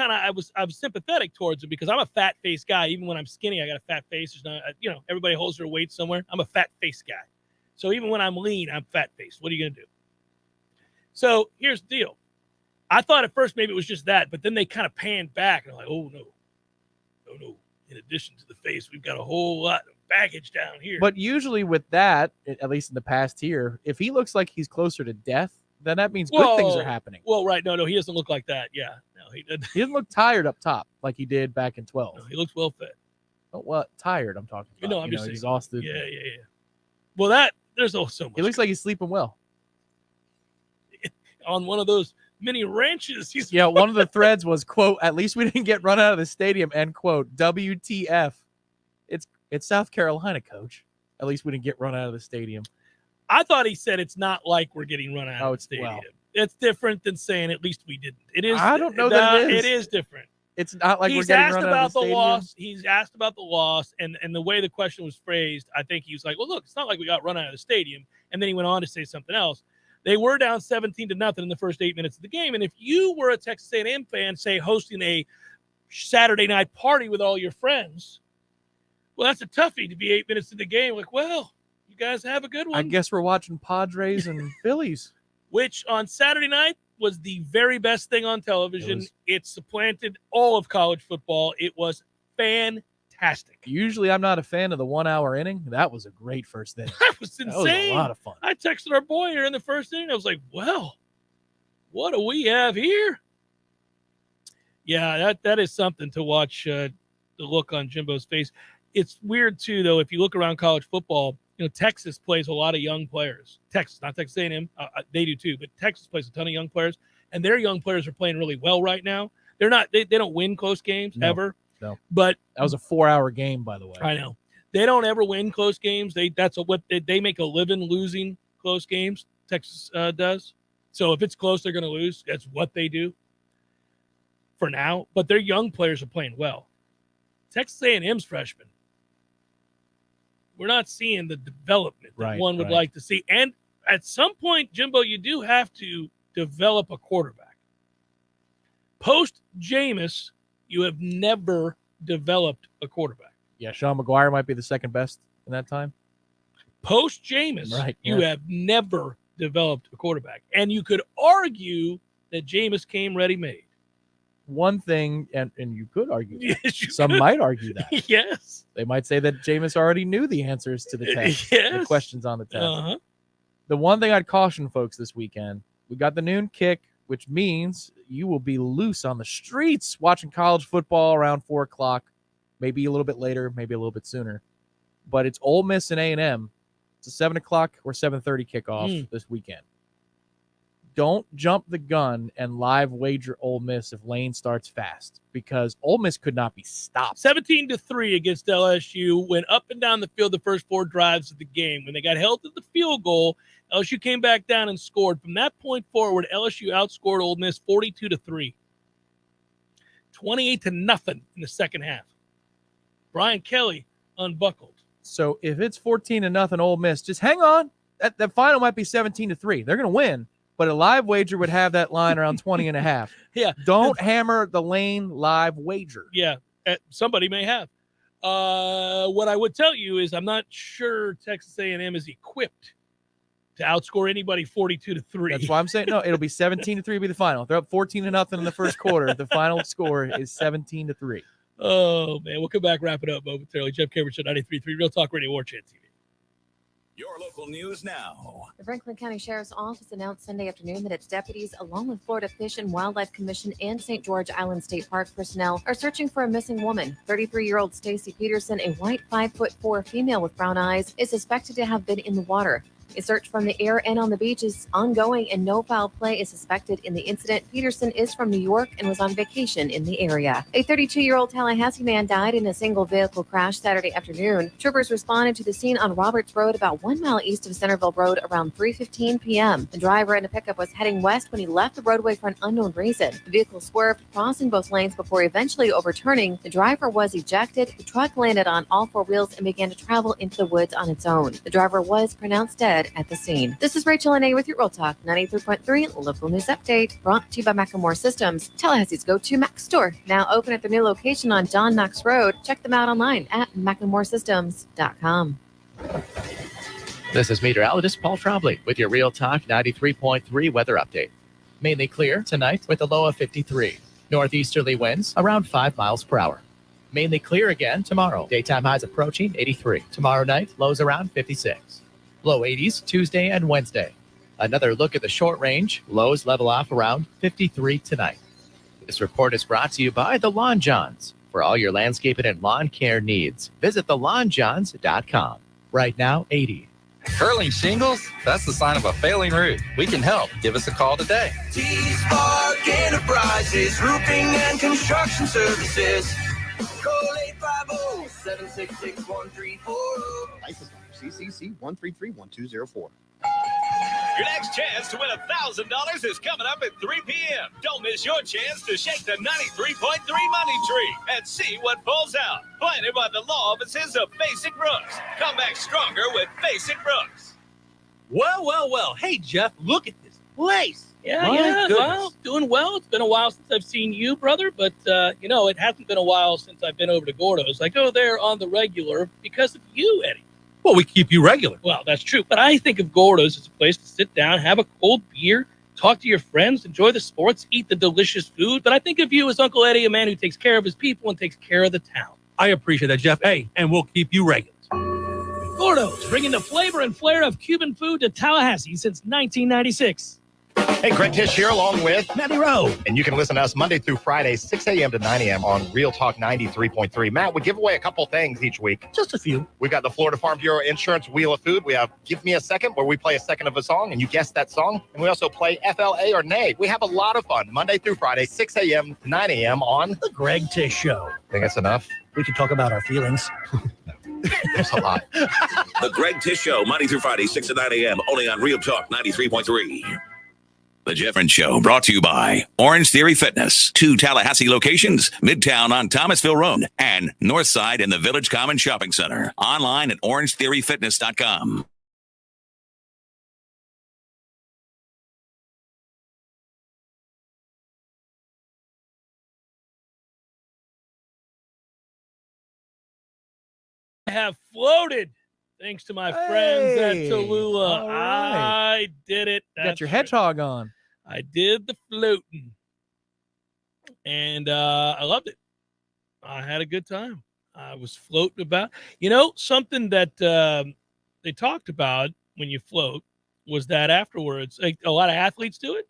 [SPEAKER 1] sympathetic towards him because I'm a fat face guy. Even when I'm skinny, I got a fat face. There's not, everybody holds their weight somewhere. I'm a fat face guy. So even when I'm lean, I'm fat faced. What are you gonna do? So here's the deal. I thought at first maybe it was just that, but then they kind of panned back and I'm like, oh no. In addition to the face, we've got a whole lot of baggage down here.
[SPEAKER 2] But usually with that, at least in the past year, if he looks like he's closer to death, then that means good things are happening.
[SPEAKER 1] Well, right. No, he doesn't look like that. Yeah. No, he doesn't.
[SPEAKER 2] He doesn't look tired up top like he did back in 12.
[SPEAKER 1] No, he looks well fed.
[SPEAKER 2] Oh, well, tired I'm talking about.
[SPEAKER 1] No, I'm just
[SPEAKER 2] exhausted.
[SPEAKER 1] Yeah. Well, there's also so much.
[SPEAKER 2] He looks like he's sleeping well.
[SPEAKER 1] On one of those mini ranches.
[SPEAKER 2] One of the threads was, quote, at least we didn't get run out of the stadium, end quote. WTF. It's South Carolina, coach. At least we didn't get run out of the stadium.
[SPEAKER 1] I thought he said it's not like we're getting run out of the stadium.
[SPEAKER 2] Well,
[SPEAKER 1] it's different than saying at least we didn't. It is.
[SPEAKER 2] I don't know that it is.
[SPEAKER 1] It is different.
[SPEAKER 2] It's not like we're getting run out of the stadium.
[SPEAKER 1] He's asked about the loss, and the way the question was phrased, I think he was like, well, look, it's not like we got run out of the stadium. And then he went on to say something else. They were down 17-0 in the first 8 minutes of the game. And if you were a Texas A&M fan, say, hosting a Saturday night party with all your friends, well, that's a toughie to be 8 minutes into the game. Like, well, you guys have a good one.
[SPEAKER 2] I guess we're watching Padres and Phillies.
[SPEAKER 1] Which on Saturday night was the very best thing on television. It supplanted all of college football. It was fantastic.
[SPEAKER 2] Usually I'm not a fan of the 1 hour inning. That was a great first inning.
[SPEAKER 1] That was insane.
[SPEAKER 2] That was a lot of fun.
[SPEAKER 1] I texted our boy here in the first inning. I was like, well, what do we have here? Yeah, that is something to watch, the look on Jimbo's face. It's weird, too, though, if you look around college football, Texas plays a lot of young players. Texas, not Texas A&M. They do, too. But Texas plays a ton of young players, and their young players are playing really well right now. They're not. They don't win close games ever.
[SPEAKER 2] No,
[SPEAKER 1] but
[SPEAKER 2] that was a 4 hour game, by the way.
[SPEAKER 1] I know they don't ever win close games. They make a living losing close games. Texas does. So if it's close, they're going to lose. That's what they do for now. But their young players are playing well. Texas A&M's freshmen, we're not seeing the development that one would like to see. And at some point, Jimbo, you do have to develop a quarterback. Post Jameis, you have never developed a quarterback.
[SPEAKER 2] Yeah, Sean McGuire might be the second best in that time.
[SPEAKER 1] Post Jameis, you have never developed a quarterback. And you could argue that Jameis came ready-made.
[SPEAKER 2] One thing, and you could argue that.
[SPEAKER 1] Yes,
[SPEAKER 2] some might argue that.
[SPEAKER 1] Yes.
[SPEAKER 2] They might say that Jameis already knew the answers to the test, the questions on the test. The one thing I'd caution folks this weekend, we got the noon kick, which means you will be loose on the streets watching college football around 4 o'clock, maybe a little bit later, maybe a little bit sooner. But it's Ole Miss and A&M. It's a 7 o'clock or 7:30 kickoff this weekend. Don't jump the gun and live wager Ole Miss if Lane starts fast, because Ole Miss could not be stopped.
[SPEAKER 1] 17-3 against LSU, went up and down the field the first 4 drives of the game. When they got held to the field goal, LSU came back down and scored. From that point forward, LSU outscored Ole Miss 42-3. 28-0 in the second half. Brian Kelly unbuckled.
[SPEAKER 2] So if it's 14-0 Ole Miss, just hang on. That final might be 17-3. They're going to win. But a live wager would have that line around 20.5.
[SPEAKER 1] Yeah.
[SPEAKER 2] Don't hammer the Lane live wager.
[SPEAKER 1] Yeah. Somebody may have. What I would tell you is I'm not sure Texas A&M is equipped to outscore anybody 42-3.
[SPEAKER 2] That's why I'm saying, no, it'll be 17-3 be the final. They're up 14-0 in the first quarter. The final score is 17-3.
[SPEAKER 1] Oh, man. We'll come back, wrap it up momentarily. Jeff Cameron Show, 93.3 Real Talk Radio, Warchant TV.
[SPEAKER 3] Your local news now.
[SPEAKER 15] The Franklin County Sheriff's Office announced Sunday afternoon that its deputies, along with Florida Fish and Wildlife Commission and St. George Island State Park personnel, are searching for a missing woman. 33-year-old Stacy Peterson, a white 5'4" female with brown eyes, is suspected to have been in the water. A search from the air and on the beach is ongoing, and no foul play is suspected in the incident. Peterson is from New York and was on vacation in the area. A 32-year-old Tallahassee man died in a single vehicle crash Saturday afternoon. Troopers responded to the scene on Roberts Road, about 1 mile east of Centerville Road, around 3:15 p.m. The driver in the pickup was heading west when he left the roadway for an unknown reason. The vehicle swerved, crossing both lanes before eventually overturning. The driver was ejected. The truck landed on all four wheels and began to travel into the woods on its own. The driver was pronounced dead at the scene. This is Rachel Anay with your Real Talk 93.3 local news update, brought to you by Macklemore Systems, Tallahassee's go-to Mac store. Now open at their new location on John Knox Road. Check them out online at MacklemoreSystems.com.
[SPEAKER 16] This is meteorologist Paul Trombley with your Real Talk 93.3 weather update. Mainly clear tonight with a low of 53. Northeasterly winds around 5 miles per hour. Mainly clear again tomorrow. Daytime highs approaching 83. Tomorrow night, lows around 56. Low 80s Tuesday and Wednesday. Another look at the short range. Lows level off around 53 tonight. This report is brought to you by the Lawn Johns. For all your landscaping and lawn care needs, visit thelawnjohns.com. Right now, 80.
[SPEAKER 17] Curling shingles? That's the sign of a failing roof. We can help. Give us a call today.
[SPEAKER 18] T-Spark Enterprises, roofing and construction services. Call 850-766-1340.
[SPEAKER 7] License number CCC 1331204.
[SPEAKER 3] Your next chance to win $1,000 is coming up at 3 p.m. Don't miss your chance to shake the 93.3 money tree and see what falls out. Planted by the law offices of Basic Brooks. Come back stronger with Basic Brooks.
[SPEAKER 24] Well. Hey, Jeff, look at this place.
[SPEAKER 14] Yeah, well, doing well. It's been a while since I've seen you, brother, but, it hasn't been a while since I've been over to Gordo's. I go there on the regular because of you, Eddie.
[SPEAKER 24] Well, we keep you regular.
[SPEAKER 14] Well, that's true, but I think of Gordo's as a place to sit down, have a cold beer, talk to your friends, enjoy the sports, eat the delicious food, but I think of you as Uncle Eddie, a man who takes care of his people and takes care of the town.
[SPEAKER 24] I appreciate that, Jeff. Hey, and we'll keep you regular.
[SPEAKER 14] Gordo's, bringing the flavor and flair of Cuban food to Tallahassee since 1996.
[SPEAKER 25] Hey, Greg Tish here along with
[SPEAKER 14] Matty Rowe.
[SPEAKER 25] And you can listen to us Monday through Friday, 6 a.m. to 9 a.m. on Real Talk 93.3. Matt, we give away a couple things each week.
[SPEAKER 14] Just a few.
[SPEAKER 25] We've got the Florida Farm Bureau Insurance Wheel of Food. We have Give Me a Second, where we play a second of a song and you guess that song. And we also play FLA or Nay. We have a lot of fun Monday through Friday, 6 a.m. to 9 a.m. on
[SPEAKER 14] The Greg Tish Show.
[SPEAKER 25] Think that's enough?
[SPEAKER 14] We can talk about our feelings.
[SPEAKER 25] There's a lot.
[SPEAKER 26] The Greg Tish Show, Monday through Friday, 6 to 9 a.m. only on Real Talk 93.3. The Jeff and Show, brought to you by Orange Theory Fitness. 2 Tallahassee locations, Midtown on Thomasville Road and Northside in the Village Common Shopping Center. Online at orangetheoryfitness.com.
[SPEAKER 14] I have floated. Thanks to my friends at Tallulah.
[SPEAKER 2] Right.
[SPEAKER 14] I did it.
[SPEAKER 2] You got your hedgehog on.
[SPEAKER 14] I did the floating. And I loved it. I had a good time. I was floating about. Something that they talked about when you float was that afterwards, like a lot of athletes do it.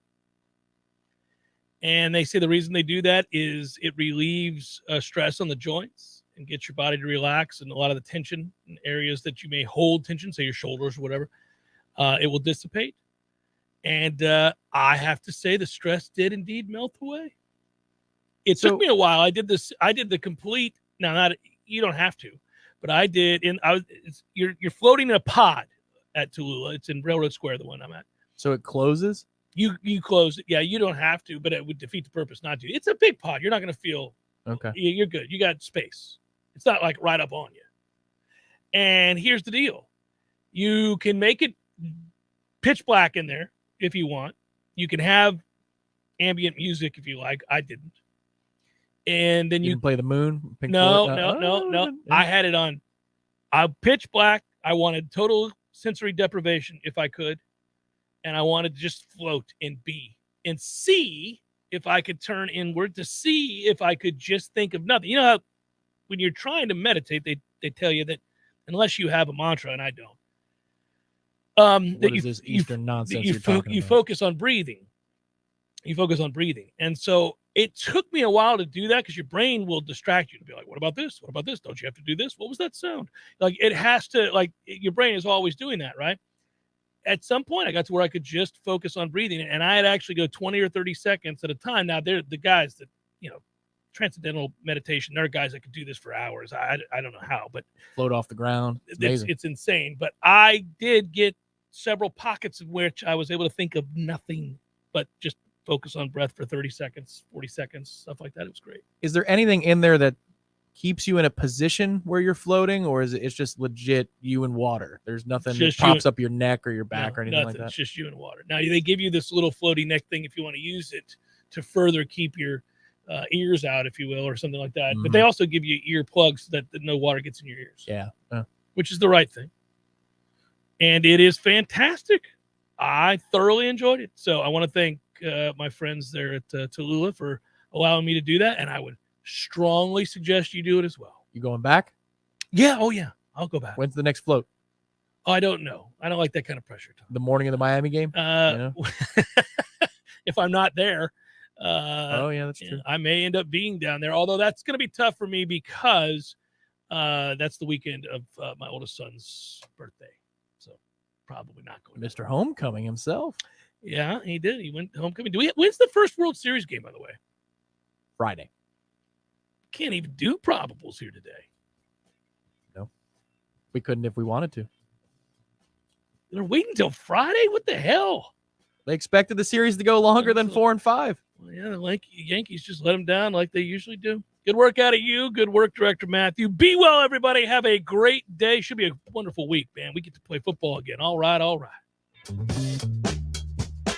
[SPEAKER 14] And they say the reason they do that is it relieves stress on the joints and gets your body to relax, and a lot of the tension in areas that you may hold tension, say your shoulders or whatever, it will dissipate. And I have to say the stress did indeed melt away. It took me a while. I did the complete, you don't have to, but I did. You're floating in a pod at Tallulah. It's in Railroad Square, the one I'm at.
[SPEAKER 2] So it closes?
[SPEAKER 14] You close it. Yeah, you don't have to, but it would defeat the purpose not to. It's a big pod. You're not going to feel,
[SPEAKER 2] okay.
[SPEAKER 14] You're good. You got space. It's not like right up on you. And here's the deal. You can make it pitch black in there if you want. You can have ambient music if you like. I didn't. And then you
[SPEAKER 2] can play the moon. Pink
[SPEAKER 14] no.
[SPEAKER 2] Floyd?
[SPEAKER 14] I had it on. Pitch black. I wanted total sensory deprivation if I could. And I wanted to just float and be and see if I could turn inward, to see if I could just think of nothing. You know how when you're trying to meditate, they tell you that unless you have a mantra, and I don't.
[SPEAKER 2] What is this Eastern nonsense you're talking
[SPEAKER 14] you
[SPEAKER 2] about?
[SPEAKER 14] focus on breathing. You focus on breathing. And so it took me a while to do that because your brain will distract you to be like, what about this? What about this? Don't you have to do this? What was that sound? Like it has to, like your brain is always doing that, right?
[SPEAKER 1] at some point I got to where I could just focus on breathing, and I'd actually go 20 or 30 seconds at a time. Now, they're the guys that, transcendental meditation, there are guys that could do this for hours. I don't know how, but
[SPEAKER 2] float off the ground.
[SPEAKER 1] It's insane. But I did get several pockets in which I was able to think of nothing but just focus on breath for 30 seconds, 40 seconds, stuff like that. It was great.
[SPEAKER 2] Is there anything in there that keeps you in a position where you're floating, or is it's just legit you and water? There's nothing that pops up your neck or your back or anything like that?
[SPEAKER 1] It's just you and water. Now, they give you this little floaty neck thing if you want to use it to further keep your ears out, if you will, or something like that. But they also give you ear plugs so that no water gets in your ears.
[SPEAKER 2] Yeah.
[SPEAKER 1] Which is the right thing. And it is fantastic. I thoroughly enjoyed it. So I want to thank my friends there at Tallulah for allowing me to do that. And I would strongly suggest you do it as well.
[SPEAKER 2] You going back?
[SPEAKER 1] Yeah. Oh, yeah. I'll go back.
[SPEAKER 2] When's the next float?
[SPEAKER 1] Oh, I don't know. I don't like that kind of pressure, Tom.
[SPEAKER 2] The morning of the Miami game?
[SPEAKER 1] If I'm not there.
[SPEAKER 2] That's true.
[SPEAKER 1] I may end up being down there, although that's going to be tough for me because that's the weekend of my oldest son's birthday. So probably not going.
[SPEAKER 2] Mr. Homecoming himself.
[SPEAKER 1] Yeah, he did. He went homecoming. When's the first World Series game, by the way?
[SPEAKER 2] Friday.
[SPEAKER 1] Can't even do probables here today.
[SPEAKER 2] No. We couldn't if we wanted to.
[SPEAKER 1] They're waiting until Friday? What the hell?
[SPEAKER 2] They expected the series to go longer than 4 and 5.
[SPEAKER 1] Well, yeah, the Yankees just let them down like they usually do. Good work out of you. Good work, Director Matthew. Be well, everybody. Have a great day. Should be a wonderful week, man. We get to play football again. All right, all right.